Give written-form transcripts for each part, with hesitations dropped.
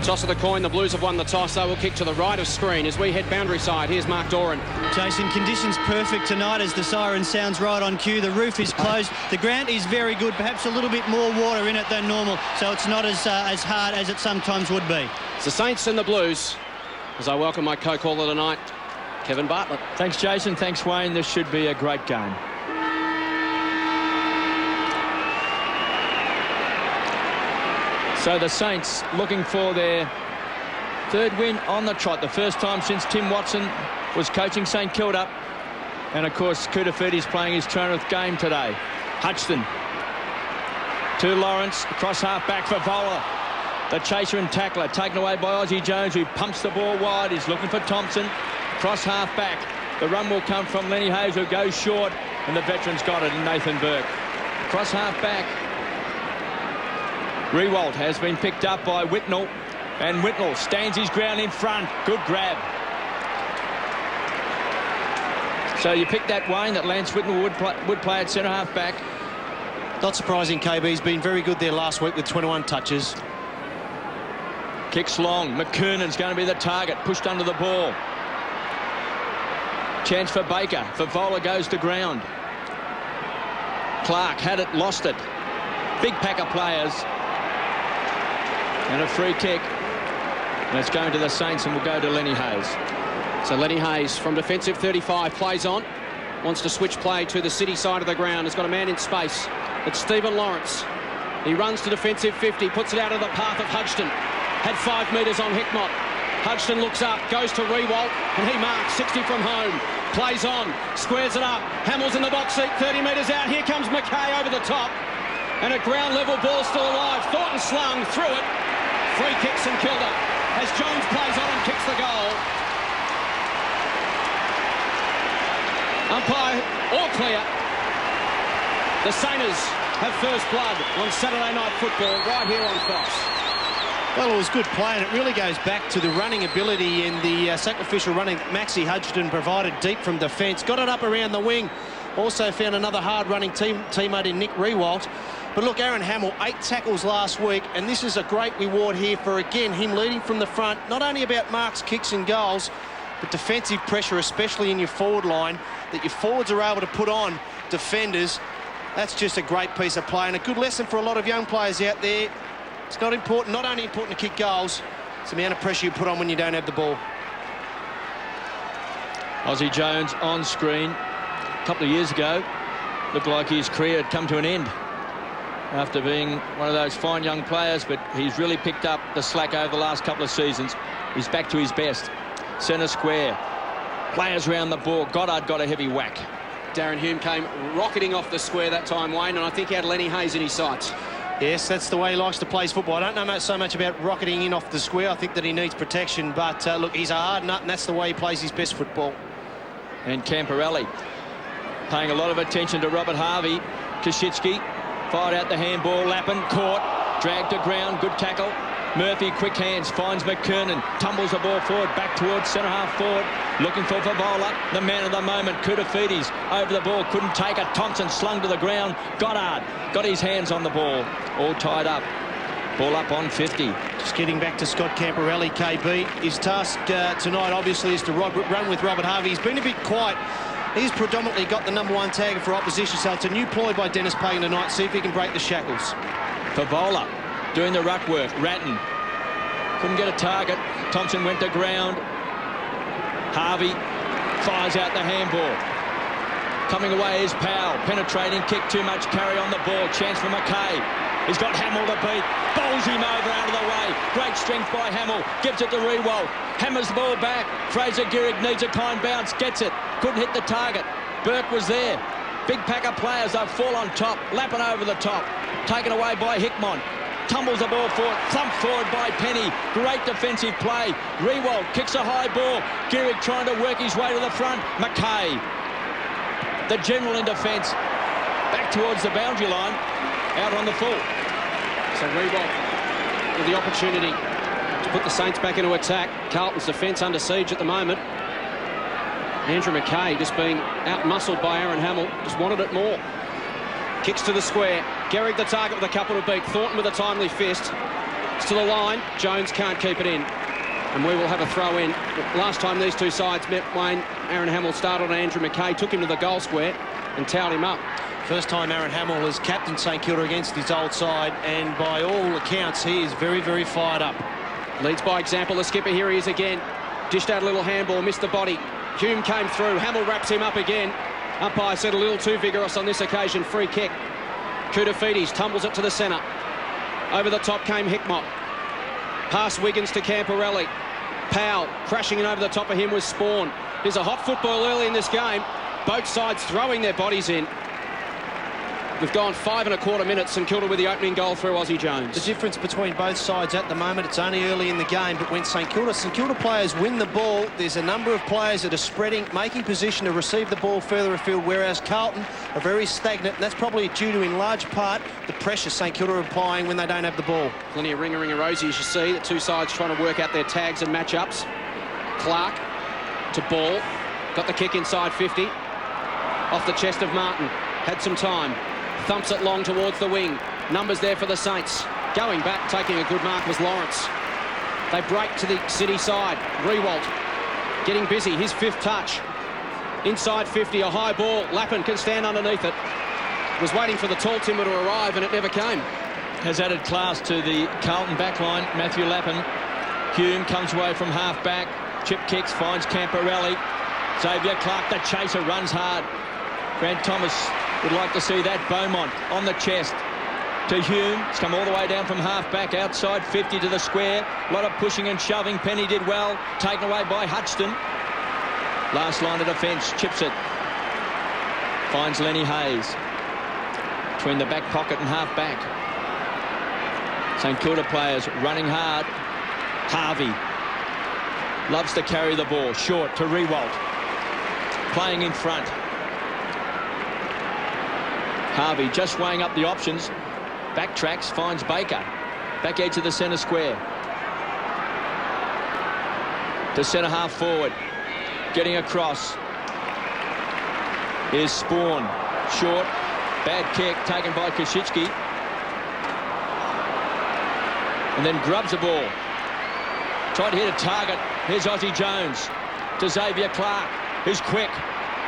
Toss of the coin, the Blues have won the toss. They will kick to the right of screen as we head boundary side. Here's Mark Doran. Jason, conditions perfect tonight as the siren sounds right on cue. The roof is closed. The ground is very good, perhaps a little bit more water in it than normal, so it's not as hard as it sometimes would be. It's the Saints and the Blues as I welcome my co-caller tonight, Kevin Bartlett. Thanks, Jason. Thanks, Wayne. This should be a great game. So the Saints looking for their third win on the trot. The first time since Tim Watson was coaching St. Kilda. And, of course, Kudafiti's playing his 200th game today. Hutchton to Lawrence, across half-back for Vola. The chaser and tackler taken away by Aussie Jones, who pumps the ball wide. He's looking for Thompson. Cross half-back. The run will come from Lenny Hayes, who goes short. And the veteran's got it in Nathan Burke. Cross half-back. Rewalt has been picked up by Whitnell, and Whitnell stands his ground in front. Good grab. So you pick that, Wayne, that Lance Whitnell would play at centre half back. Not surprising, KB. He's been very good there last week with 21 touches. Kicks long. McKernan's going to be the target. Pushed under the ball. Chance for Baker. Favola goes to ground. Clark had it, lost it. Big pack of players. And a free kick. And it's going to the Saints and will go to Lenny Hayes. So Lenny Hayes from defensive 35 plays on. Wants to switch play to the City side of the ground. Has got a man in space. It's Stephen Lawrence. He runs to defensive 50. Puts it out of the path of Hudson. Had 5 metres on Hickmott. Hudson looks up. Goes to Rewalt. And he marks 60 from home. Plays on. Squares it up. Hamill's in the box seat. 30 metres out. Here comes McKay over the top. And a ground level ball still alive. Thornton slung through it. Free kick St. Kilda as Jones plays on and kicks the goal. Umpire all clear. The Saints have first blood on Saturday Night Football right here on Fox. Well, it was good play, and it really goes back to the running ability and the sacrificial running Maxie Hudson provided deep from defence. Got it up around the wing. Also found another hard-running teammate in Nick Rewalt. But look, Aaron Hamill, 8 tackles last week, and this is a great reward here for, again, him leading from the front. Not only about marks, kicks and goals, but defensive pressure, especially in your forward line, that your forwards are able to put on defenders. That's just a great piece of play and a good lesson for a lot of young players out there. It's not only important to kick goals, it's the amount of pressure you put on when you don't have the ball. Aussie Jones on screen. A couple of years ago, looked like his career had come to an end after being one of those fine young players, but he's really picked up the slack over the last couple of seasons. He's back to his best. Centre square. Players round the ball. Goddard got a heavy whack. Darren Hume came rocketing off the square that time, Wayne, and I think he had Lenny Hayes in his sights. Yes, that's the way he likes to play his football. I don't know so much about rocketing in off the square. I think that he needs protection, but look, he's a hard nut, and that's the way he plays his best football. And Camporelli paying a lot of attention to Robert Harvey. Koschitzky fired out the handball. Lappin caught, dragged to ground, good tackle. Murphy, quick hands, finds McKernan, tumbles the ball forward, back towards centre half forward, looking for Favola, the man of the moment. Kudafiti's over the ball, couldn't take it. Thompson slung to the ground. Goddard got his hands on the ball, all tied up. Ball up on 50. Just getting back to Scott Camporelli, KB. His task tonight, obviously, is to run with Robert Harvey. He's been a bit quiet. He's predominantly got the #1 tagger for opposition, so it's a new ploy by Dennis Pagan tonight. See if he can break the shackles. Favola doing the ruck work. Ratton couldn't get a target. Thompson went to ground. Harvey fires out the handball. Coming away is Powell. Penetrating kick, too much carry on the ball. Chance for McKay. He's got Hamill to beat. Bowls him over out of the way. Great strength by Hamill. Gives it to Rewalt. Hammers the ball back. Fraser Gehrig needs a kind bounce. Gets it. Couldn't hit the target. Burke was there. Big pack of players. They fall on top. Lapping over the top. Taken away by Hickmott. Tumbles the ball forward. Thumped forward by Penny. Great defensive play. Rewalt kicks a high ball. Gehrig trying to work his way to the front. McKay. The general in defence. Back towards the boundary line. Out on the full. So Rewalt with the opportunity to put the Saints back into attack. Carlton's defence under siege at the moment. Andrew McKay just being out-muscled by Aaron Hamill. Just wanted it more. Kicks to the square. Gehrig the target with a couple to beat. Thornton with a timely fist. It's to the line. Jones can't keep it in. And we will have a throw in. Last time these two sides met, Wayne, Aaron Hamill started on Andrew McKay, took him to the goal square and towed him up. First time Aaron Hamill has captained St Kilda against his old side, and by all accounts, he is very, very fired up. Leads by example. The skipper, here he is again. Dished out a little handball, missed the body. Hume came through. Hamill wraps him up again. Umpire said a little too vigorous on this occasion. Free kick. Koutafidis tumbles it to the centre. Over the top came Hickmott. Past Wiggins to Camporelli. Powell crashing in over the top of him was Spawn. There's a hot football early in this game. Both sides throwing their bodies in. We've gone 5 1/4 minutes. St Kilda with the opening goal through Aussie Jones. The difference between both sides at the moment, it's only early in the game, but when St Kilda players win the ball, there's a number of players that are spreading, making position to receive the ball further afield, whereas Carlton are very stagnant, and that's probably due to, in large part, the pressure St Kilda are applying when they don't have the ball. Plenty of ring-a-ring-a-rosy, as you see. The two sides trying to work out their tags and matchups. Clark to Ball. Got the kick inside 50. Off the chest of Martin. Had some time. Thumps it long towards the wing. Numbers there for the Saints. Going back, taking a good mark was Lawrence. They break to the City side. Rewalt getting busy. His 5th touch. Inside 50, a high ball. Lappin can stand underneath it. Was waiting for the tall timber to arrive, and it never came. Has added class to the Carlton backline. Matthew Lappin. Hume comes away from half-back. Chip kicks, finds Camporelli. Xavier Clark, the chaser, runs hard. Grant Thomas would like to see that. Beaumont on the chest to Hume. It's come all the way down from half-back, outside 50 to the square. A lot of pushing and shoving. Penny did well. Taken away by Hutchton. Last line of defence. Chips it. Finds Lenny Hayes. Between the back pocket and half-back. St Kilda players running hard. Harvey loves to carry the ball. Short to Rewalt. Playing in front. Harvey just weighing up the options. Backtracks, finds Baker. Back edge of the centre square. To centre half forward. Getting across. Here's Spawn. Short. Bad kick taken by Koschitzki. And then grubs the ball. Tried to hit a target. Here's Aussie Jones. To Xavier Clark. Who's quick.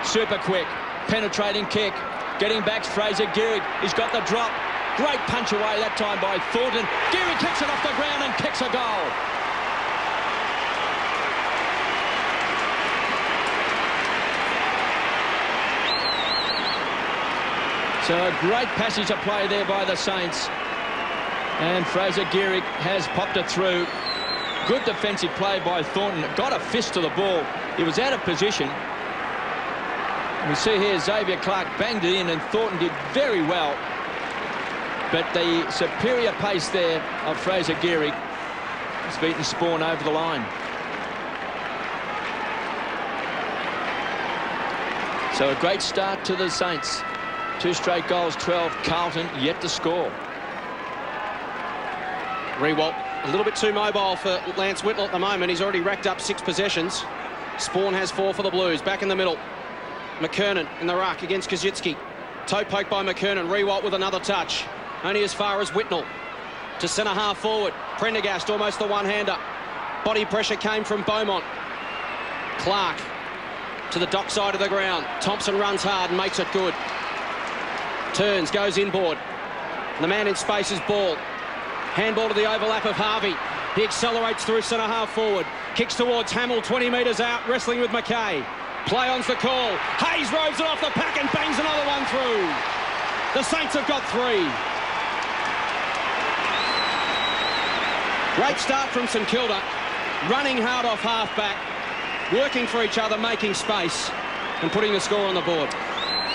Super quick. Penetrating kick. Getting back, Fraser Gehrig. He's got the drop. Great punch away that time by Thornton. Gehrig kicks it off the ground and kicks a goal. So a great passage of play there by the Saints. And Fraser Gehrig has popped it through. Good defensive play by Thornton. Got a fist to the ball. He was out of position. We see here Xavier Clark banged it in, and Thornton did very well. But the superior pace there of Fraser Gehrig has beaten Spawn over the line. So a great start to the Saints. 2 straight goals, 12. Carlton yet to score. Rewalt a little bit too mobile for Lance Whitnell at the moment. He's already racked up 6 possessions. Spawn has 4 for the Blues. Back in the middle. McKernan in the ruck against Koschitzki. Toe poke by McKernan. Rewalt with another touch. Only as far as Whitnell. To centre half forward. Prendergast almost the one-hander. Body pressure came from Beaumont. Clark to the dock side of the ground. Thompson runs hard and makes it good. Turns, goes inboard. And the man in space is Ball. Handball to the overlap of Harvey. He accelerates through centre half forward. Kicks towards Hamill, 20 metres out, wrestling with McKay. Play on's the call. Hayes robes it off the pack and bangs another one through. The Saints have got 3. Great start from St Kilda. Running hard off half-back. Working for each other, making space and putting the score on the board.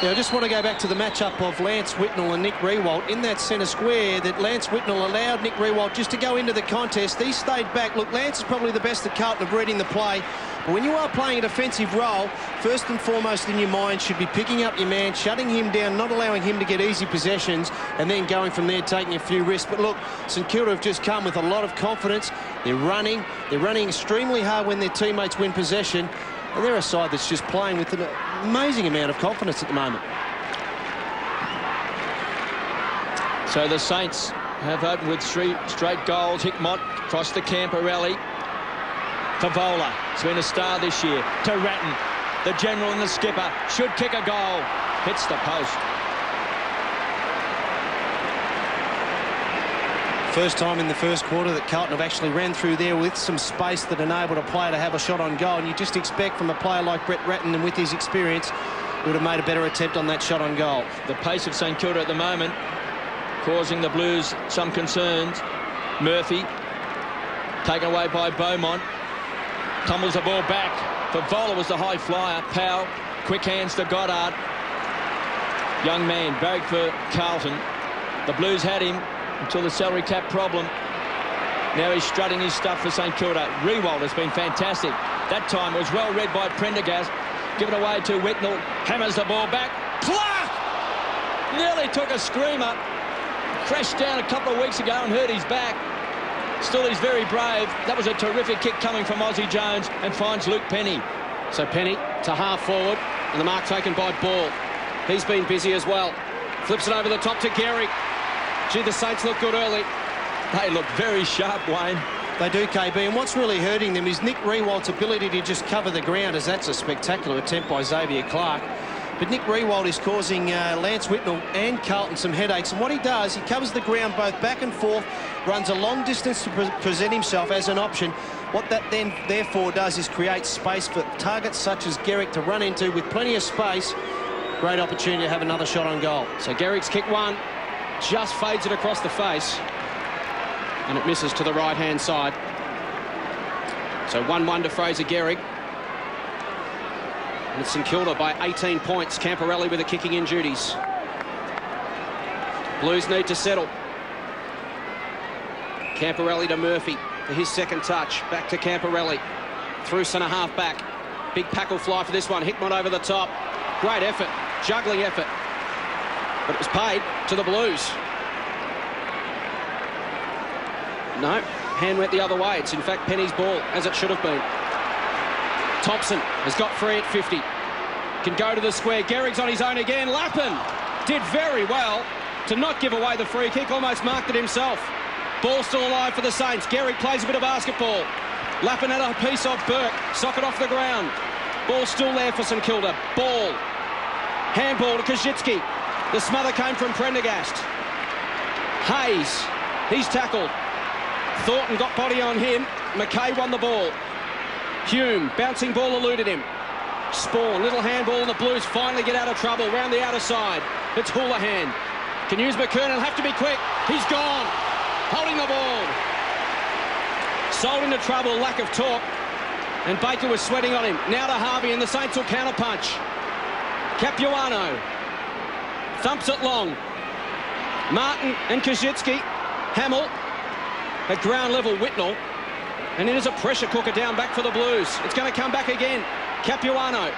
Yeah, I just want to go back to the matchup of Lance Whitnell and Nick Rewalt in that centre square, that Lance Whitnell allowed Nick Rewalt just to go into the contest. He stayed back. Look, Lance is probably the best at Carlton of reading the play. But when you are playing a defensive role, first and foremost in your mind should be picking up your man, shutting him down, not allowing him to get easy possessions, and then going from there, taking a few risks. But look, St Kilda have just come with a lot of confidence. They're running extremely hard when their teammates win possession. And they're a side that's just playing with an amazing amount of confidence at the moment. So the Saints have opened with 3 straight goals. Hickmott across the Camporelli. Favola, it's been a star this year. To Ratton, the general and the skipper. Should kick a goal. Hits the post. First time in the first quarter that Carlton have actually ran through there with some space that enabled a player to have a shot on goal. And you just expect from a player like Brett Ratton, and with his experience, he would have made a better attempt on that shot on goal. The pace of St Kilda at the moment causing the Blues some concerns. Murphy taken away by Beaumont. Tumbles the ball back. Favola was the high flyer. Powell, quick hands to Goddard. Young man, barracked for Carlton. The Blues had him until the salary cap problem. Now he's strutting his stuff for St Kilda. Rewald has been fantastic. That time it was well read by Prendergast. Given away to Whitnell. Hammers the ball back. Clark! Nearly took a screamer. Crashed down a couple of weeks ago and hurt his back. Still, he's very brave. That was a terrific kick coming from Aussie Jones, and finds Luke Penny. So Penny to half forward, and the mark taken by Ball. He's been busy as well. Flips it over the top to Gehrig. Gee, the Saints look good early. They look very sharp, Wayne. They do, KB, and what's really hurting them is Nick Rewald's ability to just cover the ground, as that's a spectacular attempt by Xavier Clark. But Nick Rewald is causing Lance Whitnell and Carlton some headaches. And what he does, he covers the ground both back and forth, runs a long distance to present himself as an option. What that then therefore does is create space for targets such as Gehrig to run into with plenty of space. Great opportunity to have another shot on goal. So Gehrig's kick one, just fades it across the face, and it misses to the right-hand side. So 1-1 to Fraser Gehrig. And it's St Kilda by 18 points. Camporelli with the kicking in duties. Blues need to settle. Camporelli to Murphy for his second touch. Back to Camporelli. Through centre half back. Big pack will fly for this one. Hickmott over the top. Great effort. Juggling effort. But it was paid to the Blues. No, hand went the other way. It's in fact Penny's ball, as it should have been. Thompson has got free at 50. Can go to the square. Gehrig's on his own again. Lappin did very well to not give away the free kick. Almost marked it himself. Ball still alive for the Saints. Gehrig plays a bit of basketball. Lappin had a piece of Burke. Socket off the ground. Ball still there for St Kilda. Ball. Handball to Koschitzki. The smother came from Prendergast. Hayes. He's tackled. Thornton got body on him. McKay won the ball. Hume, bouncing ball eluded him. Spawn, little handball, and the Blues finally get out of trouble round the outer side. It's Houlihan. Can use McKernan, have to be quick. He's gone. Holding the ball. Sold into trouble, lack of torque. And Baker was sweating on him. Now to Harvey, and the Saints will counterpunch. Capuano thumps it long. Martin and Koschitzki. Hamill at ground level. Whitnell. And it is a pressure cooker down back for the Blues. It's going to come back again. Capuano.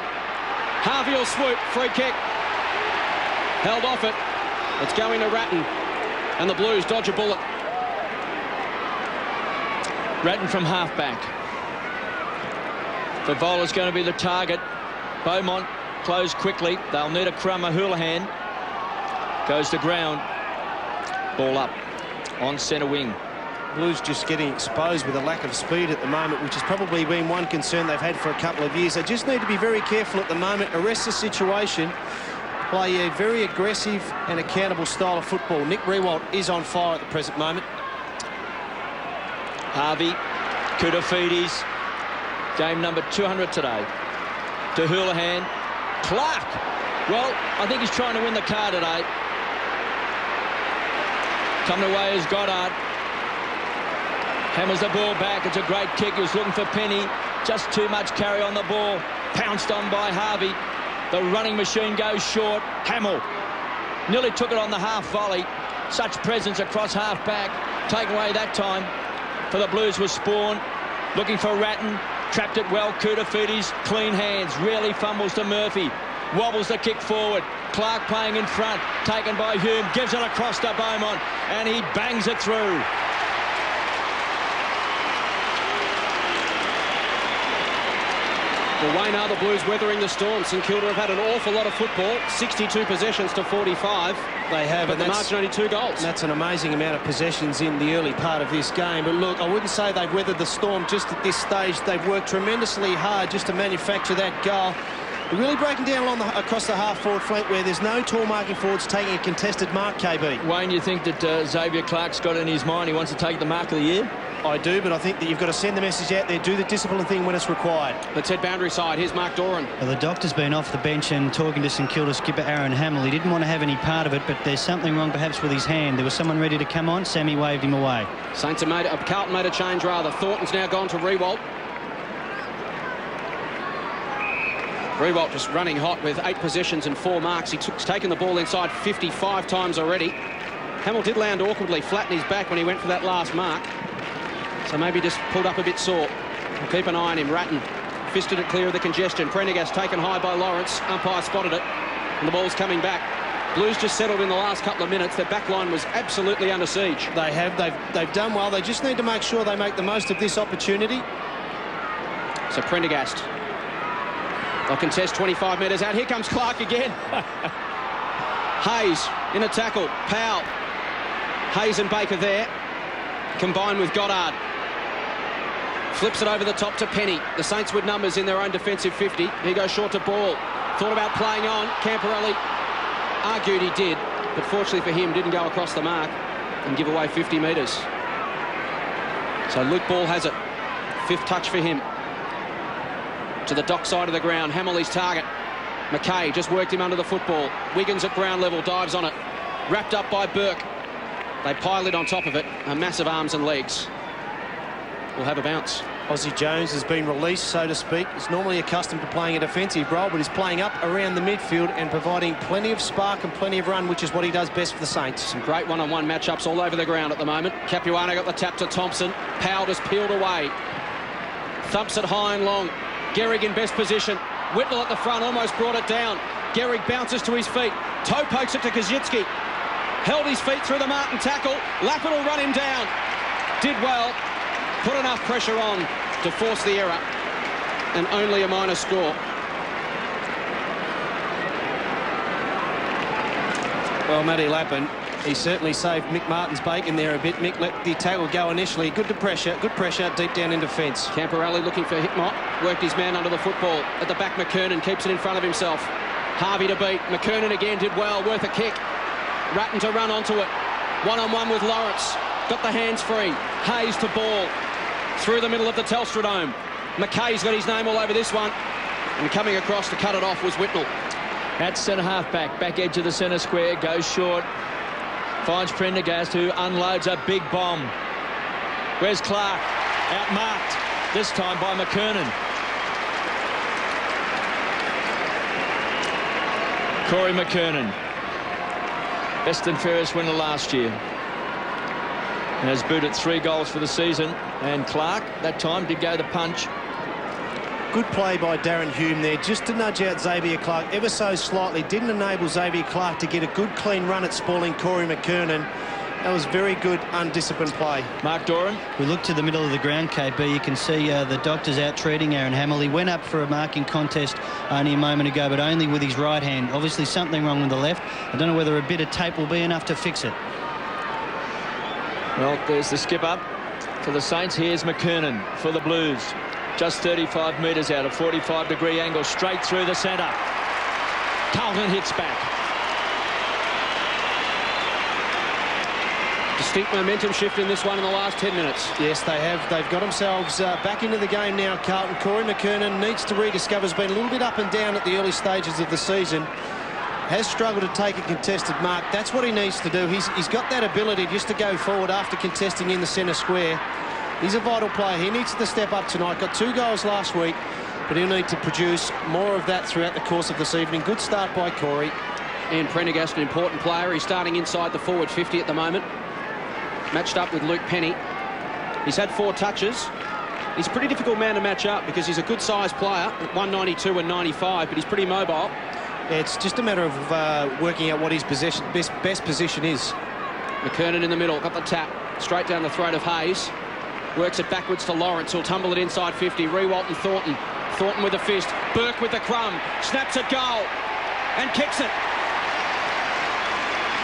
Harvey will swoop. Free kick. Held off it. It's going to Ratton. And the Blues dodge a bullet. Ratton from half-back. Favola's going to be the target. Beaumont closed quickly. They'll need a crumb. Houlihan goes to ground. Ball up on centre wing. Blues just getting exposed with a lack of speed at the moment, which has probably been one concern they've had for a couple of years. They just need to be very careful at the moment, arrest the situation, play a very aggressive and accountable style of football. Nick Rewald is on fire at the present moment. Harvey, Koutafidis, game number 200 today. To Houlihan. Clark. Well, I think he's trying to win the car today. Coming away is Goddard. Hammers the ball back. It's a great kick. He was looking for Penny. Just too much carry on the ball. Pounced on by Harvey. The running machine goes short. Hamill nearly took it on the half volley. Such presence across half back. Taken away that time for the Blues was Spawn. Looking for Ratton. Trapped it well. Koutafidis. Clean hands. Really fumbles to Murphy. Wobbles the kick forward. Clark playing in front. Taken by Hume. Gives it across to Beaumont. And he bangs it through. Well, Wayne, are the Blues weathering the storm? St Kilda have had an awful lot of football, 62 possessions to 45. They have, but the margin only 2 goals. That's an amazing amount of possessions in the early part of this game. But look, I wouldn't say they've weathered the storm just at this stage. They've worked tremendously hard just to manufacture that goal. They're really breaking down across the half-forward flank where there's no tall marking forwards taking a contested mark, KB. Wayne, you think that Xavier Clark's got in his mind he wants to take the mark of the year? I do, but I think that you've got to send the message out there, do the discipline thing when it's required. Let's head boundary side. Here's Mark Doran. Well, the doctor's been off the bench and talking to St Kilda skipper Aaron Hamill. He didn't want to have any part of it, but there's something wrong perhaps with his hand. There was someone ready to come on. Sammy waved him away. Saints have Carlton made a change rather. Thornton's now gone to Riewoldt. Riewoldt just running hot with 8 possessions and 4 marks. He's taken the ball inside 55 times already. Hamill did land awkwardly, flatten his back when he went for that last mark. So maybe just pulled up a bit sore. We'll keep an eye on him. Ratton fisted it clear of the congestion. Prendergast taken high by Lawrence. Umpire spotted it. And the ball's coming back. Blues just settled in the last couple of minutes. Their back line was absolutely under siege. They have. They've done well. They just need to make sure they make the most of this opportunity. So Prendergast. They'll contest 25 metres out. Here comes Clark again. Hayes in a tackle. Powell. Hayes and Baker there. Combined with Goddard. Flips it over the top to Penny. The Saints with numbers in their own defensive 50. He goes short to Ball. Thought about playing on. Camporelli argued he did, but fortunately for him, didn't go across the mark and give away 50 metres. So Luke Ball has it. 5th touch for him. To the dock side of the ground. Hamill his target. McKay just worked him under the football. Wiggins at ground level dives on it. Wrapped up by Burke. They pile it on top of it. A massive arms and legs. Will have a bounce. Aussie Jones has been released, so to speak. He's normally accustomed to playing a defensive role, but he's playing up around the midfield and providing plenty of spark and plenty of run, which is what he does best for the Saints. Some great one-on-one matchups all over the ground at the moment. Capuano got the tap to Thompson. Powell just peeled away. Thumps it high and long. Gehrig in best position. Whitnell at the front almost brought it down. Gehrig bounces to his feet. Toe pokes it to Kazitsky. Held his feet through the Martin tackle. Lappin will run him down. Did well. Put enough pressure on to force the error. And only a minor score. Well, Matty Lappin, he certainly saved Mick Martin's bacon there a bit. Mick let the tackle go initially. Good pressure deep down in defence. Camporelli looking for Hickmott. Worked his man under the football. At the back, McKernan keeps it in front of himself. Harvey to beat. McKernan again did well. Worth a kick. Ratton to run onto it. One-on-one with Lawrence. Got the hands free. Hayes to Ball. Through the middle of the Telstra Dome. McKay's got his name all over this one. And coming across to cut it off was Whitnell. At centre half-back. Back edge of the centre square. Goes short. Finds Prendergast, who unloads a big bomb. Where's Clark? Outmarked. This time by McKernan. Corey McKernan. Best and fairest winner last year. And has booted 3 goals for the season. And Clark, that time, did go the punch. Good play by Darren Hume there, just to nudge out Xavier Clark ever so slightly. Didn't enable Xavier Clark to get a good, clean run at spoiling Corey McKernan. That was very good, undisciplined play. Mark Doran. We look to the middle of the ground, KB. You can see the doctor's out treating Aaron Hamill. He went up for a marking contest only a moment ago, but only with his right hand. Obviously something wrong with the left. I don't know whether a bit of tape will be enough to fix it. Well, there's the skip up for the Saints. Here's McKernan for the Blues. Just 35 metres out, a 45-degree angle, straight through the centre. Carlton hits back. Distinct momentum shift in this one in the last 10 minutes. Yes, they have. They've got themselves back into the game now, Carlton. Corey McKernan needs to rediscover. Has been a little bit up and down at the early stages of the season. Has struggled to take a contested mark. That's what he needs to do. He's got that ability just to go forward after contesting in the centre square. He's a vital player. He needs to step up tonight. Got 2 goals last week, but he'll need to produce more of that throughout the course of this evening. Good start by Corey. And Prendergast, an important player. He's starting inside the forward 50 at the moment. Matched up with Luke Penny. He's had 4 touches. He's a pretty difficult man to match up because he's a good-sized player at 192 and 95, but he's pretty mobile. It's just a matter of working out what his best position is. McKernan in the middle, got the tap. Straight down the throat of Hayes. Works it backwards to Lawrence, who'll tumble it inside 50. Riewoldt and Thornton. Thornton with a fist. Burke with the crumb. Snaps at goal. And kicks it.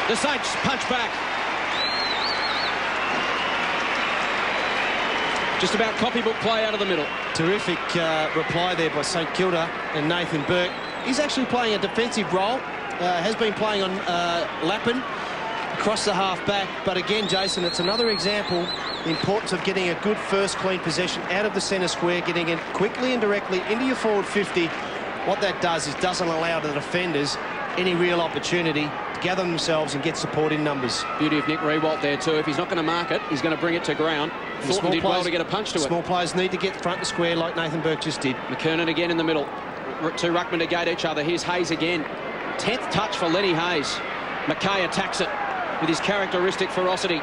The Saints punch back. Just about copybook play out of the middle. Terrific reply there by St Kilda and Nathan Burke. He's actually playing a defensive role. Has been playing on Lappin across the half-back. But again, Jason, it's another example the importance of getting a good first clean possession out of the centre square, getting it quickly and directly into your forward 50. What that does is doesn't allow the defenders any real opportunity to gather themselves and get support in numbers. Beauty of Nick Riewoldt there too. If he's not going to mark it, he's going to bring it to ground. Thornton did well to get a punch to it. Small players need to get front and square like Nathan Burke just did. McKernan again in the middle. Two ruckmen to gate each other. Here's Hayes again. 10th touch for Lenny Hayes. Mackay attacks it with his characteristic ferocity.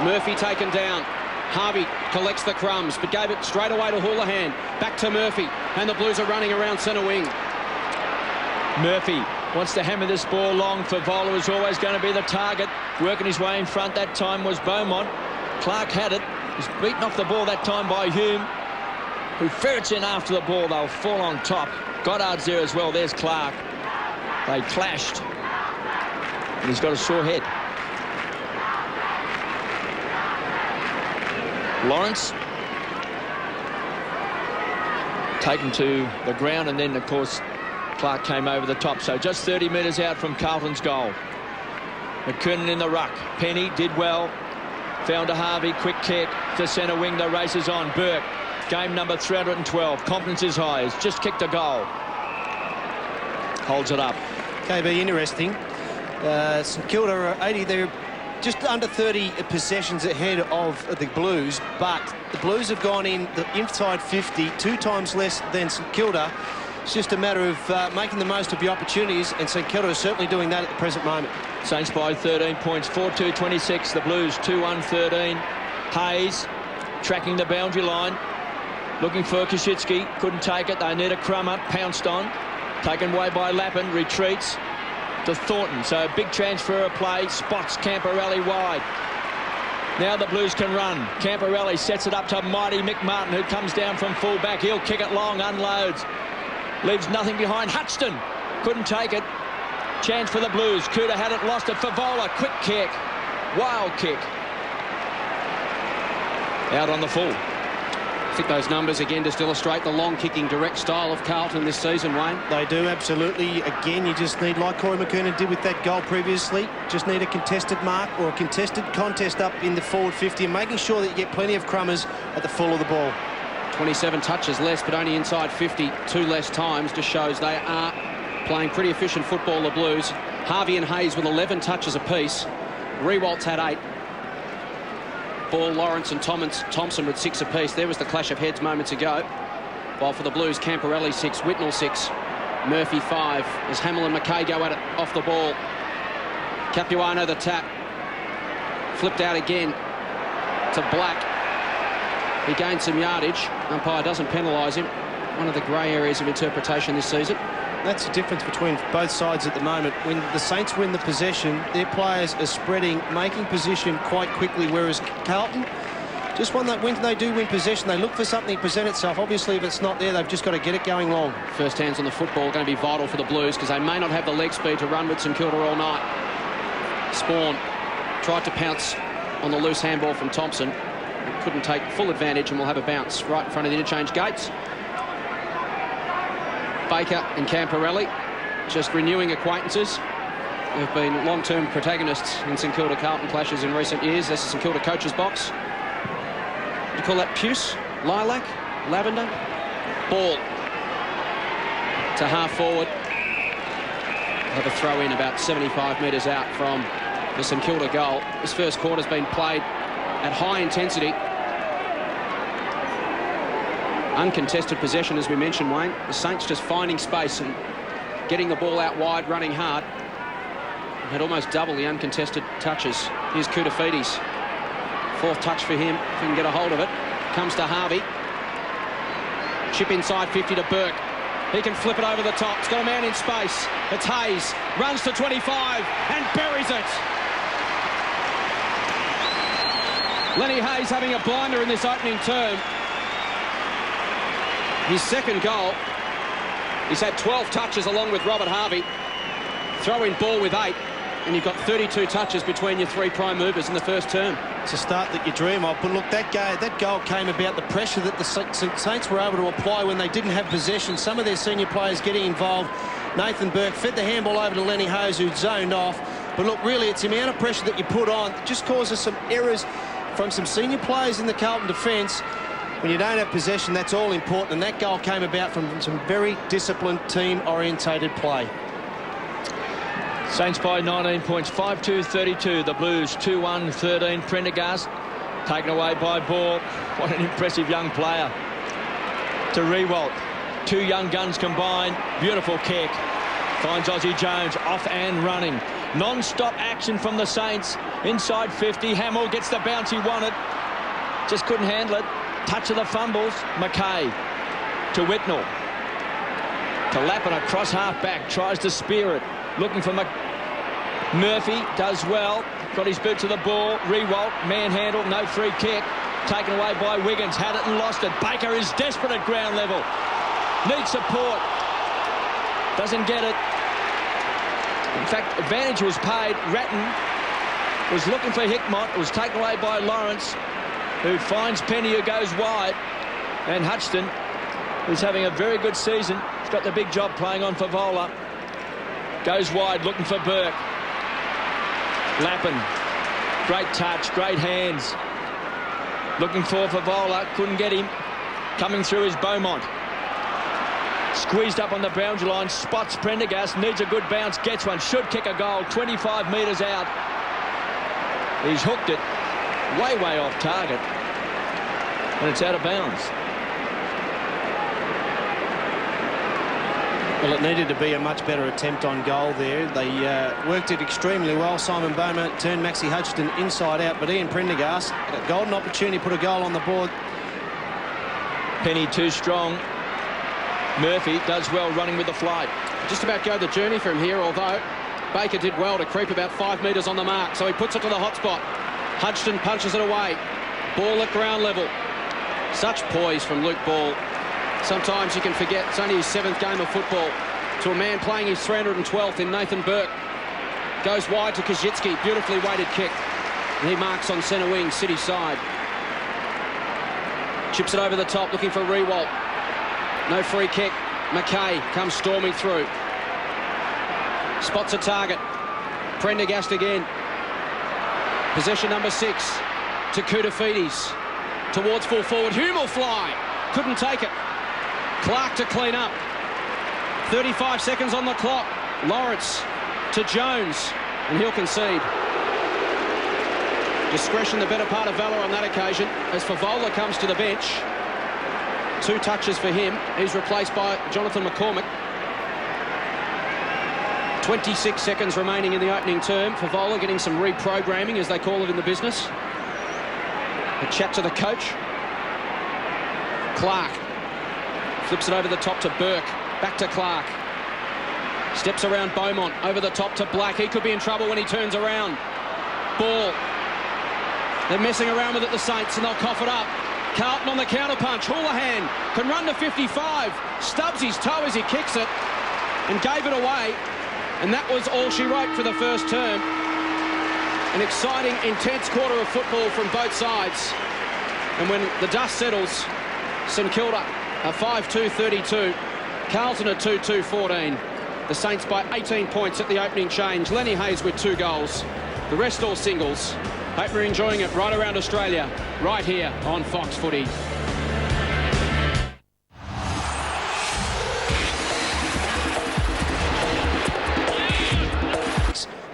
Murphy taken down. Harvey collects the crumbs, but gave it straight away to Houlihan. Back to Murphy, and the Blues are running around centre wing. Murphy wants to hammer this ball long. Favola is always going to be the target. Working his way in front that time was Beaumont. Clark had it. He's beaten off the ball that time by Hume, who ferrets in after the ball. They'll fall on top. Goddard's there as well. There's Clark. They clashed. And he's got a sore head. Lawrence taken to the ground, and then, of course, Clark came over the top. So just 30 metres out from Carlton's goal. McKernan in the ruck. Penny did well. Found a Harvey. Quick kick to centre wing. The race is on. Burke. Game number 312. Confidence is high. He's just kicked a goal. Holds it up. KB, interesting. St Kilda are 80. They're just under 30 possessions ahead of the Blues, but the Blues have gone in the inside 50, 2 times less than St Kilda. It's just a matter of making the most of the opportunities, and St Kilda is certainly doing that at the present moment. Saints by 13 points, 4-2-26. The Blues 2-1-13. Hayes tracking the boundary line, looking for Koschitzky. Couldn't take it. They need a crumb up. Pounced on. Taken away by Lappin. Retreats to Thornton. So a big transfer of play. Spots Camporelli wide. Now the Blues can run. Camporelli sets it up to mighty Mick Martin, who comes down from full-back. He'll kick it long, unloads. Leaves nothing behind. Hutchton couldn't take it. Chance for the Blues. Kuda had it, lost it. Favola, quick kick. Wild kick. Out on the full. I think those numbers again just illustrate the long kicking direct style of Carlton this season, Wayne. They do, absolutely. Again, you just need, like Corey McKernan did with that goal previously, just need a contested mark or a contested contest up in the forward 50 and making sure that you get plenty of crummers at the full of the ball. 27 touches less, but only inside 50 2 less times. Just shows they are playing pretty efficient football, the Blues. Harvey and Hayes with 11 touches apiece. Riewoldt had 8. Ball, Lawrence and Thompson with 6 apiece. There was the clash of heads moments ago. While for the Blues, Camporelli 6, Whitnell 6, Murphy 5. As Hamill and Mackay go at it off the ball. Capuano the tap. Flipped out again to Black. He gained some yardage. Umpire doesn't penalise him. One of the grey areas of interpretation this season. That's the difference between both sides at the moment. When the Saints win the possession, their players are spreading, making position quite quickly, whereas Carlton, just when they do win possession, they look for something to present itself. Obviously, if it's not there, they've just got to get it going long. First hands on the football going to be vital for the Blues because they may not have the leg speed to run with St Kilda all night. Spawn tried to pounce on the loose handball from Thompson. Couldn't take full advantage and will have a bounce right in front of the interchange gates. Baker and Camporelli just renewing acquaintances. They've been long-term protagonists in St Kilda Carlton clashes in recent years. This is St Kilda coach's box. Do you call that puce? Lilac? Lavender? Ball to half forward. Have a throw in about 75 metres out from the St Kilda goal. This first quarter's been played at high intensity. Uncontested possession, as we mentioned, Wayne. The Saints just finding space and getting the ball out wide, running hard. Had almost double the uncontested touches. Here's Koutafidis. 4th touch for him, if he can get a hold of it. Comes to Harvey. Chip inside 50 to Burke. He can flip it over the top. He's got a man in space. It's Hayes. Runs to 25 and buries it. Lenny Hayes having a blinder in this opening term. His second goal. He's had 12 touches along with Robert Harvey. Throw-in ball with 8. And you've got 32 touches between your 3 prime movers in the first term. It's a start that you dream of. But look, that goal came about the pressure that the Saints were able to apply when they didn't have possession. Some of their senior players getting involved. Nathan Burke fed the handball over to Lenny Hayes, who zoned off. But look, really, it's the amount of pressure that you put on that just causes some errors from some senior players in the Carlton defence. When you don't have possession, that's all important. And that goal came about from some very disciplined, team-orientated play. Saints by 19 points, 5-2-32. The Blues 2-1-13. Prendergast taken away by Ball. What an impressive young player. To Rewalt. 2 young guns combined. Beautiful kick. Finds Aussie Jones off and running. Non-stop action from the Saints. Inside 50. Hamill gets the bounce he wanted. Just couldn't handle it. Touch of the fumbles. McKay to Whitnell. To Lappin across half-back. Tries to spear it. Looking for Murphy. Does well. Got his boot to the ball. Rewalt. Manhandle. No free kick. Taken away by Wiggins. Had it and lost it. Baker is desperate at ground level. Needs support. Doesn't get it. In fact, advantage was paid. Ratton was looking for Hickmott. It was taken away by Lawrence, who finds Penny, who goes wide. And Hutchton, who's having a very good season. He's got the big job playing on Favola. Goes wide, looking for Burke. Lappin. Great touch, great hands. Looking for Favola. Couldn't get him. Coming through is Beaumont. Squeezed up on the boundary line. Spots Prendergast. Needs a good bounce. Gets one. Should kick a goal. 25 metres out. He's hooked it. Way off target. And it's out of bounds. Well, it needed to be a much better attempt on goal there. They worked it extremely well. Simon Beaumont turned Maxie Hutchison inside out, but Ian Prendergast had a golden opportunity to put a goal on the board. Penny too strong. Murphy does well running with the flight. Just about go the journey from here, although Baker did well to creep about 5 metres on the mark, so he puts it to the hot spot. Hutchison punches it away. Ball at ground level. Such poise from Luke Ball. Sometimes you can forget it's only his 7th game of football. To a man playing his 312th in Nathan Burke. Goes wide to Kazitsky. Beautifully weighted kick. And he marks on centre wing, City side. Chips it over the top, looking for Rewalt. No free kick. McKay comes storming through. Spots a target. Prendergast again. Possession number 6 to Koutafidis. Towards full forward. Hume will fly. Couldn't take it. Clark to clean up. 35 seconds on the clock. Lawrence to Jones. And he'll concede. Discretion the better part of valour on that occasion as Favola comes to the bench. 2 touches for him. He's replaced by Jonathan McCormick. 26 seconds remaining in the opening term. Favola getting some reprogramming, as they call it in the business. A chat to the coach. Clark flips it over the top to Burke. Back to Clark. Steps around Beaumont. Over the top to Black. He could be in trouble when he turns around. Ball. They're messing around with it, the Saints, and they'll cough it up. Carlton on the counter-punch. Houlihan can run to 55. Stubs his toe as he kicks it and gave it away. And that was all she wrote for the first term. An exciting, intense quarter of football from both sides. And when the dust settles, St Kilda are 5-2-32. Carlton are 2-2-14. The Saints by 18 points at the opening change. Lenny Hayes with 2 goals. The rest all singles. Hope you're enjoying it right around Australia, right here on Fox Footy.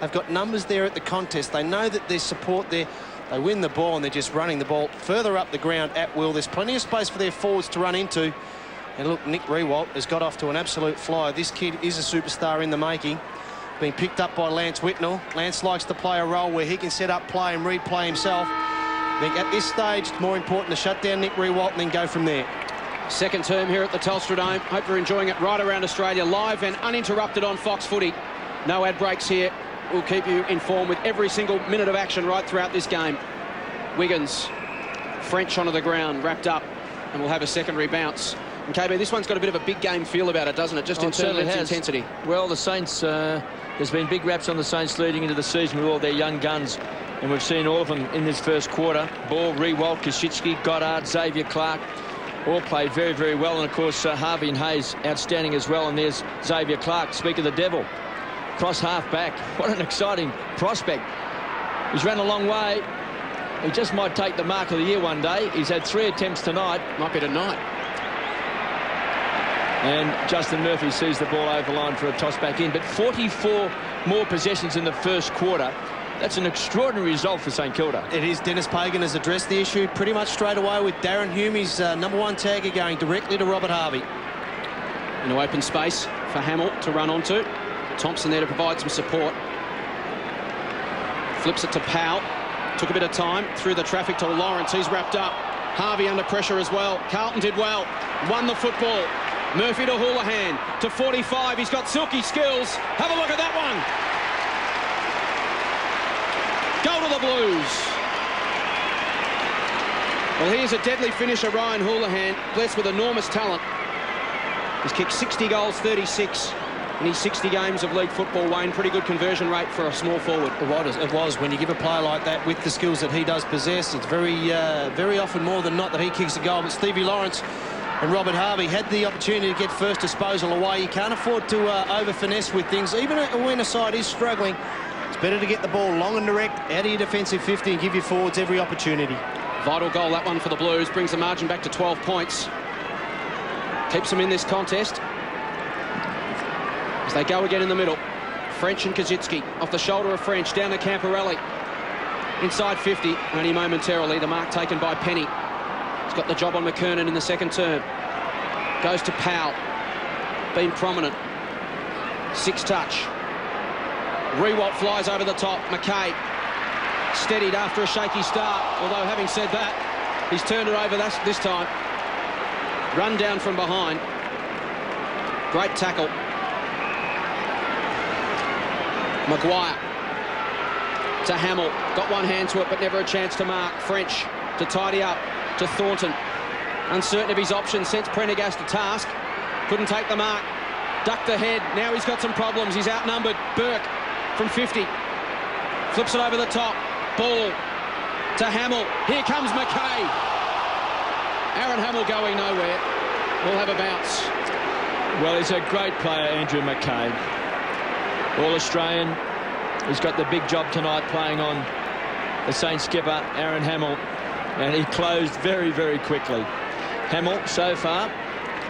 They've got numbers there at the contest. They know that there's support there. They win the ball and they're just running the ball further up the ground at will. There's plenty of space for their forwards to run into. And look, Nick Rewalt has got off to an absolute flyer. This kid is a superstar in the making. Being picked up by Lance Whitnell. Lance likes to play a role where he can set up play and replay himself. I think at this stage, it's more important to shut down Nick Rewalt and then go from there. Second term here at the Telstra Dome. Hope you're enjoying it right around Australia, live and uninterrupted on Fox Footy. No ad breaks here. We'll keep you informed with every single minute of action right throughout this game. Wiggins, French onto the ground, wrapped up, and we'll have a secondary bounce. And KB, this one's got a bit of a big game feel about it, doesn't it? Just in terms of its intensity. Well, the Saints, there's been big raps on the Saints leading into the season with all their young guns. And we've seen all of them in this first quarter. Ball, Rewalt, Koschitzke, Goddard, Xavier Clark, all played very, very well. And, of course, Harvey and Hayes outstanding as well. And there's Xavier Clark, speak of the devil. Cross half back. What an exciting prospect. He's ran a long way. He just might take the mark of the year one day. He's had 3 attempts tonight. Might be tonight. And Justin Murphy sees the ball over the line for a toss back in. But 44 more possessions in the first quarter. That's an extraordinary result for St Kilda. It is. Dennis Pagan has addressed the issue pretty much straight away with Darren Hume, his #1 tagger, going directly to Robert Harvey. Into open space for Hamill to run onto. Thompson there to provide some support. Flips it to Powell. Took a bit of time through the traffic to Lawrence. He's wrapped up. Harvey under pressure as well. Carlton did well. Won the football. Murphy to Houlihan to 45. He's got silky skills. Have a look at that one. Go to the Blues. Well, here's a deadly finisher, Ryan Houlihan, blessed with enormous talent. He's kicked 60 goals, 36 in his 60 games of league football, Wayne. Pretty good conversion rate for a small forward. It was. When you give a player like that with the skills that he does possess, it's very often more than not that he kicks a goal. But Stevie Lawrence and Robert Harvey had the opportunity to get first disposal away. You can't afford to over-finesse with things. Even when a side is struggling, it's better to get the ball long and direct out of your defensive 50 and give your forwards every opportunity. Vital goal, that one for the Blues. Brings the margin back to 12 points. Keeps them in this contest. As they go again in the middle. French and Koschitzke off the shoulder of French. Down to Camporelli. Inside 50. Only momentarily. The mark taken by Penny. He's got the job on McKernan in the second term. Goes to Powell. Been prominent. 6 touch. Rewalt flies over the top. McKay steadied after a shaky start. Although, having said that, he's turned it over this time. Run down from behind. Great tackle. Maguire to Hamill. Got one hand to it, but never a chance to mark. French to tidy up to Thornton. Uncertain of his options. Sends Prendergast to task. Couldn't take the mark. Ducked the head. Now he's got some problems. He's outnumbered. Burke from 50. Flips it over the top. Ball to Hamill. Here comes McKay. Aaron Hamill going nowhere. We'll have a bounce. Well, he's a great player, Andrew McKay. All-Australian. He's got the big job tonight playing on the Saints skipper, Aaron Hamill. And he closed very, very quickly. Hamill, so far,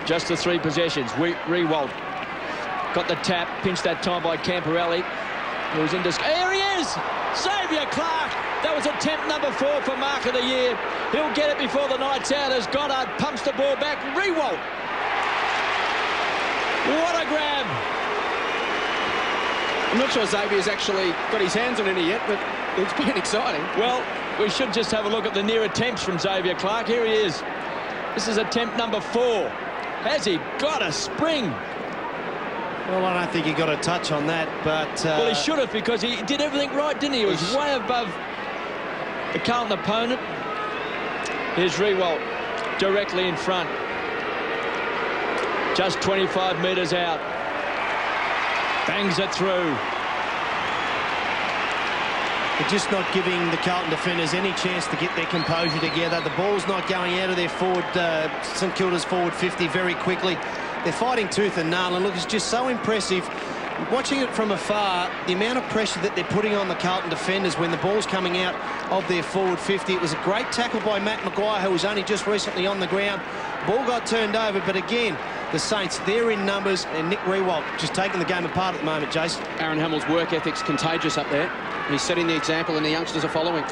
just the 3 possessions. Rewalt got the tap, pinched that time by Camporelli. He was in Here he is! Xavier Clark! That was attempt number 4 for mark of the year. He'll get it before the night's out as Goddard pumps the ball back. Rewalt! What a grab! I'm not sure Xavier's actually got his hands on any yet, but it's been exciting. Well, we should just have a look at the near attempts from Xavier Clark. Here he is. This is attempt number 4. Has he got a spring? Well, I don't think he got a touch on that, but... well, he should have, because he did everything right, didn't he? He was way above the Carlton opponent. Here's Rewalt directly in front. Just 25 metres out. Bangs it through. They're just not giving the Carlton defenders any chance to get their composure together. The ball's not going out of their forward, St Kilda's forward 50 very quickly. They're fighting tooth and nail, and look, it's just so impressive. Watching it from afar, the amount of pressure that they're putting on the Carlton defenders when the ball's coming out of their forward 50. It was a great tackle by Matt Maguire, who was only just recently on the ground. Ball got turned over, but again, the Saints, they're in numbers, and Nick Rewalt just taking the game apart at the moment, Jason. Aaron Hamill's work ethic's contagious up there. He's setting the example, and the youngsters are following.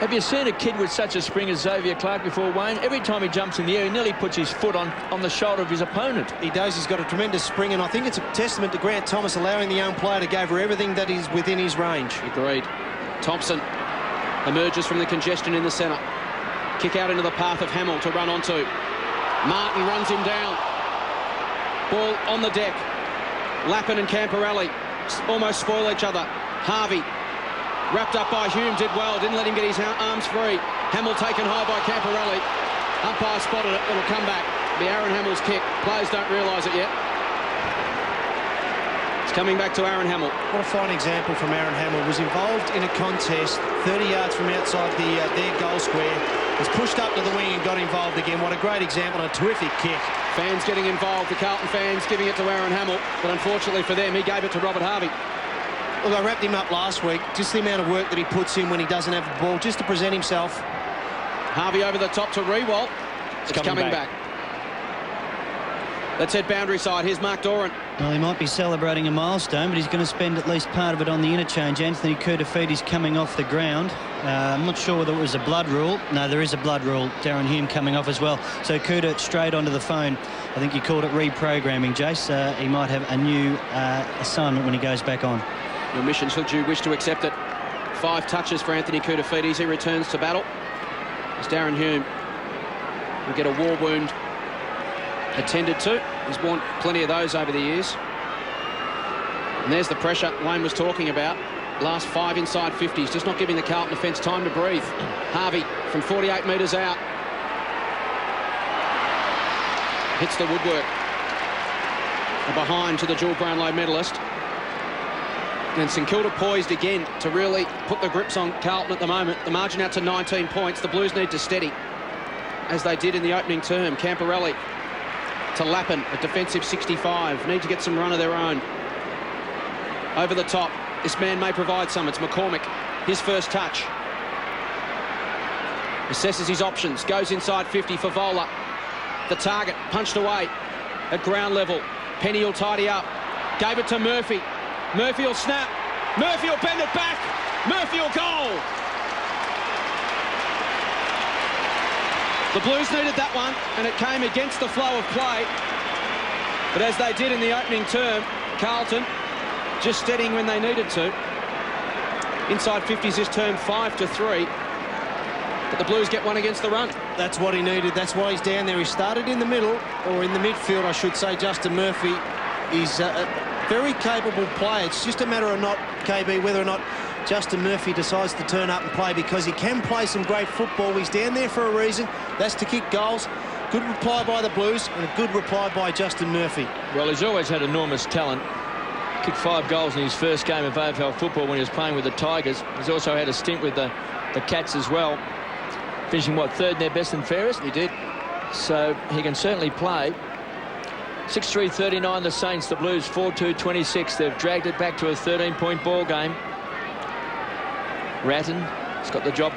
Have you seen a kid with such a spring as Xavier Clark before, Wayne? Every time he jumps in the air, he nearly puts his foot on the shoulder of his opponent. He does. He's got a tremendous spring, and I think it's a testament to Grant Thomas allowing the young player to go for everything that is within his range. Agreed. Thompson emerges from the congestion in the centre. Kick out into the path of Hamill to run onto. Martin runs him down. Ball on the deck. Lappin and Camporelli almost spoil each other. Harvey, wrapped up by Hume, did well. Didn't let him get his arms free. Hamill taken high by Camporelli. Umpire spotted it. It'll come back. It'll be Aaron Hamill's kick. Players don't realise it yet. It's coming back to Aaron Hamill. What a fine example from Aaron Hamill. Was involved in a contest 30 yards from outside their goal square. Was pushed up to the wing and got involved again. What a great example. A terrific kick. Fans getting involved. The Carlton fans giving it to Aaron Hamill. But unfortunately for them, he gave it to Robert Harvey. Look, I wrapped him up last week. Just the amount of work that he puts in when he doesn't have the ball, just to present himself. Harvey over the top to Rewalt. It's coming back. Let's head boundary side. Here's Mark Doran. Well, he might be celebrating a milestone, but he's going to spend at least part of it on the interchange. Anthony Koutafidis coming off the ground. I'm not sure whether it was a blood rule. No, there is a blood rule. Darren Hume coming off as well. So Kuta straight onto the phone. I think you called it reprogramming, Jace. He might have a new assignment when he goes back on. Your mission, should you wish to accept it. 5 touches for Anthony Koutafidis. He returns to battle. As Darren Hume will get a war wound attended to. He's worn plenty of those over the years. And there's the pressure Wayne was talking about. Last 5 inside 50s, just not giving the Carlton defence time to breathe. Harvey from 48 metres out. Hits the woodwork. And behind to the dual Brownlow medalist. And St Kilda poised again to really put the grips on Carlton at the moment. The margin out to 19 points. The Blues need to steady, as they did in the opening term. Camporelli to Lappin at defensive 65. Need to get some run of their own. Over the top. This man may provide some. It's McCormick. His first touch. Assesses his options. Goes inside 50 for Vola. The target punched away at ground level. Penny will tidy up. Gave it to Murphy. Murphy will snap. Murphy will bend it back. Murphy will goal. The Blues needed that one, and it came against the flow of play. But as they did in the opening term, Carlton just steadying when they needed to. Inside 50s this term 5-3. But the Blues get one against the run. That's what he needed. That's why he's down there. He started in the middle, or in the midfield, I should say. Justin Murphy is a very capable player. It's just a matter of not, KB, whether or not Justin Murphy decides to turn up and play, because he can play some great football. He's down there for a reason. That's to kick goals. Good reply by the Blues and a good reply by Justin Murphy. Well, he's always had enormous talent. Kicked 5 goals in his first game of AFL football when he was playing with the Tigers. He's also had a stint with the Cats as well. Finishing, what, 3rd in their best and fairest? He did. So he can certainly play. 6-3-39 the Saints. The Blues 4-2-26. They've dragged it back to a 13-point ball game. Ratton has got the job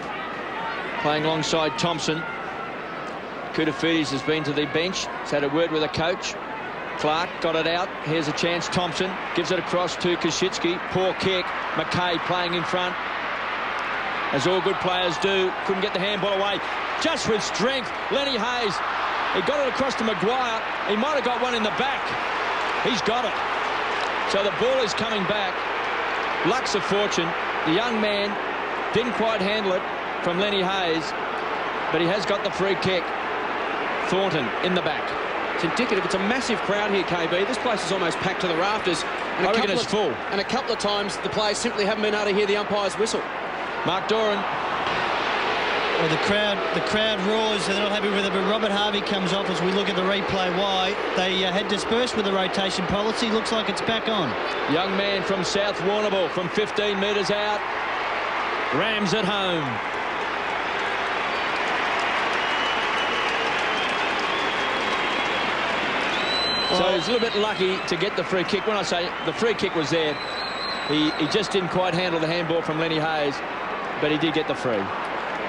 playing alongside Thompson. Koutafidis has been to the bench. He's had a word with a coach. Clark got it out. Here's a chance. Thompson gives it across to Koschitzki. Poor kick. McKay playing in front, as all good players do. Couldn't get the handball away. Just with strength, Lenny Hayes. He got it across to Maguire. He might have got one in the back. He's got it. So the ball is coming back. Luck's of fortune. The young man didn't quite handle it from Lenny Hayes, but he has got the free kick. Thornton in the back. It's indicative. It's a massive crowd here, KB. This place is almost packed to the rafters. And I reckon it's full. And a couple of times the players simply haven't been able to hear the umpire's whistle. Mark Doran. Well, the crowd roars. They're not happy with it, but Robert Harvey comes off as we look at the replay. Why? They had dispersed with the rotation policy. Looks like it's back on. Young man from South Warrnambool from 15 metres out. Rams at home. So he's a little bit lucky to get the free kick. When I say the free kick was there, he just didn't quite handle the handball from Lenny Hayes, but he did get the free.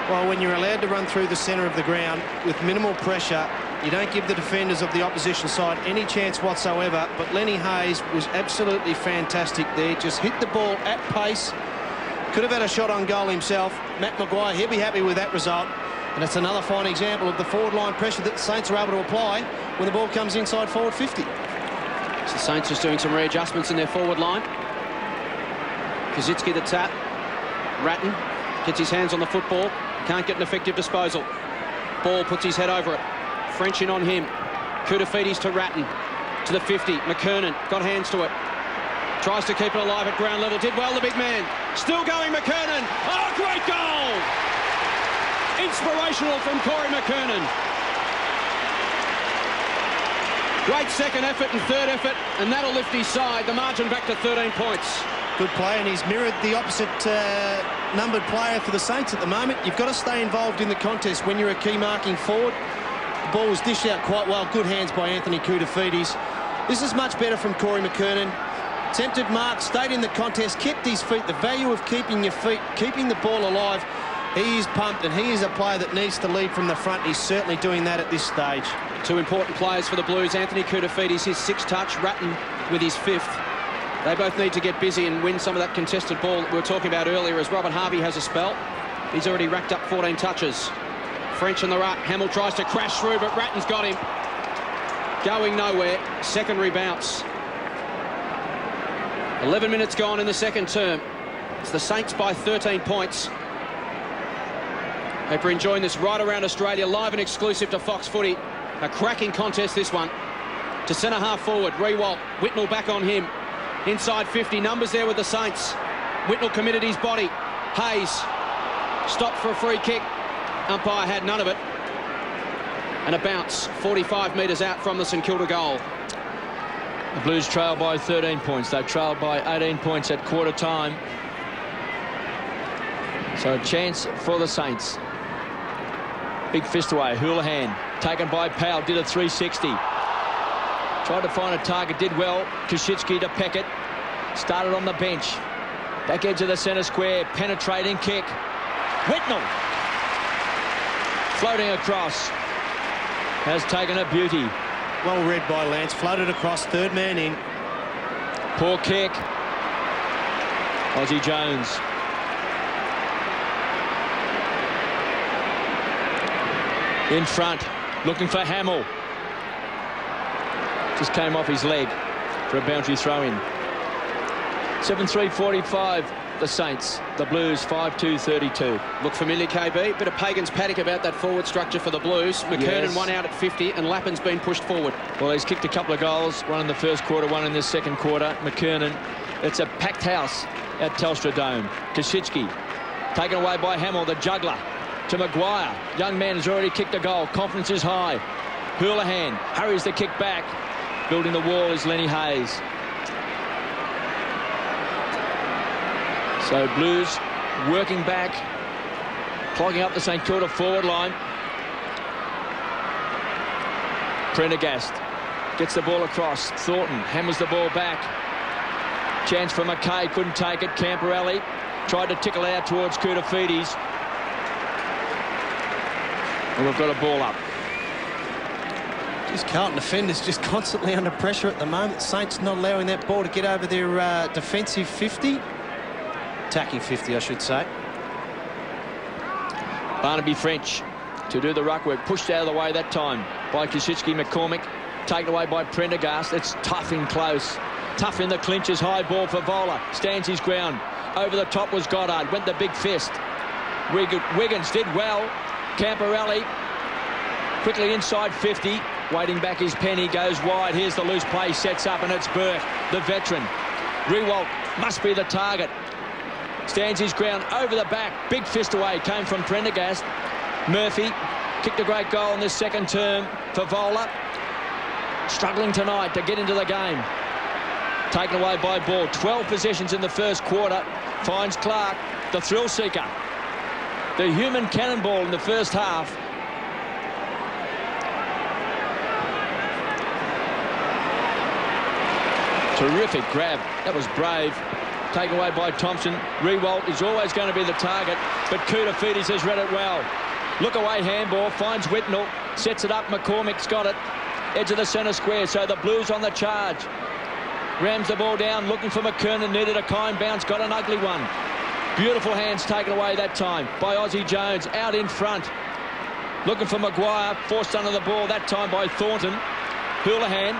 Well, when you're allowed to run through the centre of the ground with minimal pressure, you don't give the defenders of the opposition side any chance whatsoever. But Lenny Hayes was absolutely fantastic there. Just hit the ball at pace. Could have had a shot on goal himself. Matt Maguire, he'll be happy with that result. And it's another fine example of the forward line pressure that the Saints are able to apply when the ball comes inside forward 50. So the Saints just doing some readjustments in their forward line. Koschitzki the tap. Ratton gets his hands on the football. Can't get an effective disposal. Ball puts his head over it. French in on him. Koutafidis to Ratton. To the 50. McKernan got hands to it. Tries to keep it alive at ground level. Did well, the big man. Still going, McKernan. Oh, great goal! Inspirational from Corey McKernan. Great second effort and third effort, and that'll lift his side. The margin back to 13 points. Good play, and he's mirrored the opposite numbered player for the Saints at the moment. You've got to stay involved in the contest when you're a key marking forward. The ball was dished out quite well. Good hands by Anthony Koutafidis. This is much better from Corey McKernan. Tempted mark, stayed in the contest, kept his feet. The value of keeping your feet, keeping the ball alive. He is pumped, and he is a player that needs to lead from the front. He's certainly doing that at this stage. Two important players for the Blues. Anthony Koutafidis, his 6th touch. Ratton with his 5th. They both need to get busy and win some of that contested ball that we were talking about earlier, as Robert Harvey has a spell. He's already racked up 14 touches. French in the ruck. Hamill tries to crash through, but Ratton's got him. Going nowhere. Secondary bounce. 11 minutes gone in the second term. It's the Saints by 13 points. Hope you're enjoying this right around Australia, live and exclusive to Fox Footy. A cracking contest, this one. To centre half forward, Rewalt. Whitnell back on him. Inside 50, numbers there with the Saints. Whitnell committed his body. Hayes stopped for a free kick. Umpire had none of it. And a bounce 45 metres out from the St Kilda goal. The Blues trail by 13 points. They trailed by 18 points at quarter time. So a chance for the Saints. Big fist away. Houlihan taken by Powell. Did a 360. Tried to find a target. Did well. Koschitzke to Peckett. Started on the bench. Back edge of the centre square. Penetrating kick. Whitnell. Floating across. Has taken a beauty. Well read by Lance. Floated across, third man in. Poor kick. Ozzie Jones. In front, looking for Hamill. Just came off his leg for a boundary throw in. 7:3:45, the Saints. The Blues 5:2:32. Look familiar, KB. Bit of Pagan's paddock about that forward structure for the Blues. McKernan Yes. one out at 50, and Lappin's been pushed forward. Well, he's kicked a couple of goals, one in the first quarter, one in the second quarter. McKernan, it's a packed house at Telstra Dome. Koschitzke, taken away by Hamill, the juggler, to Maguire. Young man has already kicked a goal. Confidence is high. Houlihan hurries the kick back. Building the wall is Lenny Hayes. So Blues working back, clogging up the St Kilda forward line. Prendergast gets the ball across. Thornton hammers the ball back. Chance for McKay, couldn't take it. Camporelli tried to tickle out towards Koutafidis. And we've got a ball up. Just Carlton defenders just constantly under pressure at the moment. Saints not allowing that ball to get over their defensive 50. Attacking 50, I should say. Barnaby French to do the ruck work. Pushed out of the way that time by Koschitzke. McCormick taken away by Prendergast. It's tough in close. Tough in the clinches. High ball for Vola. Stands his ground. Over the top was Goddard. Went the big fist. Wiggins did well. Camporelli quickly inside 50. Waiting back his penny. Goes wide. Here's the loose play. Sets up, and it's Burke, the veteran. Rewalt must be the target. Stands his ground over the back. Big fist away. Came from Prendergast. Murphy kicked a great goal in this second term for Vola. Struggling tonight to get into the game. Taken away by Ball. 12 possessions in the first quarter. Finds Clark, the thrill seeker. The human cannonball in the first half. Terrific grab. That was brave. Taken away by Thompson. Rewalt is always going to be the target, but Koutafidis has read it well. Look away handball. Finds Whitnell. Sets it up. McCormick's got it. Edge of the centre square. So the Blues on the charge. Rams the ball down. Looking for McKernan. Needed a kind bounce. Got an ugly one. Beautiful hands taken away that time by Ozzie Jones. Out in front. Looking for Maguire. Forced under the ball that time by Thornton. Houlihan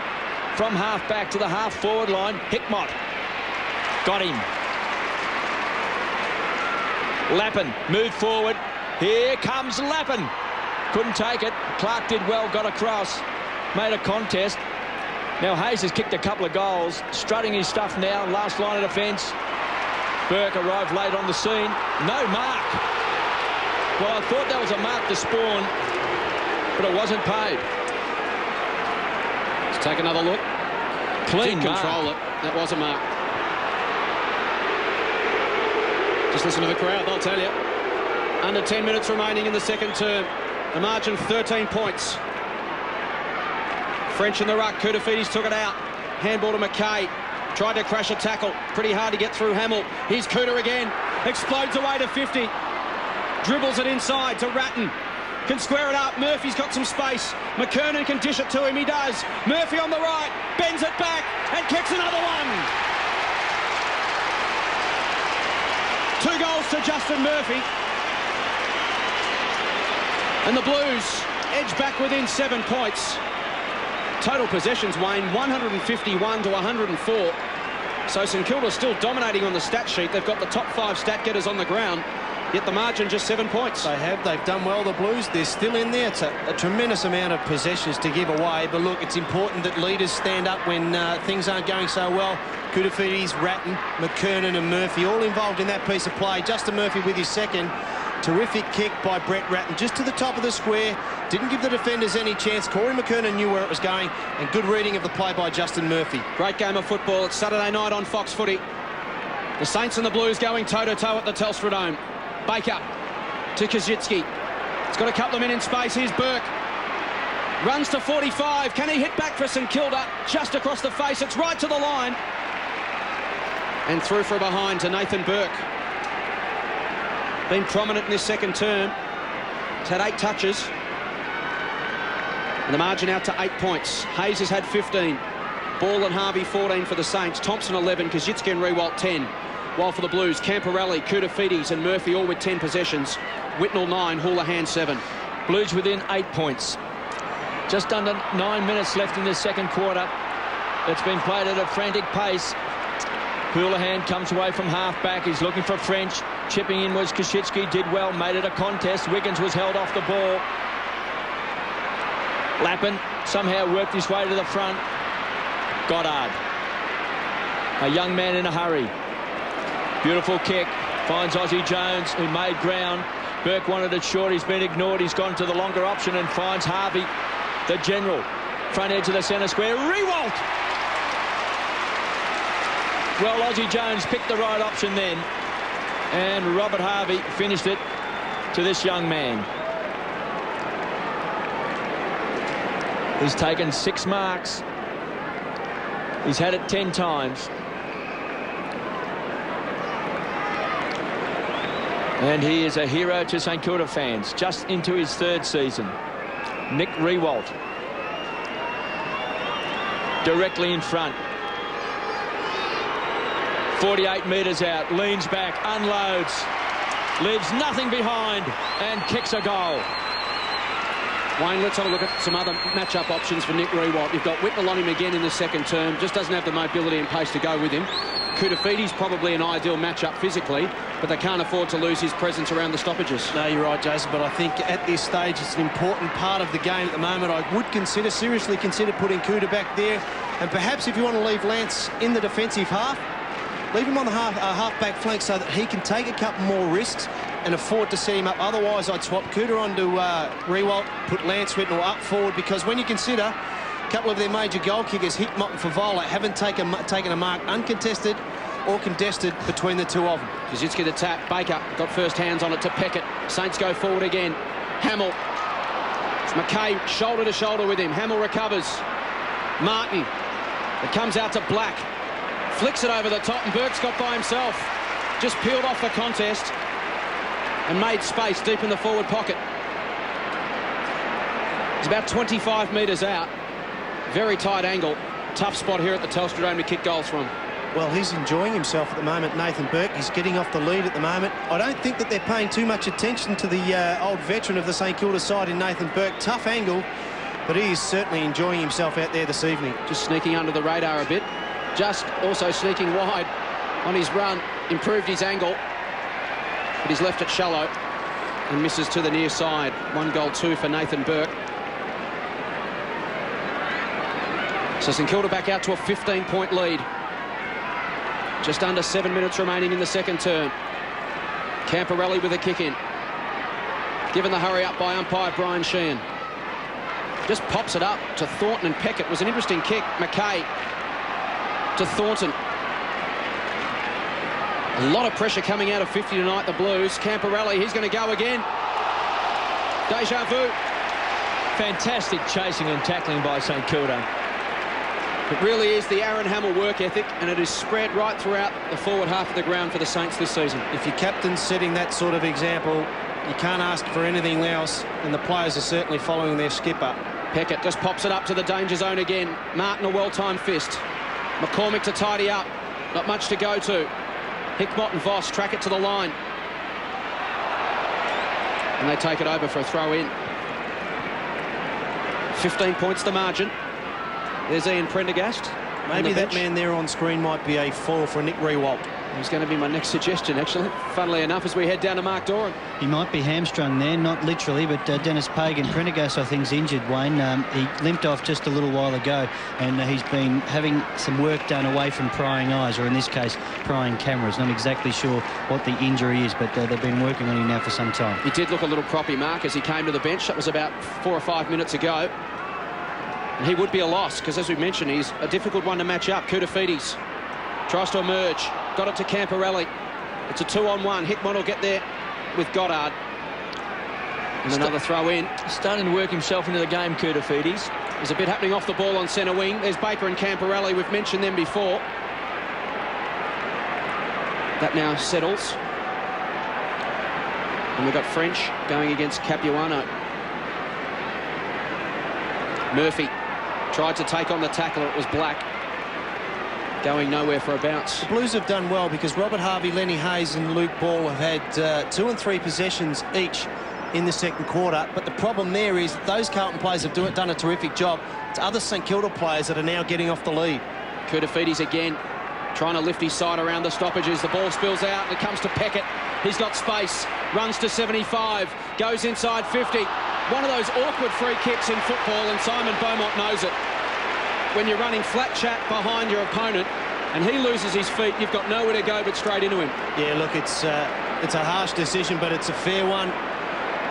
from half back to the half forward line. Hickmott. Got him. Lappin moved forward. Here comes Lappin. Couldn't take it. Clark did well, got across. Made a contest. Now Hayes has kicked a couple of goals. Strutting his stuff now. Last line of defence. Burke arrived late on the scene. No mark. Well, I thought that was a mark to Spawn, but it wasn't paid. Let's take another look. Clean Did control mark. it. That was a mark. Just listen to the crowd, they'll tell you. Under 10 minutes remaining in the second term. The margin 13 points. French in the ruck. Koutafidis took it out. Handball to McKay. Tried to crash a tackle. Pretty hard to get through Hamill. Here's Cooter again. Explodes away to 50. Dribbles it inside to Ratton. Can square it up. Murphy's got some space. McKernan can dish it to him. He does. Murphy on the right. Bends it back and kicks another one. 2 goals to Justin Murphy. And the Blues edge back within 7 points. Total possessions, Wayne, 151 to 104. So St Kilda still dominating on the stat sheet. They've got the top 5 stat getters on the ground, yet the margin just 7 points. They have. They've done well, the Blues. They're still in there. It's a tremendous amount of possessions to give away. But look, it's important that leaders stand up when things aren't going so well. Koutafidis, Ratton, McKernan and Murphy all involved in that piece of play. Justin Murphy with his second. Terrific kick by Brett Ratton just to the top of the square. Didn't give the defenders any chance. Corey McKernan knew where it was going, and good reading of the play by Justin Murphy. Great game of football. It's Saturday night on Fox Footy. The Saints and the Blues going toe-to-toe at the Telstra Dome. Baker to Kazitsky. It's got a couple of men in space. Here's Burke. Runs to 45. Can he hit back for St Kilda? Just across the face. It's right to the line. And through from behind to Nathan Burke. Been prominent in this second term. He's had 8 touches. And the margin out to 8 points. Hayes has had 15. Ball and Harvey 14 for the Saints. Thompson 11. Kazitsky and Riewoldt 10. While for the Blues, Camporelli, Koutafidis and Murphy all with 10 possessions. Whitnell 9, Houlihan 7. Blues within 8 points. Just under 9 minutes left in this second quarter. It's been played at a frantic pace. Houlihan comes away from half-back. He's looking for French. Chipping in was Koschitzky. Did well. Made it a contest. Wiggins was held off the ball. Lappin somehow worked his way to the front. Goddard. A young man in a hurry. Beautiful kick. Finds Aussie Jones, who made ground. Burke wanted it short. He's been ignored. He's gone to the longer option and finds Harvey, the general. Front edge of the centre square. Riewoldt! Well, Aussie Jones picked the right option then. And Robert Harvey finished it to this young man. He's taken 6 marks. He's had it 10 times. And he is a hero to St Kilda fans, just into his 3rd season. Nick Riewoldt. Directly in front. 48 metres out, leans back, unloads, leaves nothing behind, and kicks a goal. Wayne, let's have a look at some other matchup options for Nick Riewoldt. You've got Whitnell on him again in the second term. Just doesn't have the mobility and pace to go with him. Koutafidis probably an ideal matchup physically, but they can't afford to lose his presence around the stoppages. No, you're right, Jason, but I think at this stage it's an important part of the game at the moment. I would seriously consider putting Cooter back there, and perhaps if you want to leave Lance in the defensive half, leave him on the half-back flank so that he can take a couple more risks and afford to set him up. Otherwise, I'd swap Cooter onto Riewoldt, put Lance Whitnell up forward, because when you consider a couple of their major goal kickers, Hickmott and Favola, haven't taken a mark uncontested or contested between the two of them. Koschitzky to tap. Baker got first hands on it to Peckett. Saints go forward again. Hamill. It's McKay shoulder to shoulder with him. Hamill recovers. Martin. It comes out to Black. Flicks it over the top, and Burke's got by himself. Just peeled off the contest and made space deep in the forward pocket. He's about 25 metres out. Very tight angle. Tough spot here at the Telstra Dome to kick goals from. Well, he's enjoying himself at the moment, Nathan Burke. He's getting off the lead at the moment. I don't think that they're paying too much attention to the old veteran of the St Kilda side in Nathan Burke. Tough angle, but he is certainly enjoying himself out there this evening. Just sneaking under the radar a bit. Just also sneaking wide on his run. Improved his angle, but he's left it shallow and misses to the near side. 1 goal, 2 for Nathan Burke. So St Kilda back out to a 15-point lead. Just under 7 minutes remaining in the second term. Camporelli with a kick in. Given the hurry up by umpire Brian Sheehan. Just pops it up to Thornton and Peckett. It was an interesting kick. McKay to Thornton. A lot of pressure coming out of 50 tonight, the Blues. Camporelli, he's going to go again. Deja vu. Fantastic chasing and tackling by St Kilda. It really is the Aaron Hamill work ethic, and it is spread right throughout the forward half of the ground for the Saints this season. If your captain's setting that sort of example, you can't ask for anything else, and the players are certainly following their skipper. Peckett just pops it up to the danger zone again. Martin, a well-timed fist. McCormick to tidy up. Not much to go to. Hickmott and Voss track it to the line. And they take it over for a throw-in. 15 points the margin. There's Ian Prendergast. Maybe that man there on screen might be a foil for Nick Riewoldt. He's going to be my next suggestion, actually. Funnily enough, as we head down to Mark Doran. He might be hamstrung there, not literally, but Dennis Pagan, Prendergast, I think, is injured, Wayne. He limped off just a little while ago, and he's been having some work done away from prying eyes, or in this case, prying cameras. Not exactly sure what the injury is, but they've been working on him now for some time. He did look a little proppy, Mark, as he came to the bench. That was about 4 or 5 minutes ago. And he would be a loss, because as we mentioned, he's a difficult one to match up. Koutafidis tries to emerge. Got it to Camporelli. It's a 2-on-1. Hickmott will get there with Goddard. And another throw in. Starting to work himself into the game, Koutafidis. There's a bit happening off the ball on centre wing. There's Baker and Camporelli. We've mentioned them before. That now settles. And we've got French going against Capuano. Murphy tried to take on the tackler. It was Black. Going nowhere for a bounce. The Blues have done well because Robert Harvey, Lenny Hayes and Luke Ball have had 2 and 3 possessions each in the second quarter. But the problem there is that those Carlton players have done a terrific job. It's other St Kilda players that are now getting off the lead. Koutafidis again trying to lift his side around the stoppages. The ball spills out and it comes to Peckett. He's got space. Runs to 75. Goes inside 50. One of those awkward free kicks in football, and Simon Beaumont knows it. When you're running flat chat behind your opponent and he loses his feet, you've got nowhere to go but straight into him. Yeah, look, it's a harsh decision, but it's a fair one.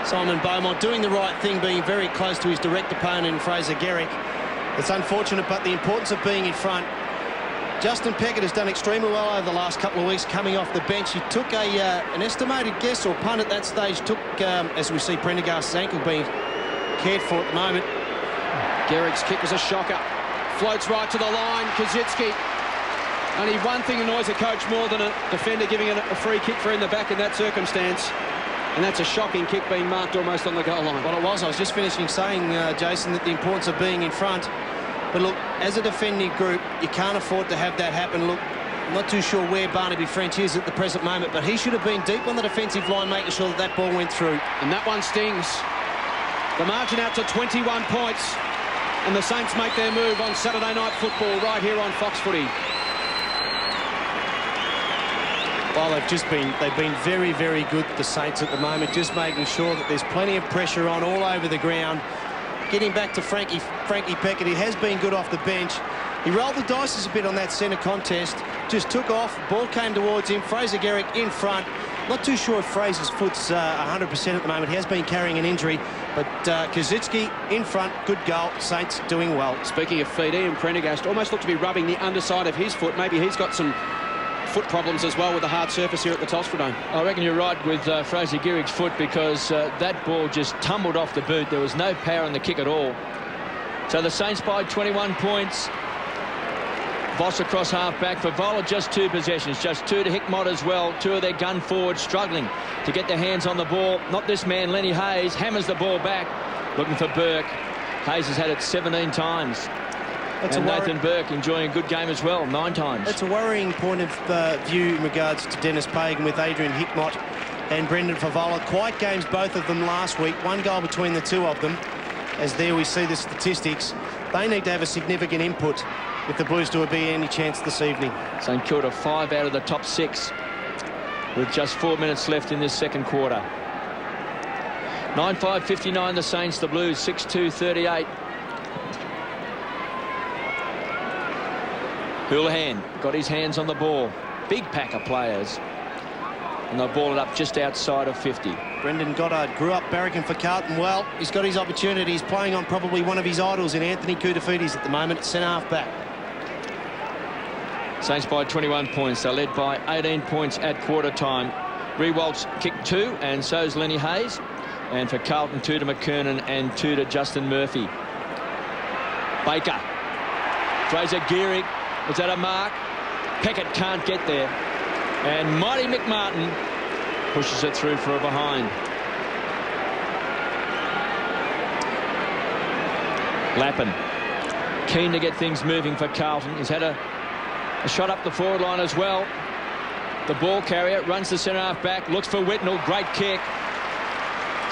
Simon Beaumont doing the right thing, being very close to his direct opponent in Fraser Garrick. It's unfortunate, but the importance of being in front. Justin Peckett has done extremely well over the last couple of weeks coming off the bench. He took an estimated guess or punt at that stage, took, as we see, Prendergast's ankle being cared for at the moment. Garrick's kick was a shocker. Floats right to the line. Kazitsky. Only one thing annoys a coach more than a defender giving a free kick for in the back in that circumstance. And that's a shocking kick being marked almost on the goal line. Well, it was. I was just finishing saying, Jason, that the importance of being in front. But look, as a defending group, you can't afford to have that happen. Look, I'm not too sure where Barnaby French is at the present moment, but he should have been deep on the defensive line, making sure that that ball went through. And that one stings. The margin out to 21 points. And the Saints make their move on Saturday Night Football right here on Fox Footy. Well, they've been very, very good, the Saints, at the moment, just making sure that there's plenty of pressure on all over the ground. Getting back to Frankie Peckett, he has been good off the bench. He rolled the dice a bit on that centre contest, just took off, ball came towards him, Fraser Garrick in front. Not too sure if Fraser's foot's 100% at the moment. He has been carrying an injury, but Kazitsky in front, good goal. Saints doing well. Speaking of feet, Ian Prendergast almost looked to be rubbing the underside of his foot. Maybe he's got some foot problems as well with the hard surface here at the Telstra Dome. I reckon you're right with Fraser Garrick's foot, because that ball just tumbled off the boot. There was no power in the kick at all. So the Saints by 21 points. Voss across half-back. For Vola, just 2 possessions. Just 2 to Hickmott as well. 2 of their gun forwards struggling to get their hands on the ball. Not this man, Lenny Hayes, hammers the ball back. Looking for Burke. Hayes has had it 17 times. And Nathan Burke enjoying a good game as well, 9 times. It's a worrying point of view in regards to Dennis Pagan with Adrian Hickmott and Brendan Favola. Quiet games, both of them last week. 1 goal between the 2 of them. As there we see the statistics. They need to have a significant input if the Blues do be any chance this evening. St Kilda 5 out of the top 6 with just 4 minutes left in this second quarter. 9-5-59 the Saints, the Blues 6-2-38. Houlihan got his hands on the ball. Big pack of players. And they'll ball it up just outside of 50. Brendan Goddard grew up barracking for Carlton. Well, he's got his opportunity. He's playing on probably one of his idols in Anthony Koutafidis at the moment, centre-half back. Saints by 21 points. They're led by 18 points at quarter time. Rewalt's kicked 2, and so's Lenny Hayes. And for Carlton, 2 to McKernan and 2 to Justin Murphy. Baker. Fraser Gearing. Was that a mark? Peckett can't get there. And Mighty McMartin pushes it through for a behind. Lappin. Keen to get things moving for Carlton. He's had a shot up the forward line as well. The ball carrier runs the centre-half back. Looks for Whitnell. Great kick.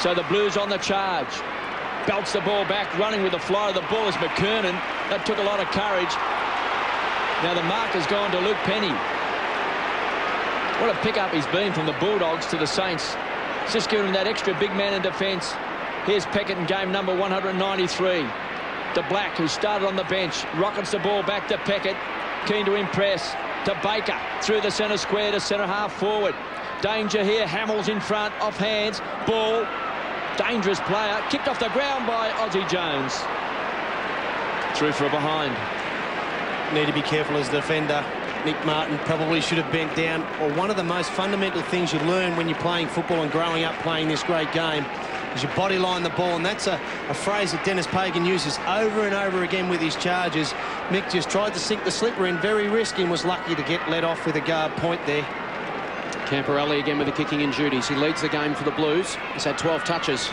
So the Blues on the charge. Belts the ball back, running with the fly of the ball is McKernan. That took a lot of courage. Now the mark has gone to Luke Penny. What a pick-up he's been from the Bulldogs to the Saints. It's just giving him that extra big man in defence. Here's Peckett in game number 193. To Black, who started on the bench. Rockets the ball back to Peckett. Keen to impress. To Baker. Through the centre square to centre-half forward. Danger here. Hamill's in front. Off hands. Ball. Dangerous player. Kicked off the ground by Ozzie Jones. Through for a behind. Need to be careful as a defender. Nick Martin probably should have bent down. Or one of the most fundamental things you learn when you're playing football and growing up playing this great game is you body line the ball. And that's a phrase that Dennis Pagan uses over and over again with his charges. Mick just tried to sink the slipper in, very risky, and was lucky to get let off with a guard point there. Camporelli again with the kicking and duties. He leads the game for the Blues. He's had 12 touches.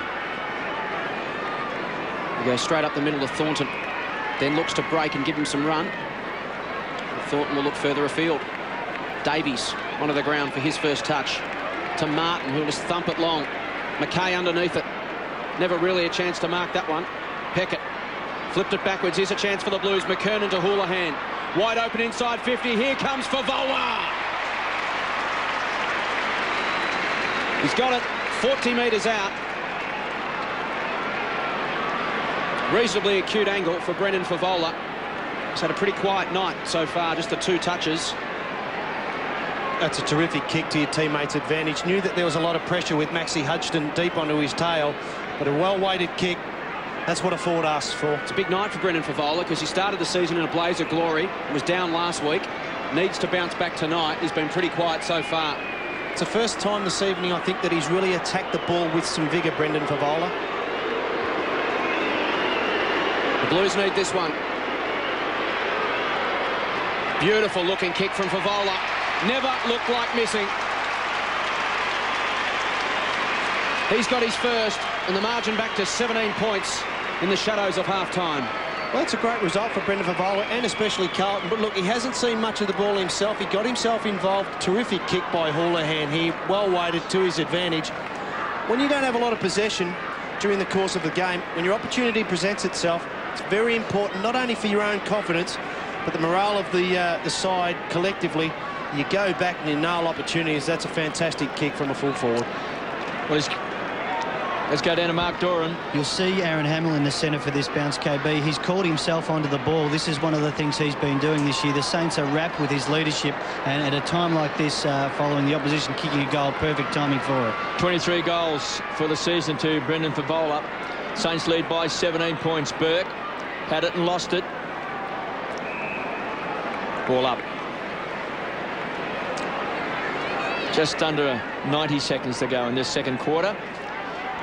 He goes straight up the middle of Thornton. Then looks to break and give him some run. Thornton will look further afield. Davies onto the ground for his first touch. To Martin, who'll just thump it long. McKay underneath it. Never really a chance to mark that one. Peckett flipped it backwards. Here's a chance for the Blues. McKernan to Houlihan. Wide open inside 50. Here comes Favola. He's got it 40 metres out. Reasonably acute angle for Brendan Favola. He's had a pretty quiet night so far, just the 2 touches. That's a terrific kick to your teammates' advantage. Knew that there was a lot of pressure with Maxi Hudson deep onto his tail, but a well-weighted kick. That's what a forward asks for. It's a big night for Brendan Favola because he started the season in a blaze of glory. Was down last week. Needs to bounce back tonight. He's been pretty quiet so far. It's the first time this evening, I think, that he's really attacked the ball with some vigour, Brendan Favola. The Blues need this one. Beautiful looking kick from Favola. Never looked like missing. He's got his first, and the margin back to 17 points in the shadows of half-time. Well, that's a great result for Brendan Favola and especially Carlton. But look, he hasn't seen much of the ball himself. He got himself involved. Terrific kick by Houlihan here. Well weighted to his advantage. When you don't have a lot of possession during the course of the game, when your opportunity presents itself, it's very important, not only for your own confidence, but the morale of the side collectively. You go back and you nail opportunities. That's a fantastic kick from a full forward. Well, let's go down to Mark Doran. You'll see Aaron Hamill in the centre for this bounce, KB. He's called himself onto the ball. This is one of the things he's been doing this year. The Saints are wrapped with his leadership, and at a time like this, following the opposition kicking a goal, perfect timing for it. 23 goals for the season to Brendan Favola. Saints lead by 17 points. Burke had it and lost it. Ball up. Just under 90 seconds to go in this second quarter.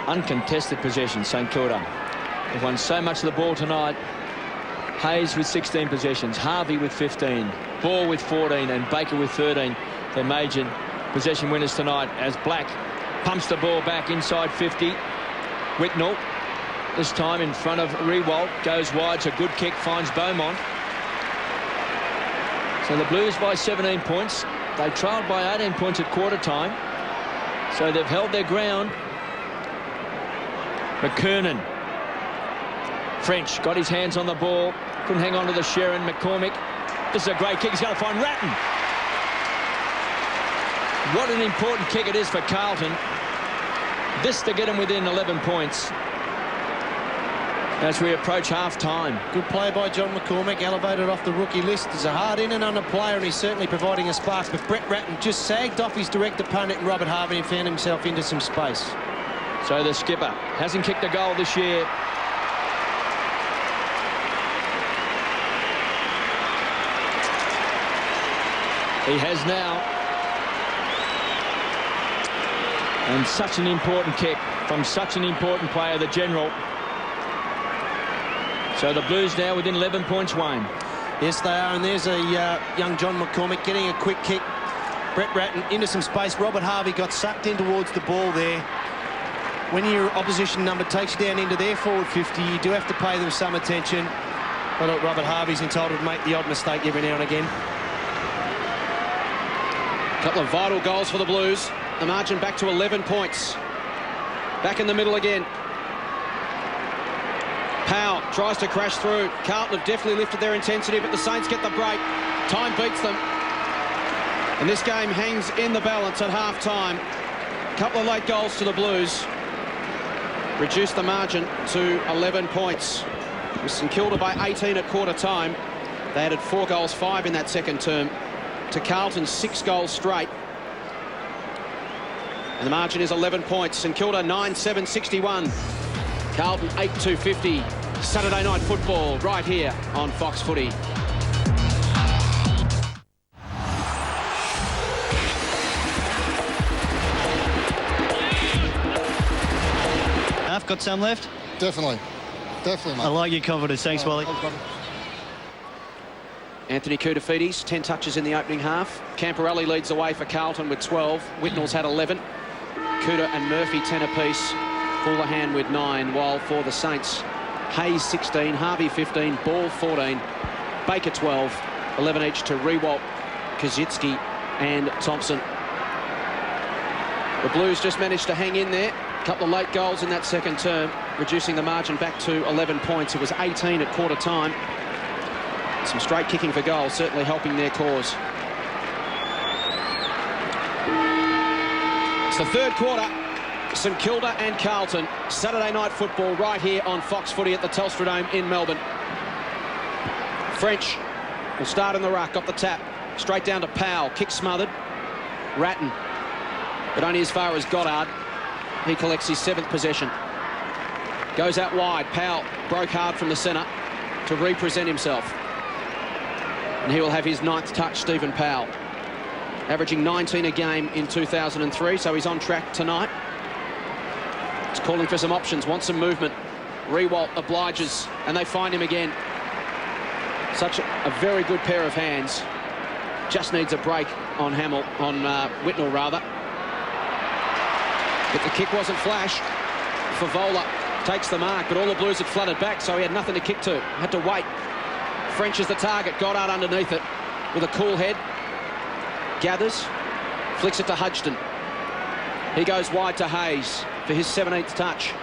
Uncontested possession, St Kilda. They've won so much of the ball tonight. Hayes with 16 possessions, Harvey with 15, Ball with 14 and Baker with 13. Their major possession winners tonight as Black pumps the ball back inside 50. Whitnell, this time in front of Rewalt, goes wide. It's a good kick, finds Beaumont. So the Blues by 17 points. They trailed by 18 points at quarter time. So they've held their ground. McKernan. French got his hands on the ball. Couldn't hang on to the Sharon. McCormick. This is a great kick. He's going to find Ratton. What an important kick it is for Carlton. This to get him within 11 points. as we approach half-time. Good play by John McCormick, elevated off the rookie list. He's a hard in and under player, and he's certainly providing a spark. But Brett Ratton just sagged off his direct opponent in Robert Harvey and found himself into some space. So the skipper hasn't kicked a goal this year. He has now. And such an important kick from such an important player, the general. So the Blues now within 11 points, Wayne. Yes, they are, and there's a young John McCormick getting a quick kick. Brett Ratton into some space. Robert Harvey got sucked in towards the ball there. When your opposition number takes you down into their forward 50, you do have to pay them some attention. But look, Robert Harvey's entitled to make the odd mistake every now and again. A couple of vital goals for the Blues. The margin back to 11 points. Back in the middle again. Powell tries to crash through. Carlton have definitely lifted their intensity, but the Saints get the break. Time beats them. And this game hangs in the balance at half-time. A couple of late goals to the Blues. Reduced the margin to 11 points. With St Kilda by 18 at quarter-time. They added 4 goals, 5 in that second term. To Carlton's 6 goals straight. And the margin is 11 points. St Kilda 9-7-61. Carlton 8-2-50. Saturday night football right here on Fox Footy. Half got some left? Definitely, mate. I like your confidence. Thanks, Wally. Anthony Koutafidis, 10 touches in the opening half. Camporelli leads the way for Carlton with 12. Whitnall's had 11. Kuta and Murphy 10 apiece. Houlihan with 9, while for the Saints, Hayes 16, Harvey 15, Ball 14, Baker 12, 11 each to Rewalt, Kazitsky and Thompson. The Blues just managed to hang in there. A couple of late goals in that second term, reducing the margin back to 11 points. It was 18 at quarter time. Some straight kicking for goals, certainly helping their cause. It's the third quarter. St Kilda and Carlton. Saturday night football right here on Fox Footy at the Telstra Dome in Melbourne. French will start in the ruck, got the tap. Straight down to Powell, kick smothered. Ratton, but only as far as Goddard. He collects his 7th possession. Goes out wide. Powell broke hard from the centre to represent himself. And he will have his 9th touch, Stephen Powell. Averaging 19 a game in 2003, so he's on track tonight. He's calling for some options, wants some movement. Rewalt obliges, and they find him again. Such a very good pair of hands. Just needs a break on Whitnall rather. But the kick wasn't flash. Favola takes the mark, but all the Blues had flooded back, so he had nothing to kick to. Had to wait. French is the target. Goddard underneath it with a cool head. Gathers, flicks it to Hudson. He goes wide to Hayes for his 17th touch.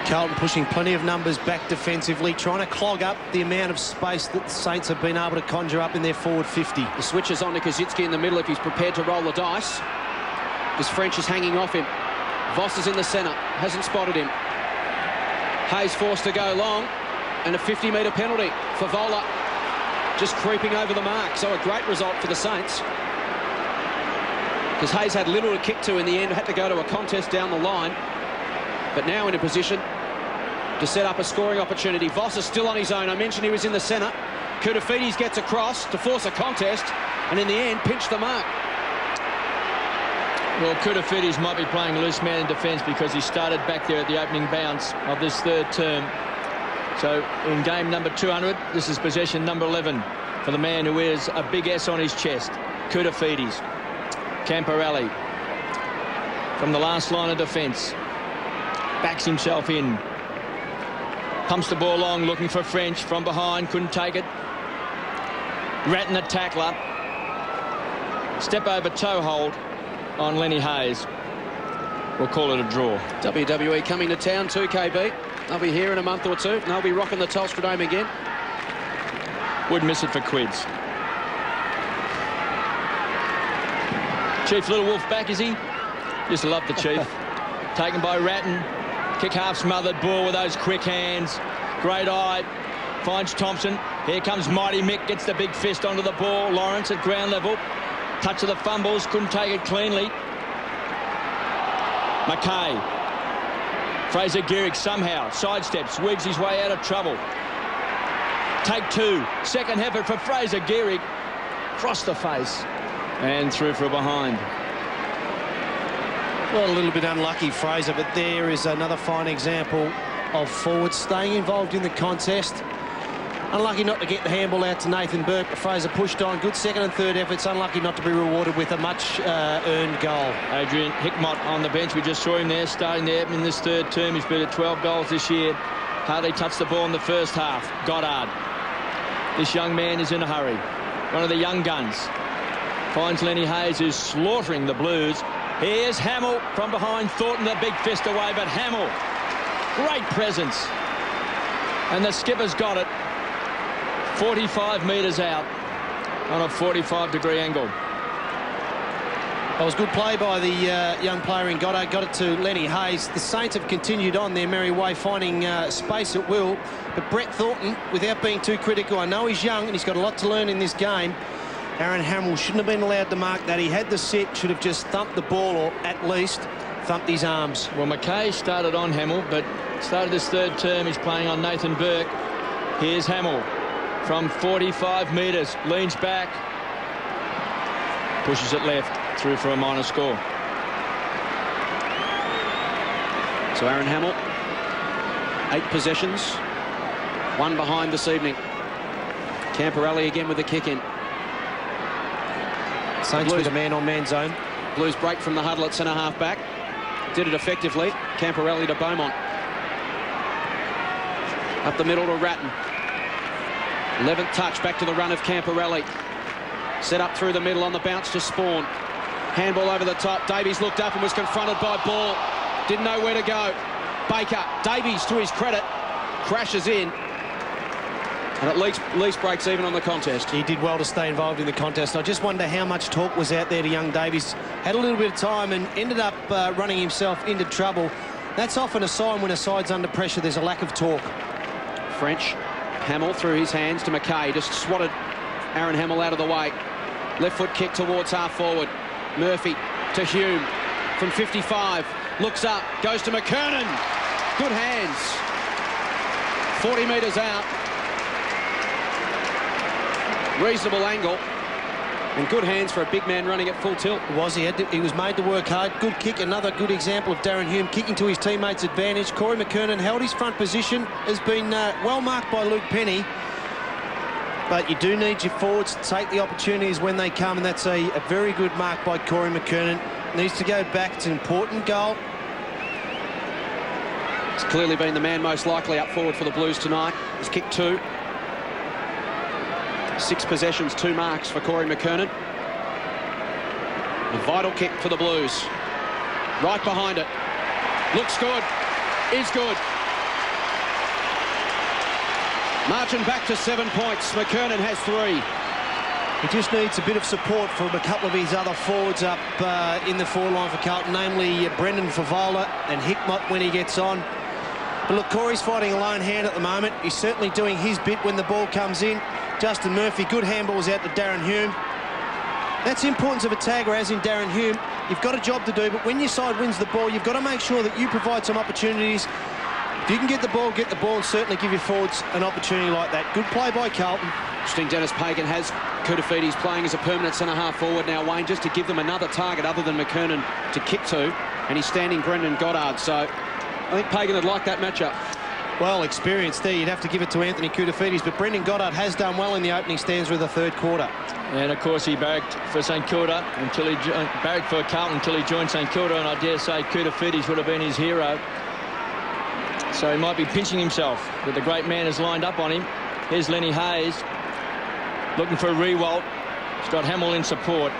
Carlton pushing plenty of numbers back defensively, trying to clog up the amount of space that the Saints have been able to conjure up in their forward 50. The switch is on to Kazitsky in the middle if he's prepared to roll the dice. Because French is hanging off him. Voss is in the centre, hasn't spotted him. Hayes forced to go long, and a 50-metre penalty for Vola. Just creeping over the mark, so a great result for the Saints. Because Hayes had little to kick to in the end, had to go to a contest down the line. But now in a position to set up a scoring opportunity. Voss is still on his own. I mentioned he was in the centre. Koutafidis gets across to force a contest, and in the end, pinched the mark. Well, Koutafidis might be playing loose man in defence because he started back there at the opening bounce of this third term. So in game number 200, this is possession number 11 for the man who wears a big S on his chest, Koutafidis. Camporelli from the last line of defence. Backs himself in. Pumps the ball long, looking for French from behind. Couldn't take it. Ratton the tackler. Step over toe hold on Lenny Hayes. We'll call it a draw. WWE coming to town too, KB. They'll be here in a month or two, and they'll be rocking the Telstra Dome again. Would miss it for quids. Chief Little Wolf back, is he? Just love the Chief. Taken by Ratton. Kick half smothered ball with those quick hands. Great eye. Finds Thompson. Here comes Mighty Mick. Gets the big fist onto the ball. Lawrence at ground level. Touch of the fumbles. Couldn't take it cleanly. McKay. Fraser Gehrig somehow sidesteps. Wigs his way out of trouble. Take two. Second effort for Fraser Gehrig. Across the face. And through for a behind. Well, a little bit unlucky, Fraser, but there is another fine example of forwards staying involved in the contest. Unlucky not to get the handball out to Nathan Burke, but Fraser pushed on. Good second and third efforts. Unlucky not to be rewarded with a much earned goal. Adrian Hickmott on the bench. We just saw him there, starting there in this third term. He's been at 12 goals this year. Hardly touched the ball in the first half. Goddard. This young man is in a hurry. One of the young guns. Finds Lenny Hayes, who's slaughtering the Blues. Here's Hamill from behind. Thornton the big fist away, but Hamill. Great presence. And the skipper's got it. 45 metres out on a 45-degree angle. That was good play by the young player in Goddard. Got it to Lenny Hayes. The Saints have continued on their merry way, finding space at will. But Brett Thornton, without being too critical, I know he's young and he's got a lot to learn in this game. Aaron Hamill shouldn't have been allowed to mark that. He had the set, should have just thumped the ball, or at least thumped his arms. Well, McKay started on Hamill, but started this third term. He's playing on Nathan Burke. Here's Hamill from 45 metres. Leans back. Pushes it left. Through for a minor score. So Aaron Hamill, 8 possessions. 1 behind this evening. Camporelli again with the kick in. Saints with a man-on-man zone. Blues break from the huddle at centre-half back. Did it effectively. Camporelli to Beaumont. Up the middle to Ratton. 11th touch, back to the run of Camporelli. Set up through the middle on the bounce to Spawn. Handball over the top. Davies looked up and was confronted by Ball. Didn't know where to go. Baker. Davies, to his credit, crashes in. And at least breaks even on the contest. He did well to stay involved in the contest. I just wonder how much talk was out there to young Davies. Had a little bit of time and ended up running himself into trouble. That's often a sign when a side's under pressure. There's a lack of talk. French. Hamill through his hands to McKay. Just swatted Aaron Hamill out of the way. Left foot kick towards half forward. Murphy to Hume from 55. Looks up. Goes to McKernan. Good hands. 40 metres out. Reasonable angle. And good hands for a big man running at full tilt. He was made to work hard. Good kick. Another good example of Darren Hume kicking to his teammates' advantage. Corey McKernan held his front position. Has been well marked by Luke Penny. But you do need your forwards to take the opportunities when they come, and that's a very good mark by Corey McKernan. Needs to go back. It's an important goal. He's clearly been the man most likely up forward for the Blues tonight. He's kicked 2. 6 possessions, 2 marks for Corey McKernan. A vital kick for the Blues. Right behind it. Looks good. Is good. Marching back to 7 points. McKernan has 3. He just needs a bit of support from a couple of his other forwards up in the forward line for Carlton, namely Brendan Favola and Hickmott when he gets on. But look, Corey's fighting a lone hand at the moment. He's certainly doing his bit when the ball comes in. Justin Murphy, good handballs out to Darren Hume. That's the importance of a tagger, as in Darren Hume. You've got a job to do, but when your side wins the ball, you've got to make sure that you provide some opportunities. If you can get the ball, and certainly give your forwards an opportunity like that. Good play by Carlton. Interesting, Dennis Pagan has Koutoufides playing as a permanent centre-half forward now, Wayne, just to give them another target other than McKernan to kick to, and he's standing Brendan Goddard. So I think Pagan would like that matchup. Well, experience there. You'd have to give it to Anthony Koutoufides, but Brendan Goddard has done well in the opening stanza of the third quarter. And, of course, he barracked for St Kilda until he barracked for Carlton until he joined St Kilda, and I dare say Koutoufides would have been his hero. So he might be pinching himself, but the great man is lined up on him. Here's Lenny Hayes looking for a re-walt. He's got Hamill in support.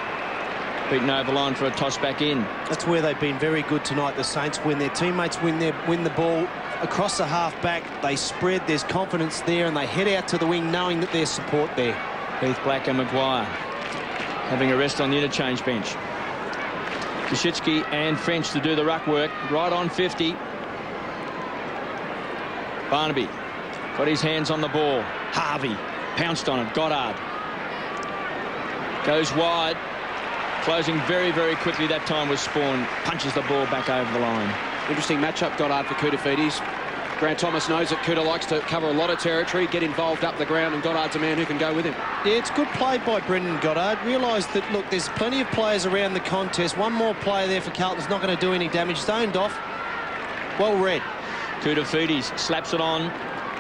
Beaten over the line for a toss back in. That's where they've been very good tonight, the Saints. When their teammates win the ball across the half-back, they spread, there's confidence there, and they head out to the wing knowing that there's support there. Heath Black and Maguire having a rest on the interchange bench. Koschitzky and French to do the ruck work. Right on 50. Barnaby got his hands on the ball. Harvey pounced on it. Goddard goes wide. Closing very, very quickly that time was Spawn. Punches the ball back over the line. Interesting matchup, Goddard for Koutafidis. Grant Thomas knows that Kuta likes to cover a lot of territory, get involved up the ground, and Goddard's a man who can go with him. Yeah, it's good play by Brendan Goddard. Realised that, look, there's plenty of players around the contest. One more player there for Carlton's not going to do any damage. Zoned off. Well read. Koutafidis slaps it on.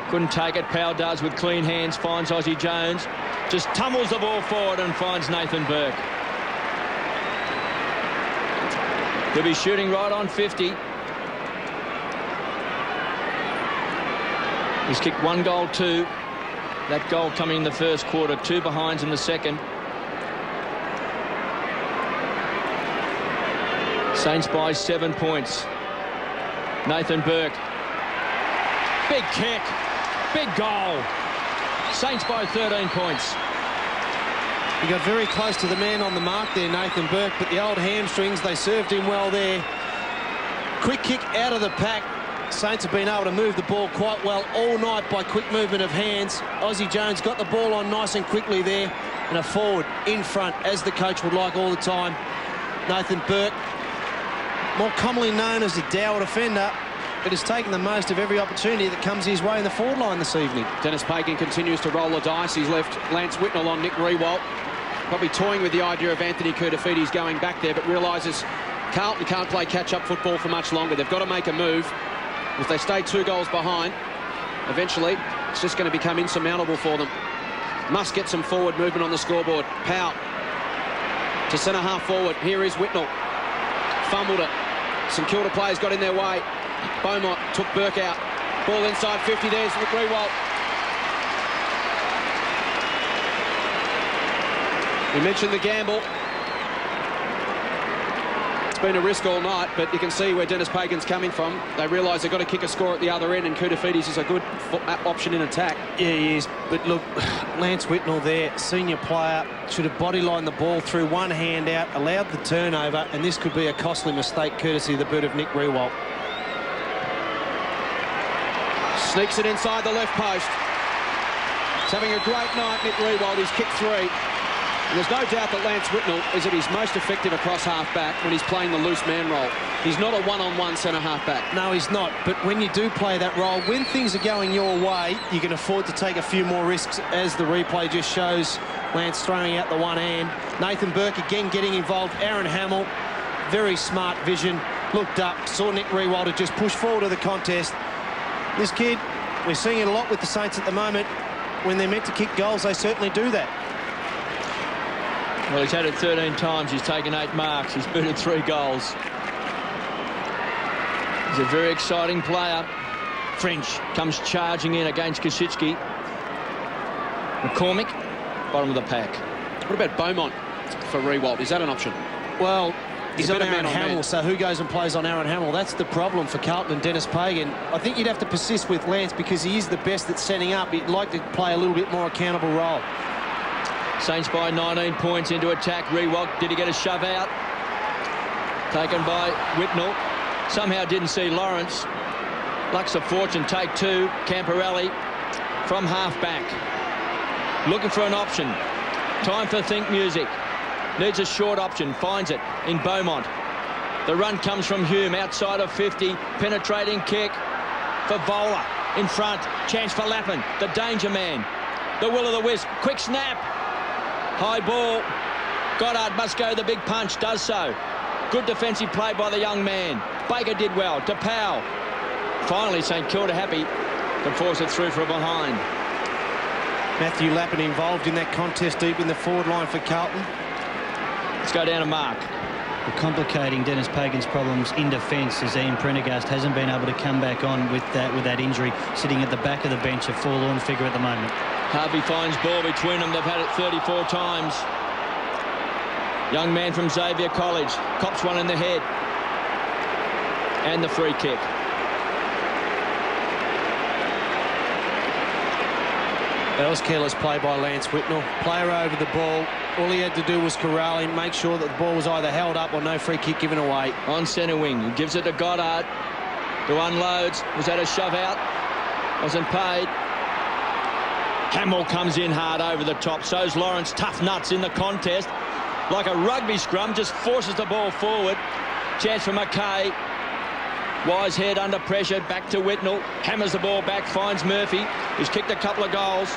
Couldn't take it. Powell does with clean hands. Finds Aussie Jones. Just tumbles the ball forward and finds Nathan Burke. He'll be shooting right on 50. He's kicked 1 goal, 2. That goal coming in the first quarter, 2 behinds in the second. Saints by 7 points. Nathan Burke. Big kick. Big goal. Saints by 13 points. He got very close to the man on the mark there, Nathan Burke, but the old hamstrings, they served him well there. Quick kick out of the pack. Saints have been able to move the ball quite well all night by quick movement of hands. Aussie Jones got the ball on nice and quickly there, and a forward in front, as the coach would like all the time. Nathan Burke, more commonly known as a dour defender, but has taken the most of every opportunity that comes his way in the forward line this evening. Dennis Pagan continues to roll the dice. He's left Lance Whitnell on Nick Riewoldt. Probably toying with the idea of Anthony Koutafidis going back there, but realises Carlton can't play catch-up football for much longer. They've got to make a move. If they stay 2 goals behind, eventually it's just going to become insurmountable for them. Must get some forward movement on the scoreboard. Powell to centre-half forward. Here is Whitnell. Fumbled it. St Kilda players got in their way. Beaumont took Burke out. Ball inside 50. There's Riewoldt. We mentioned the gamble. It's been a risk all night, but you can see where Dennis Pagan's coming from. They realise they've got to kick a score at the other end, and Koutafidis is a good option in attack. Yeah, he is. But look, Lance Whitnell there, senior player, should have bodylined the ball through one hand out, allowed the turnover, and this could be a costly mistake courtesy of the boot of Nick Riewoldt. Sneaks it inside the left post. He's having a great night, Nick Riewoldt. He's kicked 3. And there's no doubt that Lance Whitnell is at his most effective across half-back when he's playing the loose man role. He's not a one-on-one centre-half-back. No, he's not. But when you do play that role, when things are going your way, you can afford to take a few more risks, as the replay just shows. Lance throwing out the one hand. Nathan Burke again getting involved. Aaron Hamill, very smart vision. Looked up, saw Nick Riewoldt had just pushed forward to the contest. This kid, we're seeing it a lot with the Saints at the moment. When they're meant to kick goals, they certainly do that. Well, he's had it 13 times. He's taken 8 marks. He's booted 3 goals. He's a very exciting player. French comes charging in against Kosicki. McCormick, bottom of the pack. What about Beaumont for Riewoldt? Is that an option? Well, he's on Aaron Hamill, man. so who goes and plays on Aaron Hamill? That's the problem for Carlton and Dennis Pagan. I think you'd have to persist with Lance because he is the best at setting up. He'd like to play a little bit more accountable role. Saints by 19 points into attack. Riewoldt, did he get a shove out? Taken by Whitnell. Somehow didn't see Lawrence. Lucks of fortune, take 2. Camporelli from half-back. Looking for an option. Time for think music. Needs a short option. Finds it in Beaumont. The run comes from Hume outside of 50. Penetrating kick for Vola. In front. Chance for Lappin. The danger man. The will-o'-the-wisp. Quick snap. High ball. Goddard must go the big punch. Does so. Good defensive play by the young man. Baker did well. To Powell. Finally, St Kilda happy to force it through for a behind. Matthew Lappin involved in that contest deep in the forward line for Carlton. Let's go down to Mark. Complicating Dennis Pagan's problems in defence as Ian Prendergast hasn't been able to come back on with that injury, sitting at the back of the bench, a forlorn figure at the moment. Harvey finds ball between them. They've had it 34 times. Young man from Xavier College cops one in the head. And the free kick. That was careless play by Lance Whitnell. Player over the ball. All he had to do was corral him, make sure that the ball was either held up or no free kick given away. On centre wing. He gives it to Goddard, who unloads. Was that a shove out? Wasn't paid. Hamill comes in hard over the top. So's Lawrence. Tough nuts in the contest. Like a rugby scrum, just forces the ball forward. Chance for McKay. Wise head under pressure. Back to Whitnell. Hammers the ball back. Finds Murphy, who's kicked a couple of goals.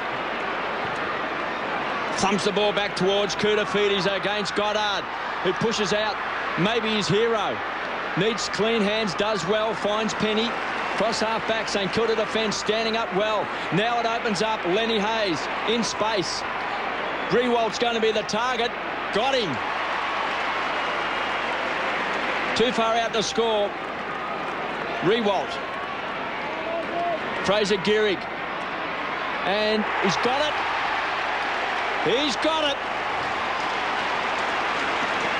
Thumps the ball back towards Koutafidis against Goddard, who pushes out. Maybe his hero. Needs clean hands. Does well. Finds Penny. Cross half back. St Kilda defence standing up well. Now it opens up. Lenny Hayes in space. Rewalt's going to be the target. Got him. Too far out to score. Rewalt. Fraser Gehrig. And he's got it. He's got it.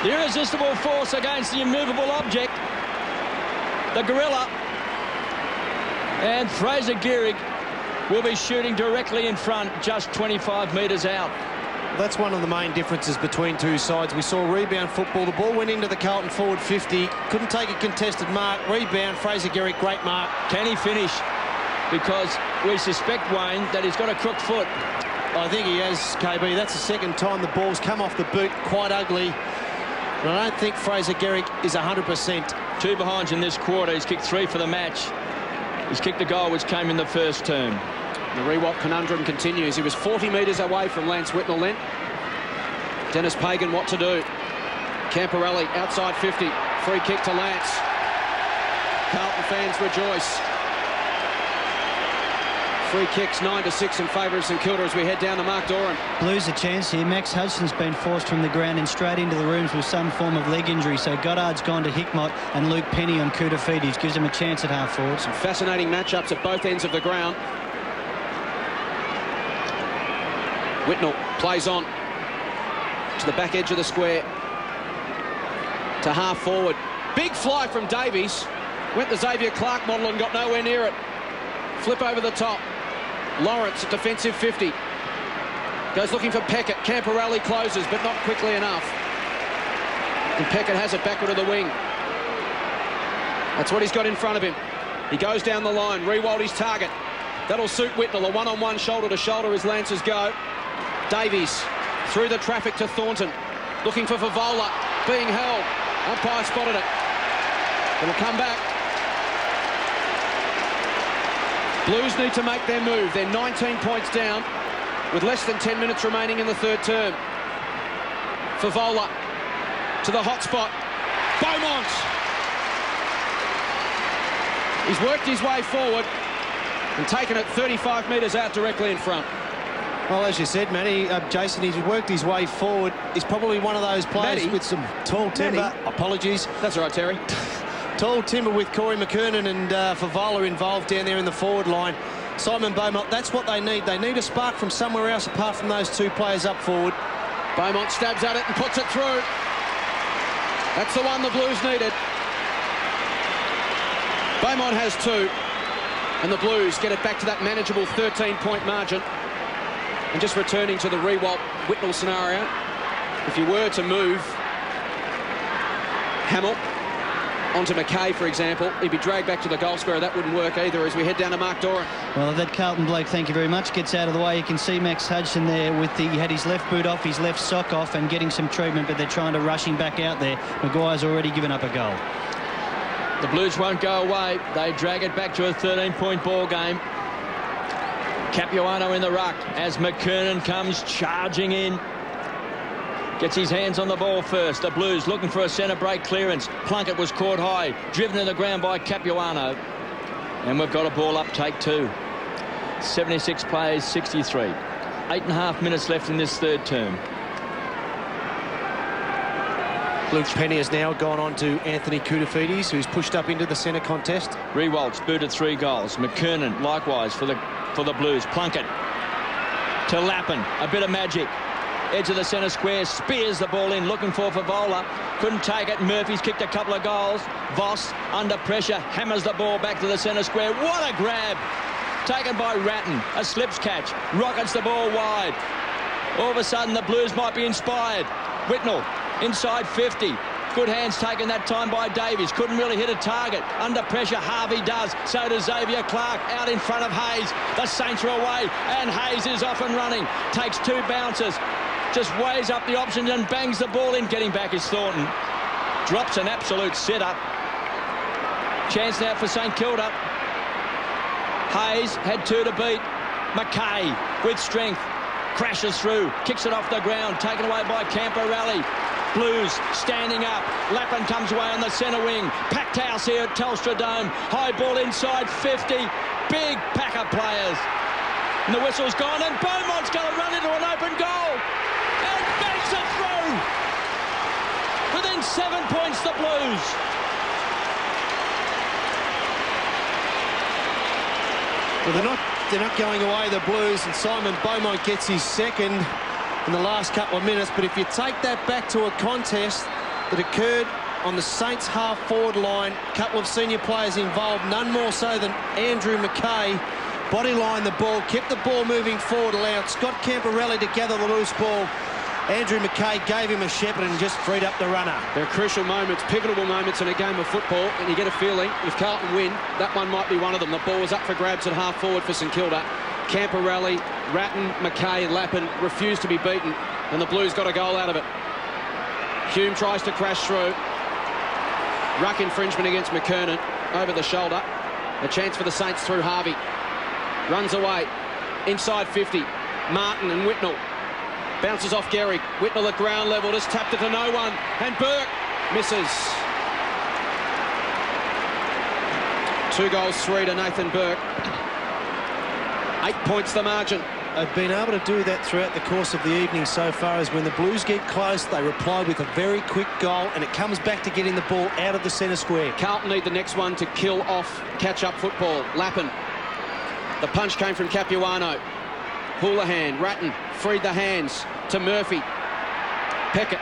The irresistible force against the immovable object. The gorilla. And Fraser Gehrig will be shooting directly in front, just 25 metres out. That's one of the main differences between two sides. We saw rebound football. The ball went into the Carlton forward 50. Couldn't take a contested mark. Rebound, Fraser Gehrig, great mark. Can he finish? Because we suspect, Wayne, that he's got a crook foot. I think he has, KB. That's the second time the ball's come off the boot. Quite ugly. But I don't think Fraser Gehrig is 100%. 2 behinds in this quarter. He's kicked 3 for the match. He's kicked a goal which came in the first term. The Rewalt conundrum continues. He was 40 metres away from Lance Whitnell then. Dennis Pagan, what to do? Camporelli outside 50. Free kick to Lance. Carlton fans rejoice. Free kicks 9-6 in favour of St Kilda as we head down to Mark Doran. Blues a chance here. Max Hudson's been forced from the ground and straight into the rooms with some form of leg injury. So Goddard's gone to Hickmott and Luke Penny on Koutafidis. Gives him a chance at half forward. Some fascinating matchups at both ends of the ground. Whitnell plays on to the back edge of the square. To half forward. Big fly from Davies. Went the Xavier Clark model and got nowhere near it. Flip over the top. Lawrence at defensive 50. Goes looking for Peckett. Camporelli closes, but not quickly enough. And Peckett has it backward to the wing. That's what he's got in front of him. He goes down the line. Rewalt his target. That'll suit Whitnell. A one-on-one shoulder-to-shoulder as Lancers go. Davies through the traffic to Thornton. Looking for Favola. Being held. Umpire spotted it. It'll come back. Blues need to make their move. They're 19 points down with less than 10 minutes remaining in the third term. Favola to the hot spot. Beaumont. He's worked his way forward and taken it 35 metres out directly in front. Well, as you said, Matty, Jason, he's worked his way forward. He's probably one of those players Matty? with some tall timber. Matty? Apologies. That's all right, Terry. Tall timber with Corey McKernan and Favola involved down there in the forward line. Simon Beaumont, that's what they need. They need a spark from somewhere else apart from those two players up forward. Beaumont stabs at it and puts it through. That's the one the Blues needed. Beaumont has 2. And the Blues get it back to that manageable 13-point margin. And just returning to the Rewalt-Whitnell scenario, if you were to move Hamill onto McKay, for example, he'd be dragged back to the goal square. That wouldn't work either as we head down to Mark Doran. Well, that Carlton bloke, thank you very much, gets out of the way. You can see Max Hudson there with he had his left boot off, his left sock off and getting some treatment, but they're trying to rush him back out there. Maguire's already given up a goal. The Blues won't go away. They drag it back to a 13-point ball game. Capuano in the ruck as McKernan comes charging in. Gets his hands on the ball first. The Blues looking for a centre break clearance. Plunkett was caught high, driven to the ground by Capuano. And we've got a ball up, take 2. 76 plays, 63. 8.5 minutes left in this third term. Luke Penny has now gone on to Anthony Koutafidis, who's pushed up into the centre contest. Rewalt's booted 3 goals. McKernan likewise for the Blues. Plunkett to Lappin. A bit of magic. Edge of the centre square. Spears the ball in, looking for Favola. Couldn't take it. Murphy's kicked a couple of goals. Voss under pressure. Hammers the ball back to the centre square. What a grab. Taken by Ratton. A slips catch. Rockets the ball wide. All of a sudden the Blues might be inspired. Whitnell inside 50. Good hands taken that time by Davies. Couldn't really hit a target. Under pressure, Harvey does. So does Xavier Clark. Out in front of Hayes. The Saints are away, and Hayes is off and running. Takes 2 bounces. Just weighs up the options and bangs the ball in. Getting back is Thornton. Drops an absolute setup. Chance now for St Kilda. Hayes had 2 to beat. McKay with strength. Crashes through. Kicks it off the ground. Taken away by Camporelli. Blues standing up. Lappin comes away on the centre wing. Packed house here at Telstra Dome. High ball inside 50. Big pack of players. And the whistle's gone, and Beaumont's going to run into an open goal. And banks it through. Within 7 points, the Blues. Well, they're not going away, the Blues, and Simon Beaumont gets his second in the last couple of minutes. But if you take that back to a contest that occurred on the Saints half-forward line, a couple of senior players involved, none more so than Andrew McKay, bodylined the ball, kept the ball moving forward, allowed Scott Camporelli to gather the loose ball. Andrew McKay gave him a shepherd and just freed up the runner. There are crucial moments, pivotal moments in a game of football, and you get a feeling if Carlton win, that one might be one of them. The ball was up for grabs at half-forward for St Kilda. Camporelli, Ratton, McKay and Lappin refused to be beaten, and the Blues got a goal out of it. Hume tries to crash through. Ruck infringement against McKernan, over the shoulder. A chance for the Saints through Harvey. Runs away, inside 50. Martin and Whitnell. Bounces off Gehrig. Whitnell at ground level, just tapped it to no one. And Burke misses. 2-3 to Nathan Burke. 8 points the margin. They've been able to do that throughout the course of the evening so far, as when the Blues get close, they reply with a very quick goal, and it comes back to getting the ball out of the centre square. Carlton need the next one to kill off catch-up football. Lappin. The punch came from Capuano. Houlihan, Ratton, freed the hands to Murphy. Peckett,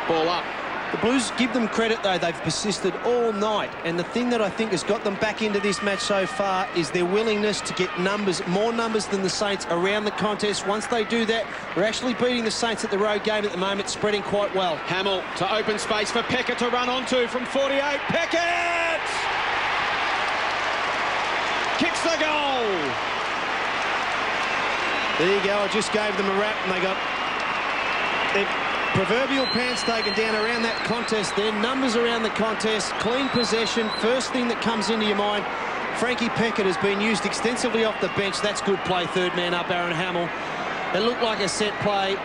ball up. The Blues, give them credit though, they've persisted all night, and the thing that I think has got them back into this match so far is their willingness to get numbers, more numbers than the Saints around the contest. Once they do that, we're actually beating the Saints at the road game at the moment, spreading quite well. Hamill to open space for Peckett to run onto from 48. Peckett kicks the goal. There you go, I just gave them a rap, and they got their proverbial pants taken down around that contest. Their numbers around the contest, clean possession, first thing that comes into your mind. Frankie Peckett has been used extensively off the bench. That's good play, third man up, Aaron Hamill. It looked like a set play.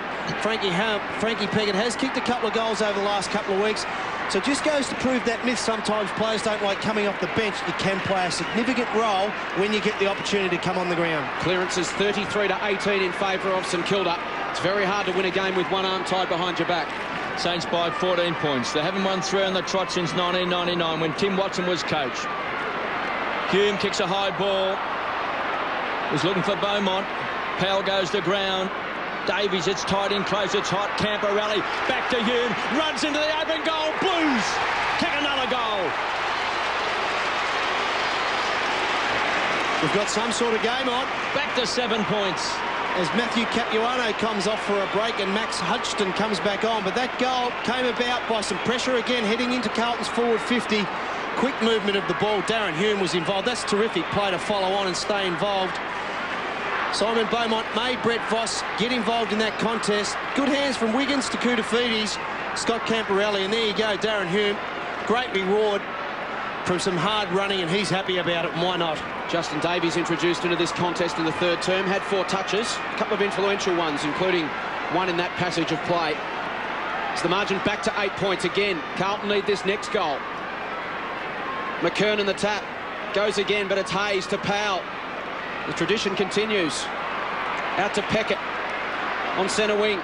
Frankie Peckett has kicked a couple of goals over the last couple of weeks. So it just goes to prove that myth. Sometimes players don't like coming off the bench. You can play a significant role when you get the opportunity to come on the ground. Clearance is 33-18 in favour of St Kilda. It's very hard to win a game with one arm tied behind your back. Saints by 14 points. They haven't won 3 on the trot since 1999 when Tim Watson was coach. Hume kicks a high ball. He's looking for Beaumont. Powell goes to ground. Davies, it's tight in close, it's hot. Camporelli back to Hume, runs into the open goal. Blues kick another goal. We've got some sort of game on. Back to 7 points. As Matthew Capuano comes off for a break and Max Hudson comes back on. But that goal came about by some pressure again heading into Carlton's forward 50. Quick movement of the ball. Darren Hume was involved. That's terrific play to follow on and stay involved. Simon Beaumont made Brett Voss get involved in that contest. Good hands from Wiggins to Koutafidis, Scott Camporelli, and there you go, Darren Hume. Great reward from some hard running, and he's happy about it, and why not? Justin Davies introduced into this contest in the third term, had 4 touches, a couple of influential ones, including one in that passage of play. It's the margin back to 8 points again. Carlton need this next goal. McKernan the tap, goes again, but it's Hayes to Powell. The tradition continues. Out to Peckett on centre wing.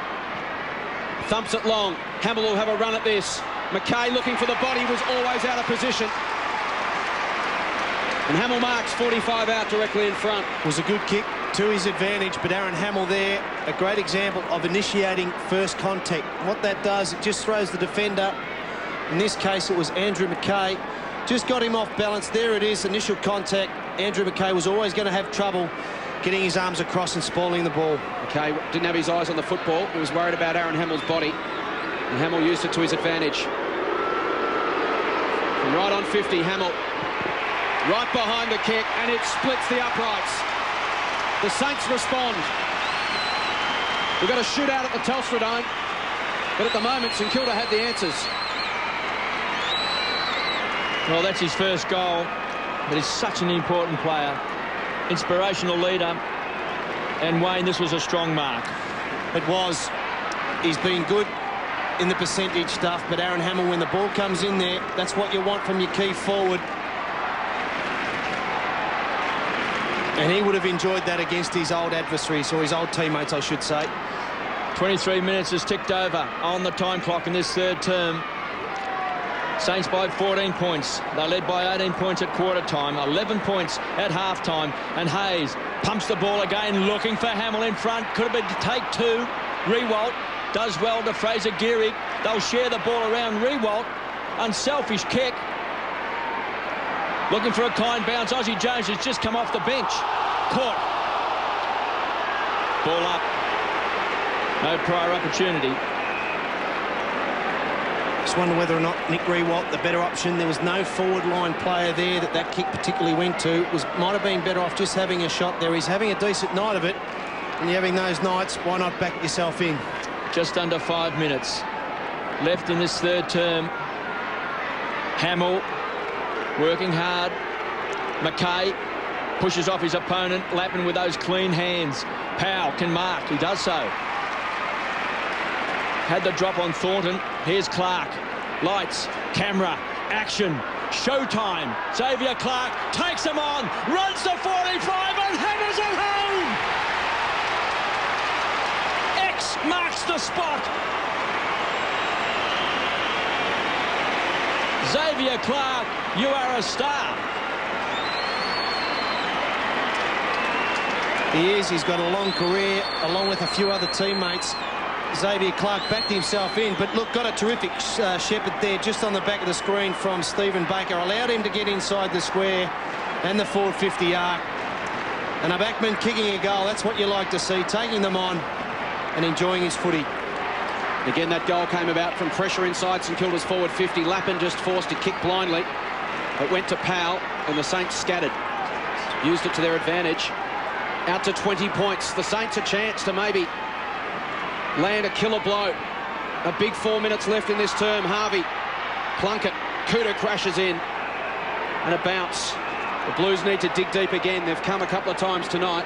Thumps it long. Hamill will have a run at this. McKay looking for the body, was always out of position. And Hamill marks 45 out directly in front. Was a good kick to his advantage, but Aaron Hamill there, a great example of initiating first contact. What that does, it just throws the defender. In this case, it was Andrew McKay. Just got him off balance. There it is, initial contact. Andrew McKay was always going to have trouble getting his arms across and spoiling the ball. McKay didn't have his eyes on the football. He was worried about Aaron Hamill's body, and Hamill used it to his advantage. Right on 50, Hamill. Right behind the kick, and it splits the uprights. The Saints respond. We've got a shootout at the Telstra Dome, but at the moment, St Kilda had the answers. Well, that's his first goal, but he's such an important player. Inspirational leader. And, Wayne, this was a strong mark. It was. He's been good in the percentage stuff, but Aaron Hamill, when the ball comes in there, that's what you want from your key forward. And he would have enjoyed that against his old adversaries, or his old teammates, I should say. 23 minutes has ticked over on the time clock in this third term. Saints by 14 points. They led by 18 points at quarter time, 11 points at half time. And Hayes pumps the ball again, looking for Hamill in front. Could have been to take two. Rewalt does well to Fraser Gehrig. They'll share the ball around Rewalt. Unselfish kick. Looking for a kind bounce. Ozzie Jones has just come off the bench. Caught. Ball up. No prior opportunity. Just wonder whether or not Nick Rewalt the better option. There was no forward line player there that kick particularly went to. Might have been better off just having a shot there. He's having a decent night of it. And you're having those nights, why not back yourself in? Just under 5 minutes left in this third term. Hamill working hard. McKay pushes off his opponent. Lappin with those clean hands. Powell can mark. He does so. Had the drop on Thornton. Here's Clark. Lights, camera, action, showtime. Xavier Clark takes him on, runs to 45 and hammers it home. X marks the spot. Xavier Clark, you are a star. He is. He's got a long career, along with a few other teammates. Xavier Clark backed himself in, but look, got a terrific shepherd there just on the back of the screen from Stephen Baker. Allowed him to get inside the square and the forward 50 arc. And a backman kicking a goal, that's what you like to see, taking them on and enjoying his footy. Again, that goal came about from pressure inside St Kilda's forward 50. Lappin just forced a kick blindly. It went to Powell, and the Saints scattered. Used it to their advantage. Out to 20 points. The Saints a chance to maybe land a killer blow. A big 4 minutes left in this term. Harvey, Plunkett, Cooter crashes in. And a bounce. The Blues need to dig deep again. They've come a couple of times tonight.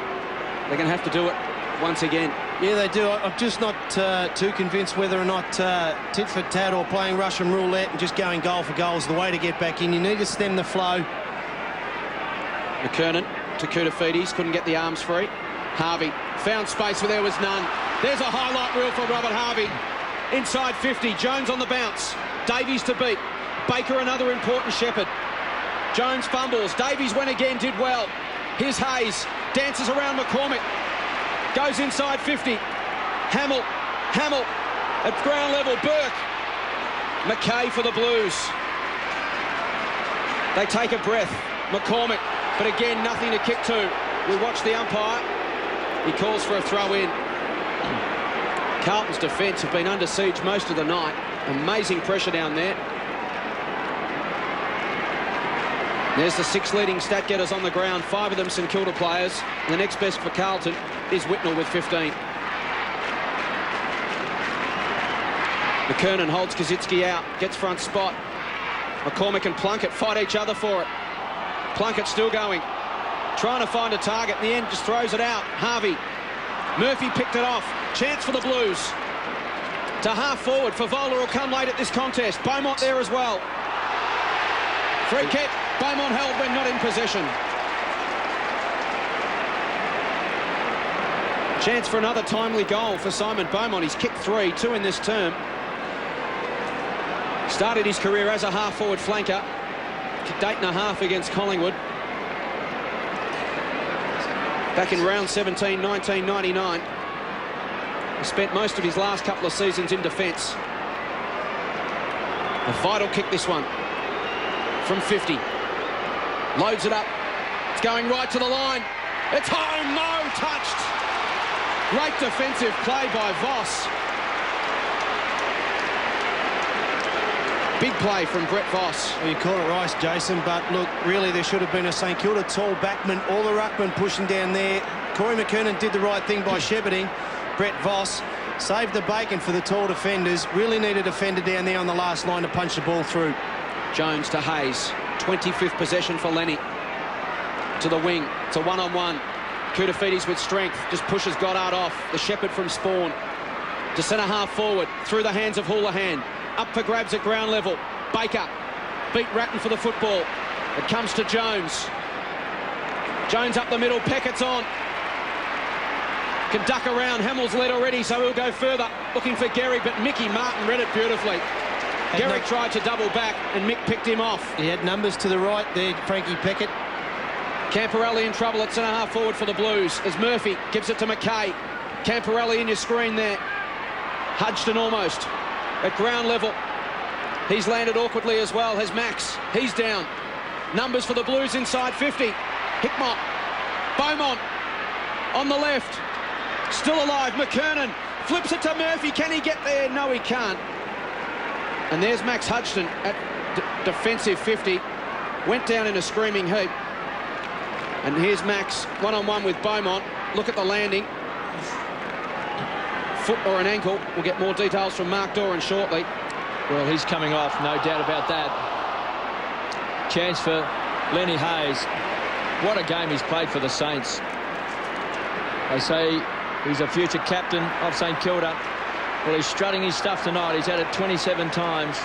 They're going to have to do it once again. Yeah, they do. I'm just not too convinced whether or not tit for tat or playing Russian roulette and just going goal for goal is the way to get back in. You need to stem the flow. McKernan to Koutafidis, couldn't get the arms free. Harvey found space where there was none. There's a highlight reel for Robert Harvey. Inside 50, Jones on the bounce. Davies to beat. Baker another important shepherd. Jones fumbles. Davies went again, did well. Here's Hayes, dances around McCormick. Goes inside 50. Hamill at ground level. Burke. McKay for the Blues. They take a breath. McCormick, but again, nothing to kick to. We watch the umpire. He calls for a throw in. Carlton's defence have been under siege most of the night. Amazing pressure down there. There's the 6 leading stat getters on the ground, 5 of them St Kilda players. And the next best for Carlton is Whitnell with 15. McKernan holds Kazitsky out, gets front spot. McCormick and Plunkett fight each other for it. Plunkett still going, trying to find a target. In the end, just throws it out. Harvey. Murphy picked it off. Chance for the Blues. To half forward. Favola will come late at this contest. Beaumont there as well. Free kick. Beaumont held when not in possession. Chance for another timely goal for Simon Beaumont. He's kicked 3, 2 in this term. Started his career as a half-forward flanker. Kicked 8.5 against Collingwood. Back in round 17, 1999. He spent most of his last couple of seasons in defence. A vital kick, this one. From 50. Loads it up. It's going right to the line. It's home. No, touched. Great defensive play by Voss. Big play from Brett Voss. Well, you call it right, Jason, but look, really there should have been a St Kilda tall backman or the ruckman pushing down there. Corey McKernan did the right thing by shepherding. Brett Voss saved the bacon for the tall defenders. Really need a defender down there on the last line to punch the ball through. Jones to Hayes. 25th possession for Lenny. To the wing. It's a one-on-one. Koutafidis with strength. Just pushes Goddard off. The shepherd from Spawn. To centre half forward. Through the hands of Houlihan. Up for grabs at ground level. Baker beat Ratton for the football. It comes to Jones. Jones up the middle. Peckett's on. Can duck around. Hamill's led already, so he'll go further. Looking for Gehrig, but Mickey Martin read it beautifully. Gehrig tried to double back, and Mick picked him off. He had numbers to the right there, Frankie Peckett. Camporelli in trouble at centre half forward for the Blues as Murphy gives it to McKay. Camporelli in your screen there. Hudson almost at ground level. He's landed awkwardly as well, has Max. He's down. Numbers for the Blues inside 50. Hickmott. Beaumont on the left. Still alive. McKernan flips it to Murphy. Can he get there? No, he can't. And there's Max Hudson at defensive 50. Went down in a screaming heap. And here's Max, one-on-one with Beaumont. Look at the landing. Foot or an ankle. We'll get more details from Mark Doran shortly. Well, he's coming off, no doubt about that. Chance for Lenny Hayes. What a game he's played for the Saints. They say he's a future captain of St Kilda. Well, he's strutting his stuff tonight. He's had it 27 times.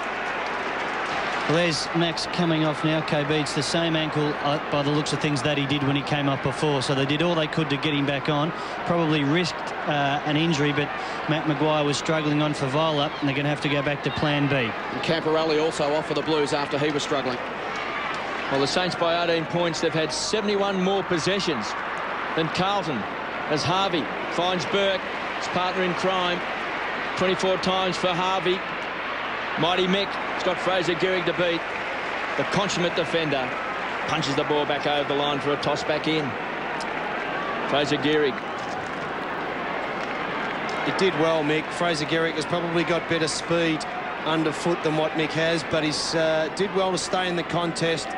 Well, there's Max coming off now, KB. It's the same ankle by the looks of things that he did when he came up before. So they did all they could to get him back on. Probably risked an injury, but Matt Maguire was struggling on for Viola, and they're going to have to go back to plan B. And Camporelli also off for the Blues after he was struggling. Well, the Saints by 18 points. They've had 71 more possessions than Carlton as Harvey finds Burke, his partner in crime. 24 times for Harvey. Mighty Mick has got Fraser Gehrig to beat. The consummate defender punches the ball back over the line for a toss back in. Fraser Gehrig. He did well, Mick. Fraser Gehrig has probably got better speed underfoot than what Mick has, but he's did well to stay in the contest.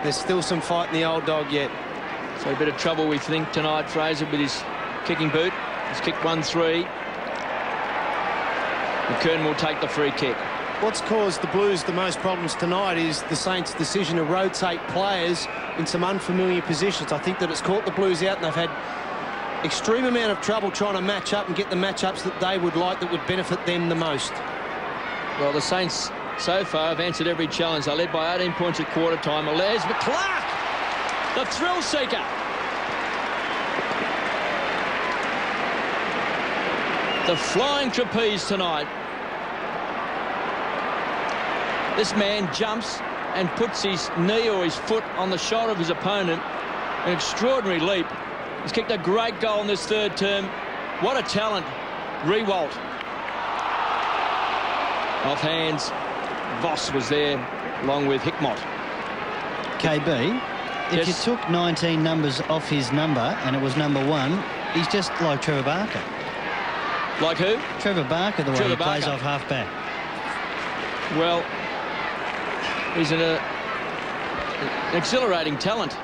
There's still some fight in the old dog yet. So a bit of trouble, we think, tonight, Fraser, with his kicking boot. He's kicked 1-3. McKernan will take the free kick. What's caused the Blues the most problems tonight is the Saints' decision to rotate players in some unfamiliar positions. I think that it's caught the Blues out, and they've had extreme amount of trouble trying to match up and get the matchups that they would like that would benefit them the most. Well, the Saints so far have answered every challenge. They're led by 18 points at quarter time. There's McClark, the thrill seeker. The flying trapeze tonight. This man jumps and puts his knee or his foot on the shoulder of his opponent. An extraordinary leap. He's kicked a great goal in this third term. What a talent. Rewalt. Off hands. Voss was there along with Hickmott. KB, if Yes. you took 19 numbers off his number and it was number 1, he's just like Trevor Barker. Like who? Trevor Barker, the way Trevor he plays Barker. off half-back. Well, he's an exhilarating talent.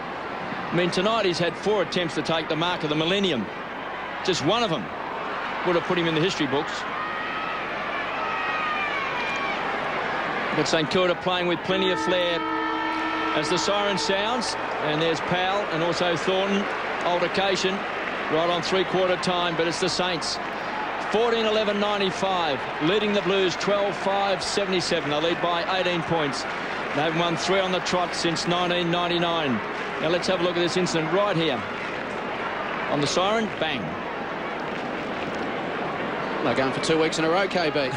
I mean, tonight he's had 4 attempts to take the mark of the millennium. Just one of them would have put him in the history books. But St Kilda playing with plenty of flair as the siren sounds. And there's Powell and also Thornton. Altercation right on three-quarter time, but it's the Saints. 14-11-95, leading the Blues 12-5-77. They lead by 18 points. They've won 3 on the trot since 1999. Now let's have a look at this incident right here. On the siren, bang. They're going for 2 weeks in a row, KB.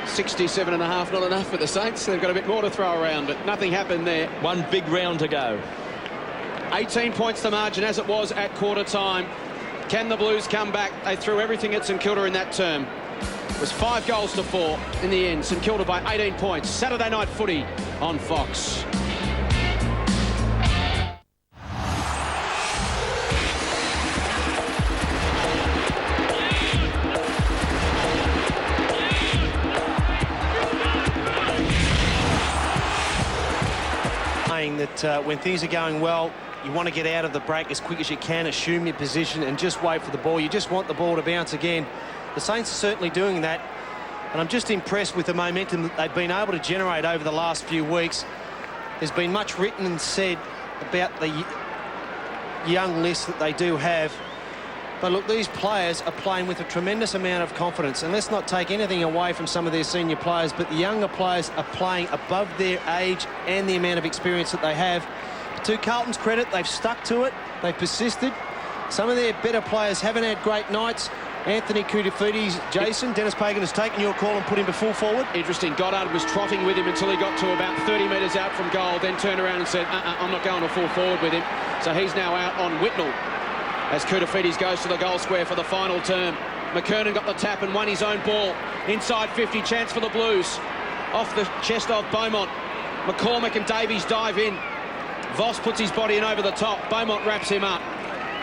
67.5, not enough for the Saints. They've got a bit more to throw around, but nothing happened there. One big round to go. 18 points the margin as it was at quarter time. Can the Blues come back? They threw everything at St Kilda in that term. It was 5 goals to 4 in the end. St Kilda by 18 points. Saturday night footy on Fox. that when things are going well, you want to get out of the break as quick as you can, assume your position and just wait for the ball. You just want the ball to bounce again. The Saints are certainly doing that, and I'm just impressed with the momentum that they've been able to generate over the last few weeks. There's been much written and said about the young list that they do have. But look, these players are playing with a tremendous amount of confidence. And let's not take anything away from some of their senior players, but the younger players are playing above their age and the amount of experience that they have. But to Carlton's credit, they've stuck to it. They've persisted. Some of their better players haven't had great nights. Anthony Koutoufides, Jason, Dennis Pagan has taken your call and put him to full forward. Interesting. Goddard was trotting with him until he got to about 30 metres out from goal, then turned around and said, I'm not going to full forward with him. So he's now out on Whitnell as Koutoufides goes to the goal square for the final term. McKernan got the tap and won his own ball. Inside 50, chance for the Blues. Off the chest of Beaumont. McCormick and Davies dive in. Voss puts his body in over the top. Beaumont wraps him up.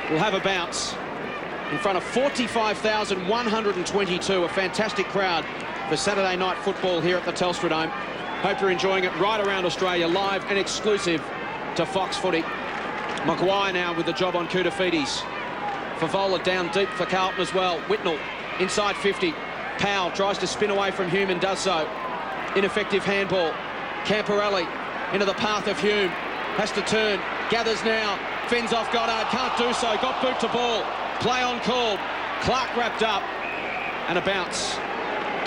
We'll have a bounce in front of 45,122. A fantastic crowd for Saturday night football here at the Telstra Dome. Hope you're enjoying it right around Australia, live and exclusive to Fox Footy. Maguire now with the job on Koutoufides. Favola down deep for Carlton as well. Whitnell inside 50. Powell tries to spin away from Hume and does so. Ineffective handball. Camporelli into the path of Hume. Has to turn. Gathers now. Fends off Goddard. Can't do so. Got boot to ball. Play on called. Clark wrapped up. And a bounce.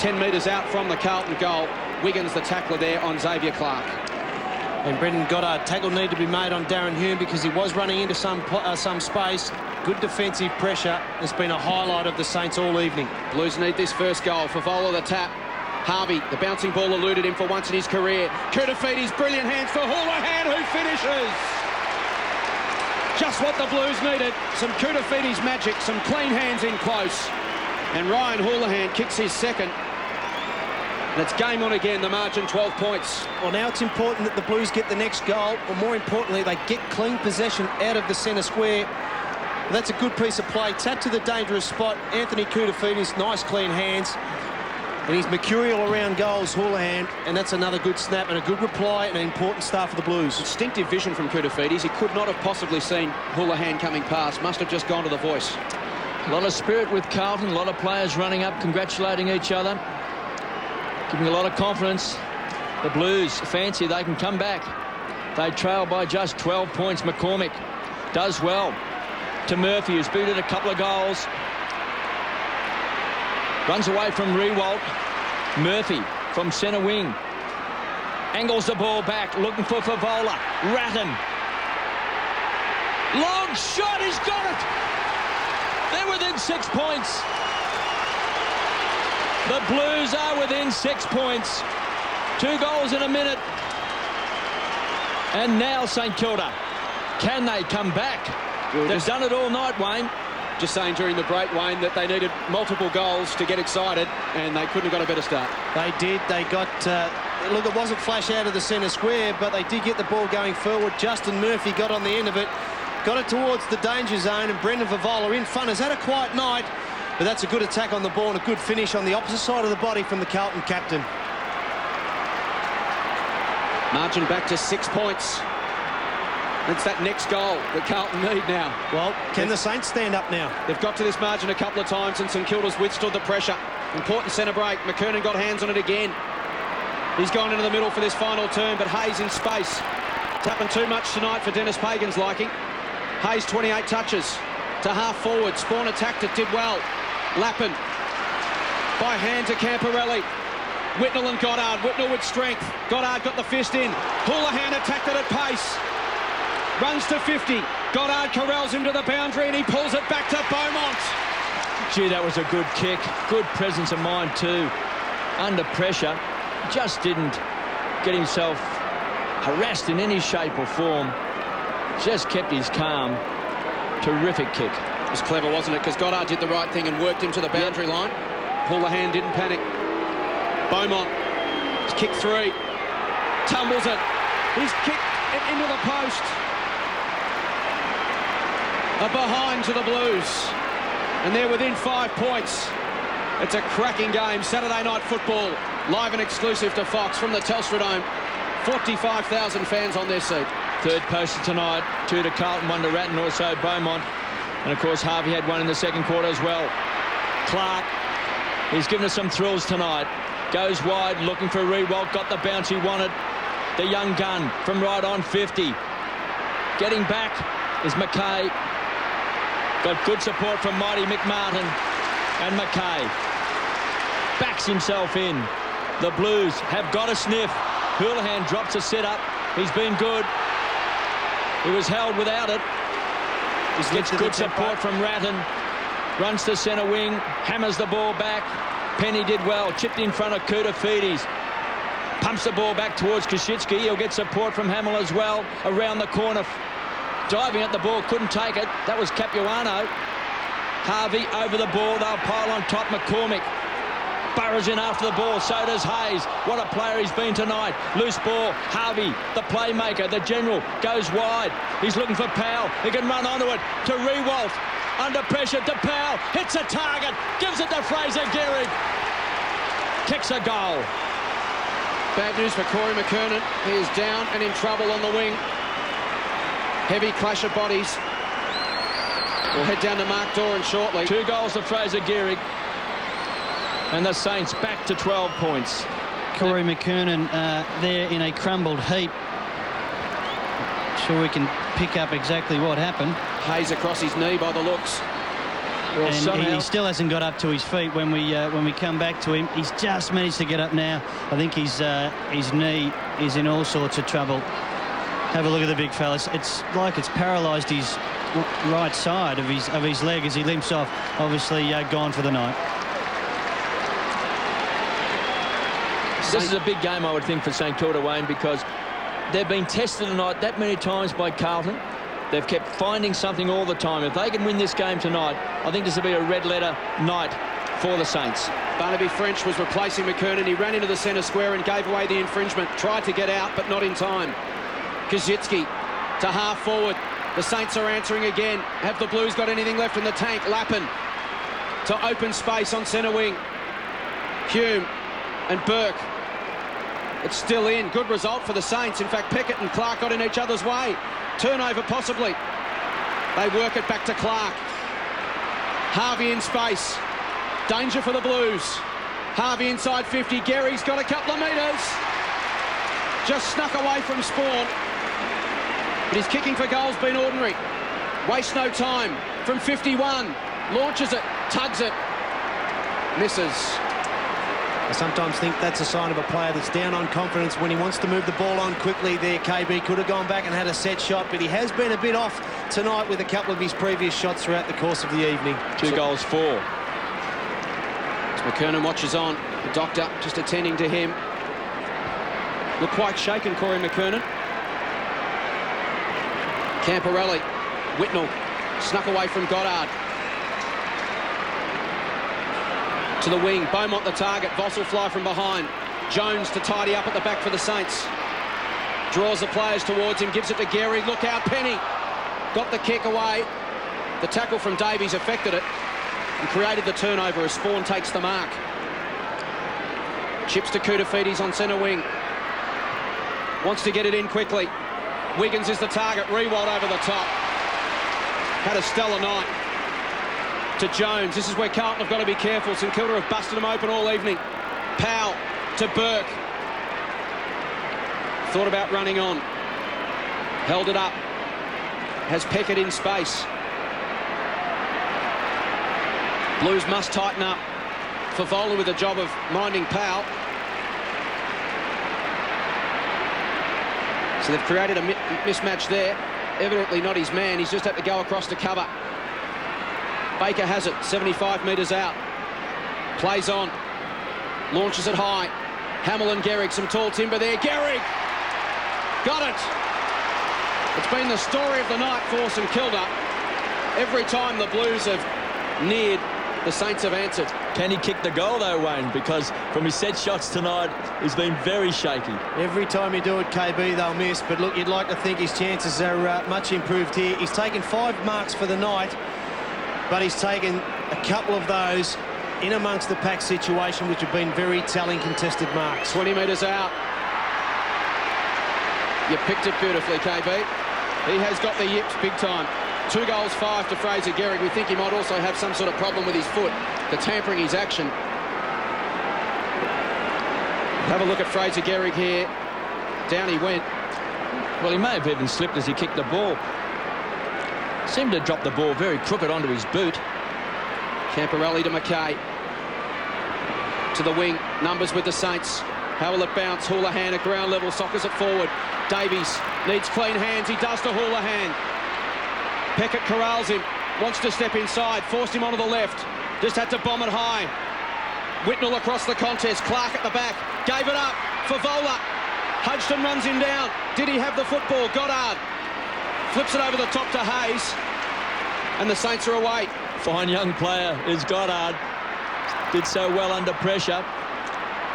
10 metres out from the Carlton goal. Wiggins the tackler there on Xavier Clark. And Brendan Goddard, tackle need to be made on Darren Hume because he was running into some space. Good defensive pressure. It's been a highlight of the Saints all evening. Blues need this first goal. Favola the tap. Harvey, the bouncing ball eluded him for once in his career. Koutoufides, brilliant hands for Houlihan, who finishes. Just what the Blues needed. Some Koutoufides magic, some clean hands in close. And Ryan Houlihan kicks his second. And it's game on again, the margin 12 points. Well, now it's important that the Blues get the next goal, or more importantly, they get clean possession out of the centre square. Well, that's a good piece of play. Tap to the dangerous spot. Anthony Koutoufides, nice clean hands. And he's mercurial around goals, Houlihan, and that's another good snap and a good reply and an important start for the Blues. Instinctive vision from Koutoufides. He could not have possibly seen Houlihan coming past. Must have just gone to the voice. A lot of spirit with Carlton. A lot of players running up, congratulating each other. Giving a lot of confidence. The Blues fancy they can come back. They trail by just 12 points. McCormick does well to Murphy, who's booted a couple of goals. Runs away from Rewalt. Murphy from centre wing. Angles the ball back, looking for Favola. Ratton. Long shot, he's got it! They're within 6 points. The Blues are within 6 points. 2 goals in a minute. And now St Kilda. Can they come back? They've done it all night, Wayne. Just saying during the break, Wayne, that they needed multiple goals to get excited, and they couldn't have got a better start. They did. They got... look, it wasn't flash out of the centre square, but they did get the ball going forward. Justin Murphy got on the end of it. Got it towards the danger zone, and Brendan Favola in front has had a quiet night. But that's a good attack on the ball and a good finish on the opposite side of the body from the Carlton captain. Margin back to 6 points. It's that next goal that Carlton need now. Well, can the Saints stand up now? They've got to this margin a couple of times, and St Kilda's withstood the pressure. Important centre break. McKernan got hands on it again. He's gone into the middle for this final turn, but Hayes in space. It's happened too much tonight for Dennis Pagan's liking. Hayes 28 touches to half forward. Spawn attacked it, did well. Lappin by hand to Camporelli. Whitnell and Goddard. Whitnell with strength. Goddard got the fist in. Houlihan attacked it at pace. Runs to 50. Goddard corrals him to the boundary and he pulls it back to Beaumont. Gee, that was a good kick. Good presence of mind too. Under pressure. Just didn't get himself harassed in any shape or form. Just kept his calm. Terrific kick. It was clever, wasn't it? Because Goddard did the right thing and worked him to the boundary line. Houlihan didn't panic. Beaumont. He's kicked 3. Tumbles it. He's kicked it into the post. A behind to the Blues. And they're within 5 points. It's a cracking game. Saturday night football. Live and exclusive to Fox from the Telstra Dome. 45,000 fans on their seat. Third poster tonight, 2 to Carlton, 1 to Ratton, also Beaumont. And, of course, Harvey had 1 in the second quarter as well. Clark, he's given us some thrills tonight. Goes wide, looking for Rewalt, got the bounce he wanted. The young gun from right on 50. Getting back is McKay. Got good support from Mighty McMartin and McKay. Backs himself in. The Blues have got a sniff. Houlihan drops a set-up. He's been good. He was held without it. Gets good support from Ratton. Runs to centre wing. Hammers the ball back. Penny did well. Chipped in front of Koutafidis. Pumps the ball back towards Koschitzki. He'll get support from Hamill as well. Around the corner. Diving at the ball. Couldn't take it. That was Capuano. Harvey over the ball. They'll pile on top. McCormick burrows in after the ball. So does Hayes. What a player he's been tonight. Loose ball. Harvey, the playmaker, the general, goes wide. He's looking for Powell. He can run onto it to Rewalt. Under pressure to Powell. Hits a target. Gives it to Fraser Gehrig. Kicks a goal. Bad news for Corey McKernan. He is down and in trouble on the wing. Heavy clash of bodies. We'll head down to Mark Doran shortly. 2 goals to Fraser Gehrig. And the Saints back to 12 points. Corey McKernan there in a crumbled heap. Sure we can pick up exactly what happened. Hayes across his knee by the looks. Well, And somehow he still hasn't got up to his feet when we come back to him. He's just managed to get up now. I think his knee is in all sorts of trouble. Have a look at the big fella. It's like it's paralysed his right side of his leg as he limps off. Obviously gone for the night. This is a big game, I would think, for St Kilda, Wayne, because they've been tested tonight that many times by Carlton. They've kept finding something all the time. If they can win this game tonight, I think this will be a red-letter night for the Saints. Barnaby French was replacing McKernan. He ran into the centre square and gave away the infringement. Tried to get out, but not in time. Koschitzki to half forward. The Saints are answering again. Have the Blues got anything left in the tank? Lappin to open space on centre wing. Hume and Burke. It's still in. Good result for the Saints. In fact, Peckett and Clark got in each other's way. Turnover possibly. They work it back to Clark. Harvey in space. Danger for the Blues. Harvey inside 50. Gehrig's got a couple of metres. Just snuck away from Spawn. But his kicking for goal's been ordinary. Waste no time from 51. Launches it. Tugs it. Misses. I sometimes think that's a sign of a player that's down on confidence when he wants to move the ball on quickly there. KB could have gone back and had a set shot, but he has been a bit off tonight with a couple of his previous shots throughout the course of the evening. 2 goals for. As McKernan watches on, the doctor just attending to him. Looked quite shaken, Corey McKernan. Camporelli, Whitnell, snuck away from Goddard. To the wing, Beaumont the target, Vossel fly from behind. Jones to tidy up at the back for the Saints. Draws the players towards him, gives it to Gehrig. Look out, Penny. Got the kick away. The tackle from Davies affected it and created the turnover as Spawn takes the mark. Chips to Koutafidis on centre wing. Wants to get it in quickly. Wiggins is the target, Rewalt over the top. Had a stellar night. To Jones. This is where Carlton have got to be careful. St Kilda have busted them open all evening. Powell to Burke. Thought about running on. Held it up. Has Peckett in space. Blues must tighten up. Favola with the job of minding Powell. So they've created a mismatch there. Evidently not his man. He's just had to go across to cover. Baker has it, 75 metres out. Plays on. Launches it high. Hamill and Gehrig, some tall timber there. Gehrig! Got it! It's been the story of the night for St Kilda. Every time the Blues have neared, the Saints have answered. Can he kick the goal, though, Wayne? Because from his set shots tonight, he's been very shaky. Every time you do it, KB, they'll miss. But look, you'd like to think his chances are much improved here. He's taken 5 marks for the night, but he's taken a couple of those in amongst the pack situation, which have been very telling contested marks. 20 metres out. You picked it beautifully, KB. He has got the yips big time. 2 goals, 5 to Fraser Gehrig. We think he might also have some sort of problem with his foot that's hampering his action. Have a look at Fraser Gehrig here. Down he went. Well, he may have even slipped as he kicked the ball. Seemed to drop the ball very crooked onto his boot. Camporelli to McKay. To the wing. Numbers with the Saints. How will it bounce? Houlihan at ground level. Sockers it forward. Davies needs clean hands. He does to Houlihan. Peckett corrals him. Wants to step inside. Forced him onto the left. Just had to bomb it high. Whitnell across the contest. Clark at the back. Gave it up for Vola. Hodgson runs him down. Did he have the football? Goddard flips it over the top to Hayes. And the Saints are away. Fine young player is Goddard. Did so well under pressure.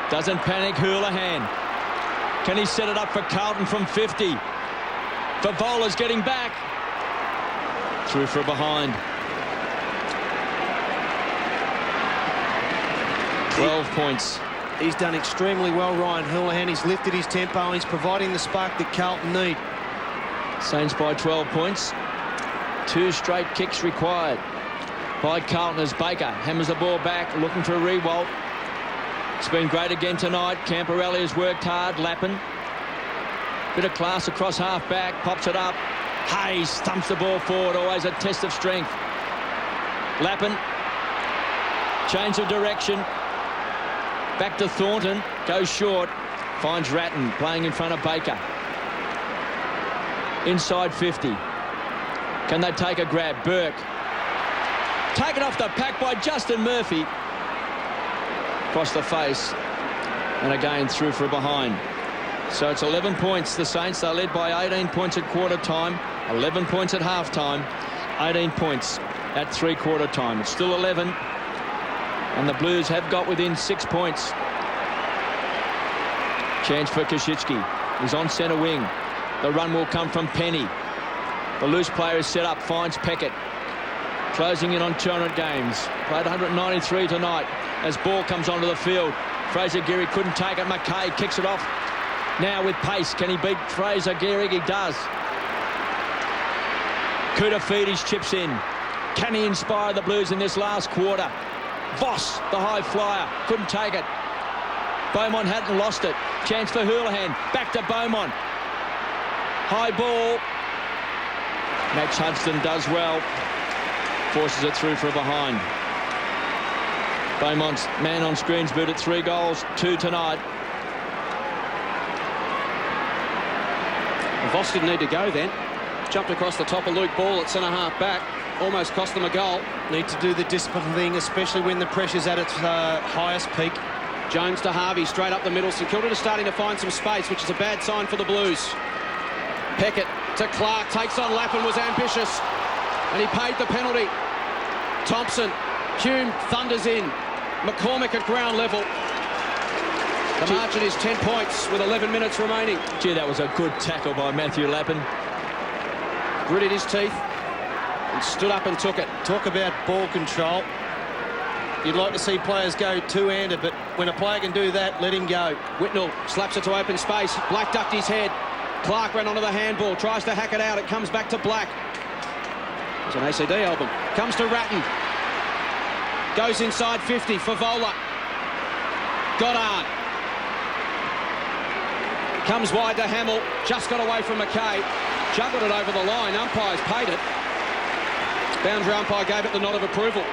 Doesn't panic. Houlihan. Can he set it up for Carlton from 50? Favola's getting back. Through for a behind. 12 points. He's done extremely well, Ryan Houlihan. He's lifted his tempo and he's providing the spark that Carlton need. Saints by 12 points. 2 straight kicks required by Carlton as Baker hammers the ball back, looking for a re-wolt. It's been great again tonight. Camporelli has worked hard. Lappin. Bit of class across half-back. Pops it up. Hayes stumps the ball forward. Always a test of strength. Lappin. Change of direction. Back to Thornton. Goes short. Finds Ratton playing in front of Baker. Inside 50. Can they take a grab? Burke. Taken off the pack by Justin Murphy. Across the face. And again through for a behind. So it's 11 points. The Saints are led by 18 points at quarter time. 11 points at half time. 18 points at 3/4 time. It's still 11. And the Blues have got within 6 points. Chance for Koschitzky. He's on centre wing. The run will come from Penny. The loose player is set up. Finds Peckett. Closing in on 200 games. Played 193 tonight. As ball comes onto the field. Fraser Gehrig couldn't take it. McKay kicks it off. Now with pace. Can he beat Fraser Gehrig? He does. Koutafidis chips in. Can he inspire the Blues in this last quarter? Voss, the high flyer, couldn't take it. Beaumont hadn't lost it. Chance for Houlihan. Back to Beaumont. High ball. Max Hudson does well. Forces it through for a behind. Beaumont's man on screens boot at 3 goals, 2 tonight. Voss didn't need to go then. Jumped across the top of Luke Ball at centre half back. Almost cost them a goal. Need to do the discipline thing, especially when the pressure's at its highest peak. Jones to Harvey, straight up the middle. St Kilda is starting to find some space, which is a bad sign for the Blues. Peckett to Clark, takes on Lappin, was ambitious. And he paid the penalty. Thompson, Hume thunders in. McCormick at ground level. The margin is 10 points with 11 minutes remaining. Gee, that was a good tackle by Matthew Lappin. Gritted his teeth and stood up and took it. Talk about ball control. You'd like to see players go two-handed, but when a player can do that, let him go. Whitnell slaps it to open space. Black ducked his head. Clark ran onto the handball, tries to hack it out. It comes back to Black. It's an ACD album. Comes to Ratton. Goes inside 50 for Vola. Goddard. Comes wide to Hamill. Just got away from McKay. Juggled it over the line. Umpires paid it. Boundary umpire gave it the nod of approval.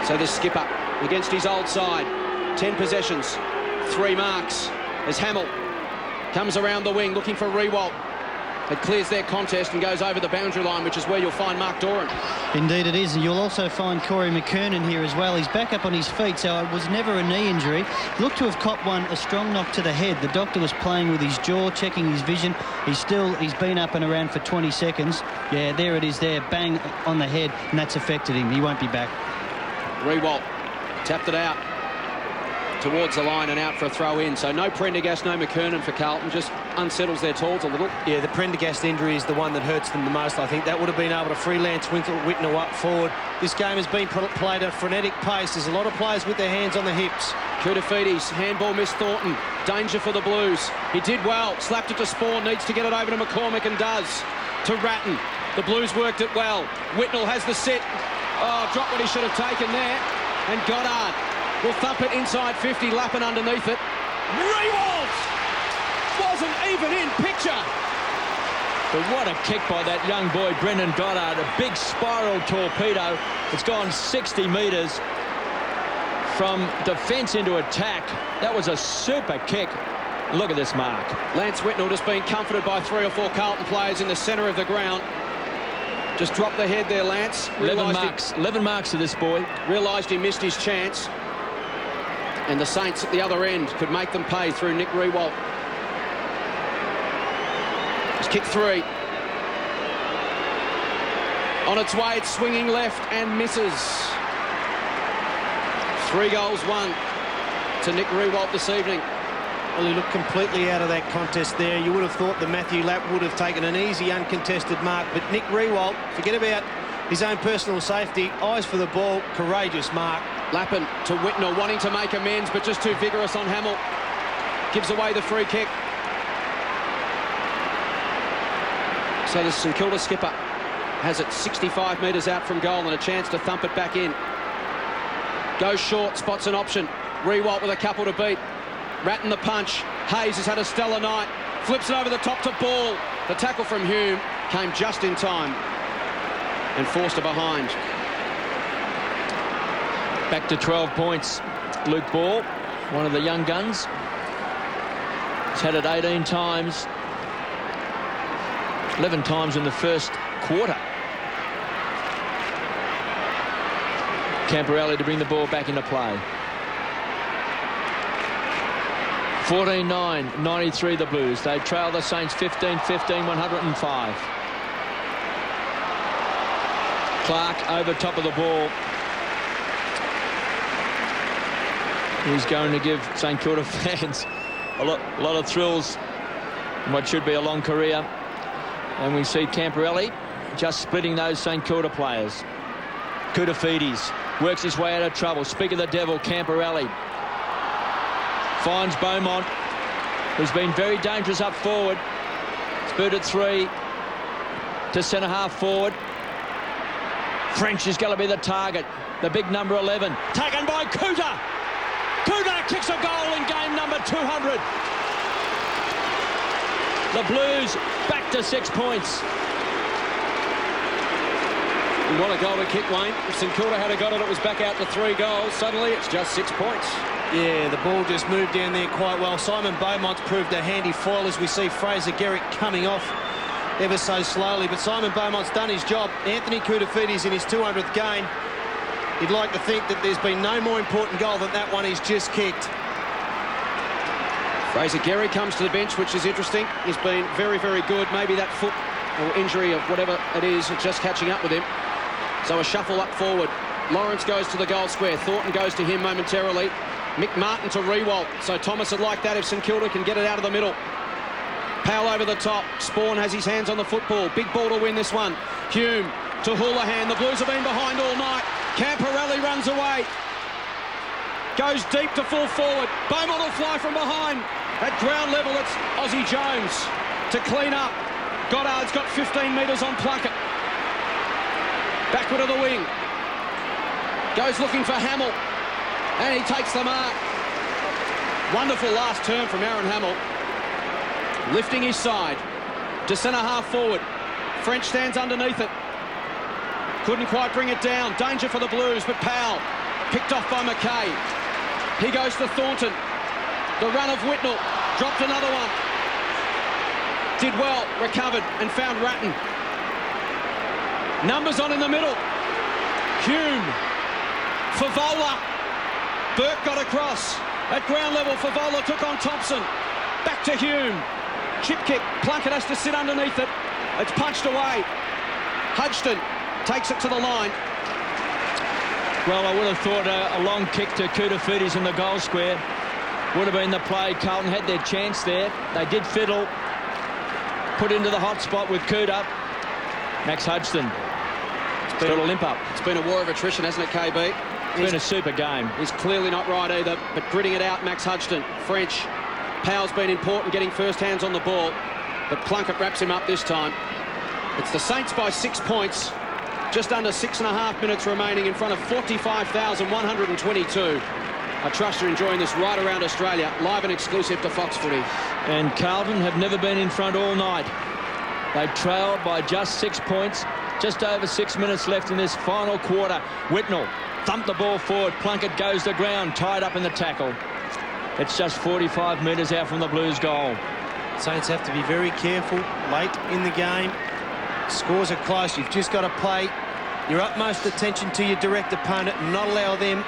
So the skipper against his old side. 10 possessions. 3 marks as Hamill comes around the wing looking for Rewalt. It clears their contest and goes over the boundary line, which is where you'll find Mark Doran. Indeed it is, and you'll also find Corey McKernan here as well. He's back up on his feet, so it was never a knee injury. Looked to have copped a strong knock to the head. The doctor was playing with his jaw, checking his vision. He's been up and around for 20 seconds. Yeah, there it is there, bang on the head, and that's affected him. He won't be back. Rewalt tapped it out towards the line and out for a throw in. So no Prendergast, no McKernan for Carlton. Just unsettles their tools a little. Yeah, the Prendergast injury is the one that hurts them the most. I think that would have been able to freelance Whitnell up forward. This game has been played at a frenetic pace. There's a lot of players with their hands on the hips. Koutafidis, handball missed Thornton. Danger for the Blues. He did well. Slapped it to Spawn. Needs to get it over to McCormick and does. To Ratton. The Blues worked it well. Whitnell has the sit. Oh, dropped what he should have taken there. And Goddard will thump it inside 50. Lappin underneath it. Rewalt! Wasn't even in picture. But what a kick by that young boy, Brendan Goddard. A big spiral torpedo. It's gone 60 metres from defence into attack. That was a super kick. Look at this mark. Lance Whitnell just being comforted by 3 or 4 Carlton players in the centre of the ground. Just dropped the head there, Lance. 11 marks to this boy. Realised he missed his chance. And the Saints at the other end could make them pay through Nick Riewoldt. It's kick 3. On its way, it's swinging left and misses. 3 goals, 1 to Nick Riewoldt this evening. Well, he looked completely out of that contest there. You would have thought that Matthew Lapp would have taken an easy, uncontested mark. But Nick Riewoldt, forget about his own personal safety. Eyes for the ball, courageous mark. Lappin to Whitnell, wanting to make amends, but just too vigorous on Hamill. Gives away the free kick. So the St Kilda skipper has it 65 metres out from goal and a chance to thump it back in. Goes short, spots an option. Riewoldt with a couple to beat. Ratton the punch. Hayes has had a stellar night. Flips it over the top to Ball. The tackle from Hume came just in time and forced a behind. Back to 12 points. Luke Ball, one of the young guns. He's had it 18 times. 11 times in the first quarter. Camporelli to bring the ball back into play. 14-9, 93 the Blues. They trail the Saints 15-15, 105. Clark over top of the ball. He's going to give St Kilda fans a lot of thrills in what should be a long career. And we see Camporelli just splitting those St Kilda players. Koutafidis works his way out of trouble. Speak of the devil, Camporelli finds Beaumont, who's been very dangerous up forward. Spurted 3 to centre half forward. French is going to be the target. The big number 11 taken by Kouta. Kouta kicks a goal in game number 200. The Blues back to 6 points. What a goal to kick, Wayne. If St Kilda had got it, it was back out to 3 goals. Suddenly, it's just 6 points. Yeah, the ball just moved down there quite well. Simon Beaumont's proved a handy foil as we see Fraser Garrick coming off ever so slowly. But Simon Beaumont's done his job. Anthony Koutafidis in his 200th game. You'd like to think that there's been no more important goal than that one he's just kicked. Fraser Garrick comes to the bench, which is interesting. He's been very, very good. Maybe that foot or injury or whatever it is just catching up with him. So a shuffle up forward. Lawrence goes to the goal square. Thornton goes to him momentarily. Mick Martin to Riewoldt. So Thomas would like that if St Kilda can get it out of the middle. Powell over the top. Spawn has his hands on the football. Big ball to win this one. Hume to Houlihan. The Blues have been behind all night. Camporelli runs away. Goes deep to full forward. Beaumont will fly from behind. At ground level, it's Aussie Jones to clean up. Goddard's got 15 metres on Plunkett. Backward of the wing. Goes looking for Hamill. And he takes the mark. Wonderful last turn from Aaron Hamill. Lifting his side to centre half forward. French stands underneath it. Couldn't quite bring it down. Danger for the Blues, but Powell picked off by McKay. He goes to Thornton. The run of Whitnell. Dropped another one. Did well, recovered and found Ratton. Numbers on in the middle. Hume. Favola. Burke got across. At ground level, Favola took on Thompson. Back to Hume. Chip kick. Plunkett has to sit underneath it. It's punched away. Hodgson takes it to the line. Well, I would have thought a long kick to Koutafidis in the goal square would have been the play. Carlton had their chance there. They did fiddle. Put into the hot spot with Kouta. Max Hodgson. Got a limp up. It's been a war of attrition, hasn't it, KB? It's been a super game. He's clearly not right either, but gritting it out, Max Hudson. French. Powell's been important getting first hands on the ball, but Plunkett wraps him up this time. It's the Saints by 6 points. Just under 6.5 minutes remaining in front of 45,122. I trust you're enjoying this right around Australia, live and exclusive to Fox Footy. And Carlton have never been in front all night. They've trailed by just 6 points. Just over 6 minutes left in this final quarter. Whitnell thumped the ball forward. Plunkett goes to ground, tied up in the tackle. It's just 45 metres out from the Blues' goal. Saints have to be very careful late in the game. Scores are close. You've just got to pay your utmost attention to your direct opponent and not allow them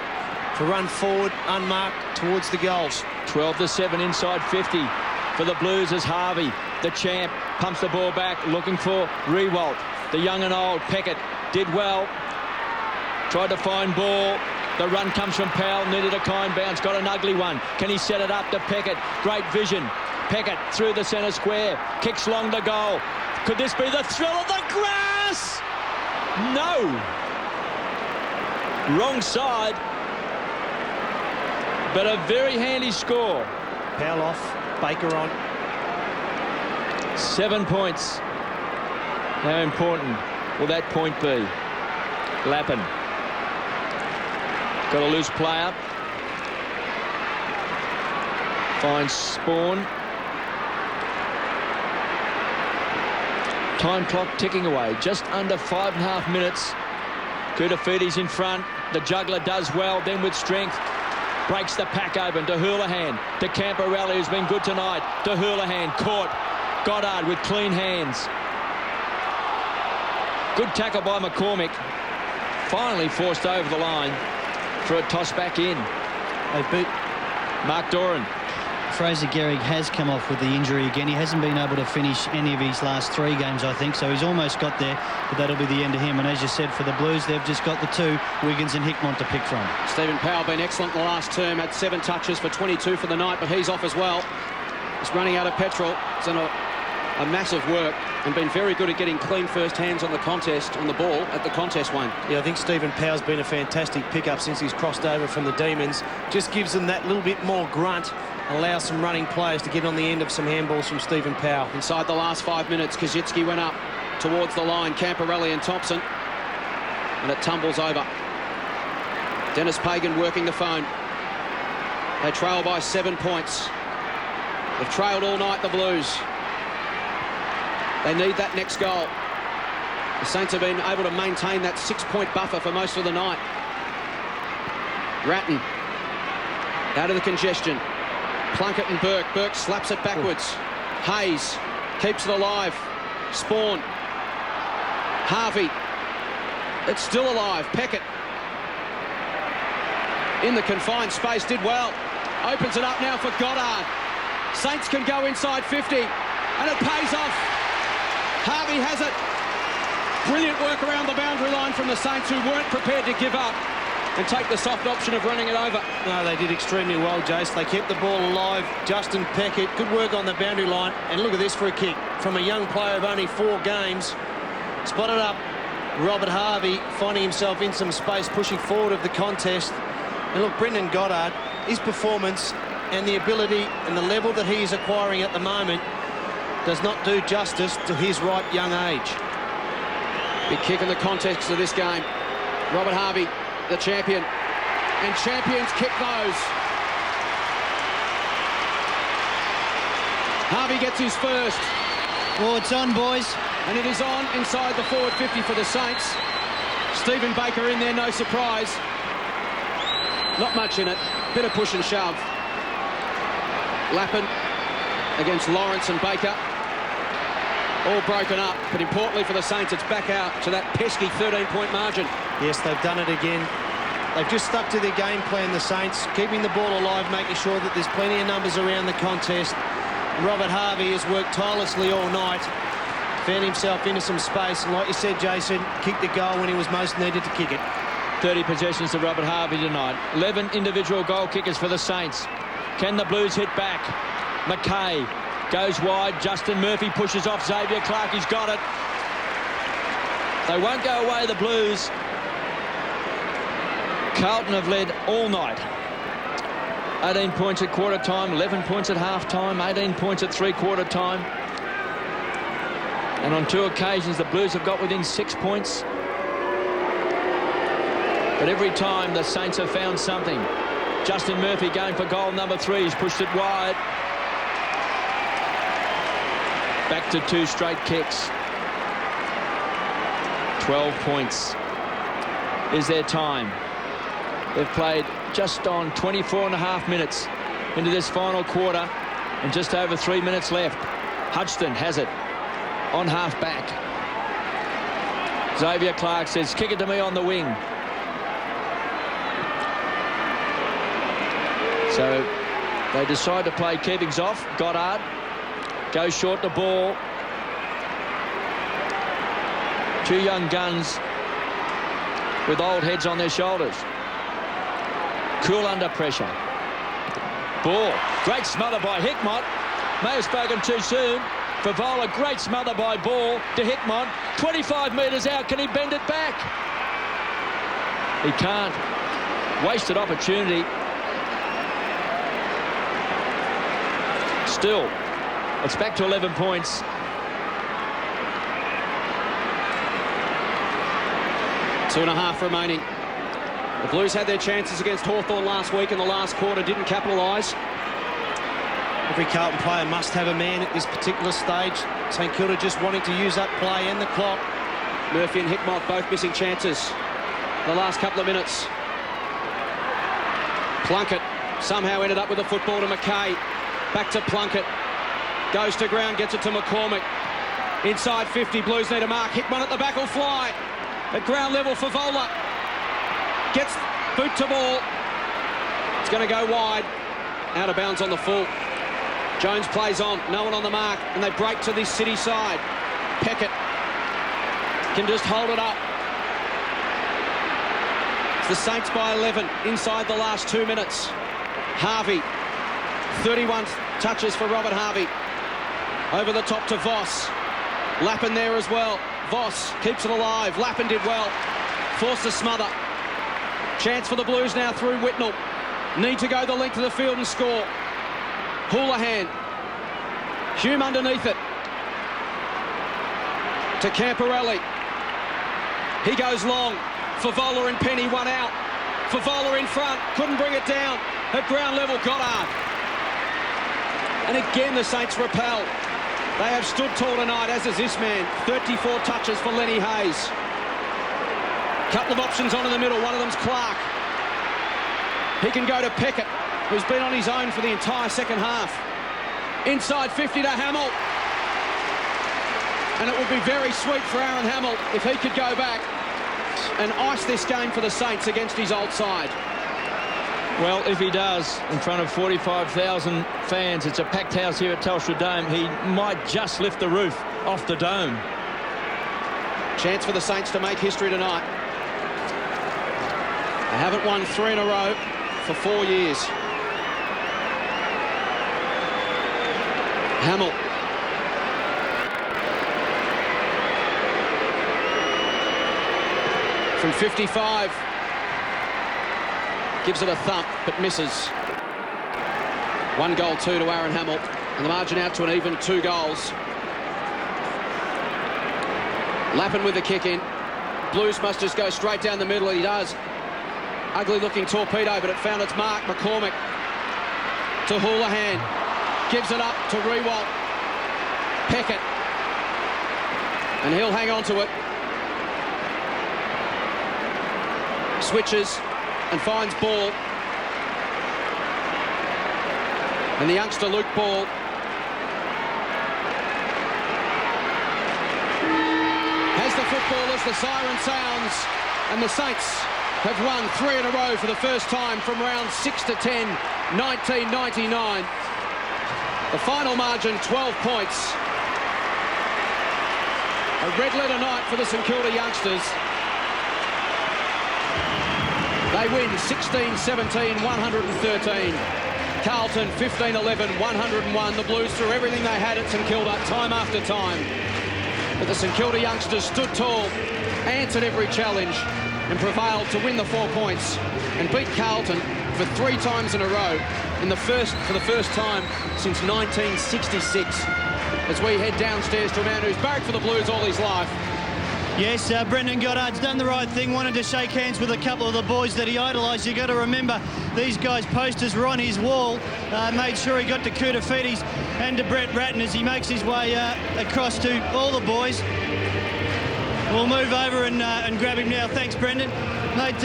to run forward unmarked towards the goals. 12-7 inside 50 for the Blues as Harvey, the champ, pumps the ball back, looking for Rewalt. The young and old Peckett did well. Tried to find ball. The run comes from Powell, needed a kind bounce, got an ugly one. Can he set it up to Peckett? Great vision. Peckett through the centre square, kicks long to goal. Could this be the thrill of the grass? No. Wrong side. But a very handy score. Powell off, Baker on. 7 points. How important will that point be? Lappin. Got a loose player. Finds Spawn. Time clock ticking away. Just under 5.5 minutes. Kutafides in front. The juggler does well, then with strength. Breaks the pack open to Houlihan. To Camporelli, who's been good tonight. To Houlihan, caught. Goddard with clean hands. Good tackle by McCormick. Finally forced over the line for a toss back in. They beat Mark Doran. Fraser Gehrig has come off with the injury again. He hasn't been able to finish any of his last 3 games, I think, so he's almost got there, but that'll be the end of him. And as you said, for the Blues, they've just got the 2, Wiggins and Hickmont, to pick from. Stephen Powell been excellent in the last term, had 7 touches for 22 for the night, but he's off as well. He's running out of petrol. It's done a massive work and been very good at getting clean first hands on the contest, on the ball at the contest one. Yeah, I think Stephen Powell's been a fantastic pickup since he's crossed over from the Demons. Just gives them that little bit more grunt, allows some running players to get on the end of some handballs from Stephen Powell. Inside the last 5 minutes, Kazitsky went up towards the line, Camporelli and Thompson, and it tumbles over. Dennis Pagan working the phone. They trail by 7 points. They've trailed all night, the Blues. They need that next goal. The Saints have been able to maintain that 6-point buffer for most of the night. Ratton out of the congestion. Plunkett and Burke. Burke slaps it backwards. Hayes keeps it alive. Spawn. Harvey. It's still alive. Peckett in the confined space did well. Opens it up now for Goddard. Saints can go inside 50 and it pays off. Harvey has it. Brilliant work around the boundary line from the Saints, who weren't prepared to give up and take the soft option of running it over. No, they did extremely well, Jace. They kept the ball alive. Justin Peckett, good work on the boundary line. And look at this for a kick from a young player of only 4 games. Spotted up Robert Harvey, finding himself in some space, pushing forward of the contest. And look, Brendan Goddard, his performance and the ability and the level that he is acquiring at the moment does not do justice to his ripe young age. Big kick in the context of this game. Robert Harvey, the champion. And champions kick those. Harvey gets his first. Oh, it's on, boys. And it is on inside the forward 50 for the Saints. Stephen Baker in there, no surprise. Not much in it. Bit of push and shove. Lappin against Lawrence and Baker. All broken up, but importantly for the Saints, it's back out to that pesky 13-point margin. Yes, they've done it again. They've just stuck to their game plan, the Saints, keeping the ball alive, making sure that there's plenty of numbers around the contest. Robert Harvey has worked tirelessly all night, found himself into some space, and like you said, Jason, kicked the goal when he was most needed to kick it. 30 possessions to Robert Harvey tonight. 11 individual goal kickers for the Saints. Can the Blues hit back? McKay goes wide. Justin Murphy pushes off Xavier Clark. He's got it. They won't go away, the Blues. Carlton have led all night. 18 points at quarter time, 11 points at half time, 18 points at three-quarter time. And on 2 occasions, the Blues have got within 6 points. But every time, the Saints have found something. Justin Murphy going for goal number 3. He's pushed it wide. Back to 2 straight kicks. 12 points is their time. They've played just on 24.5 minutes into this final quarter and just over 3 minutes left. Hodgson has it on half back. Xavier Clark says, kick it to me on the wing. So they decide to play keepings off. Goddard goes short the ball. 2 young guns with old heads on their shoulders. Cool under pressure. Ball. Great smother by Hickmott. May have spoken too soon. Favola, great smother by Ball to Hickmott. 25 metres out. Can he bend it back? He can't. Wasted opportunity. Still, it's back to 11 points. Two and a half remaining. The Blues had their chances against Hawthorn last week in the last quarter, didn't capitalise. Every Carlton player must have a man at this particular stage. St Kilda just wanting to use up play and the clock. Murphy and Hickmott both missing chances the last couple of minutes. Plunkett somehow ended up with the football to McKay. Back to Plunkett. Goes to ground, gets it to McCormick. Inside 50, Blues need a mark. Hickmott at the back will fly. At ground level for Favola. Gets boot to ball. It's going to go wide. Out of bounds on the full. Jones plays on. No one on the mark. And they break to this City side. Peckett can just hold it up. It's the Saints by 11 inside the last 2 minutes. Harvey. 31 touches for Robert Harvey. Over the top to Voss. Lappin there as well. Voss keeps it alive. Lappin did well. Forced the smother. Chance for the Blues now through Whitnell. Need to go the length of the field and score. Houlihan. Hume underneath it. To Camporelli. He goes long. Favola and Penny, one out. Favola in front. Couldn't bring it down. At ground level, Goddard. And again, the Saints repel. They have stood tall tonight, as is this man. 34 touches for Lenny Hayes. Couple of options on in the middle. One of them's Clark. He can go to Peckett, who's been on his own for the entire second half. Inside 50 to Hamill. And it would be very sweet for Aaron Hamill if he could go back and ice this game for the Saints against his old side. Well, if he does, in front of 45,000 fans, it's a packed house here at Telstra Dome, he might just lift the roof off the dome. Chance for the Saints to make history tonight. They haven't won 3 in a row for 4 years. Hamill. From 55. Gives it a thump, but misses. 1 goal, 2 to Aaron Hamill. And the margin out to an even 2 goals. Lappin with the kick in. Blues must just go straight down the middle. He does. Ugly looking torpedo, but it found its mark. McCormick to Houlihan. Gives it up to Rewalt. Peckett. And he'll hang on to it. Switches and finds Ball. And the youngster Luke Ball has the football as the siren sounds, and the Saints have won 3 in a row for the first time from round 6 to 10, 1999. The final margin, 12 points. A red letter night for the St Kilda youngsters. They win 16-17, 113. Carlton 15-11, 101. The Blues threw everything they had at St Kilda time after time. But the St Kilda youngsters stood tall answered every challenge and prevailed to win the 4 points and beat Carlton for 3 times in a row for the first time since 1966, as we head downstairs to a man who's barracked for the Blues all his life. Yes, Brendan Goddard's done the right thing, wanted to shake hands with a couple of the boys that he idolised. You've got to remember, these guys' posters were on his wall. Made sure he got to Koutafidis and to Brett Ratton as he makes his way across to all the boys. We'll move over and grab him now. Thanks, Brendan. Mate,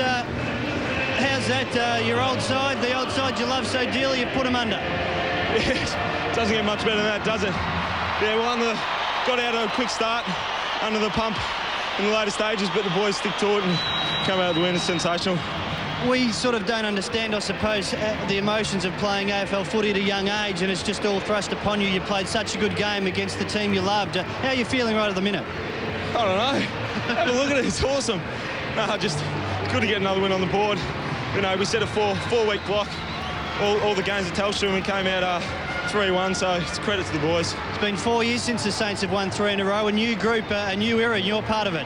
how's that? Your old side, the old side you love so dearly, you put them under. Yes, doesn't get much better than that, does it? Yeah, we got out of a quick start under the pump in the later stages, but the boys stick to it and come out with the win. It's sensational. We sort of don't understand, I suppose, the emotions of playing AFL footy at a young age, and it's just all thrust upon you. You played such a good game against the team you loved. How are you feeling right at the minute? I don't know. Have a look at it. It's awesome. No, just good to get another win on the board. You know, we set a four-week block. All the games at Telstra, and we came out 3-1, so it's credit to the boys. It's been 4 years since the Saints have won 3 in a row. A new group, a new era, and you're part of it.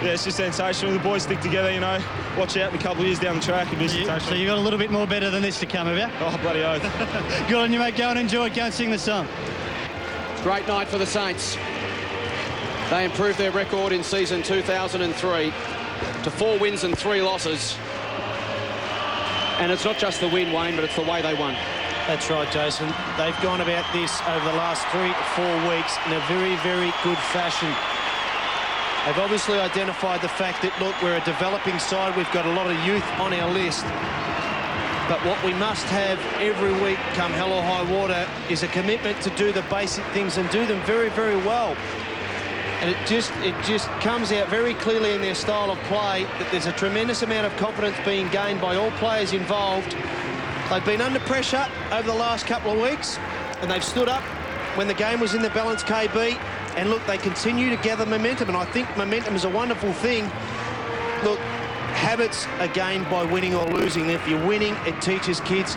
Yeah, it's just sensational. The boys stick together, you know. Watch out in a couple of years down the track. It'll be sensational. So you got a little bit more better than this to come, have you? Oh, bloody oath. Good on you, mate. Go and enjoy it. Go and sing the song. Great night for the Saints. They improved their record in season 2003 to 4 wins and 3 losses. And it's not just the win, Wayne, but it's the way they won. That's right, Jason. They've gone about this over the last 3 to 4 weeks in a very, very good fashion. They've obviously identified the fact that, look, we're a developing side. We've got a lot of youth on our list. But what we must have every week, come hell or high water, is a commitment to do the basic things and do them very, very well. And it just comes out very clearly in their style of play that there's a tremendous amount of confidence being gained by all players involved. They've been under pressure over the last couple of weeks, and they've stood up when the game was in the balance, KB. And look, they continue to gather momentum, and I think momentum is a wonderful thing. Look, habits are gained by winning or losing. If you're winning, it teaches kids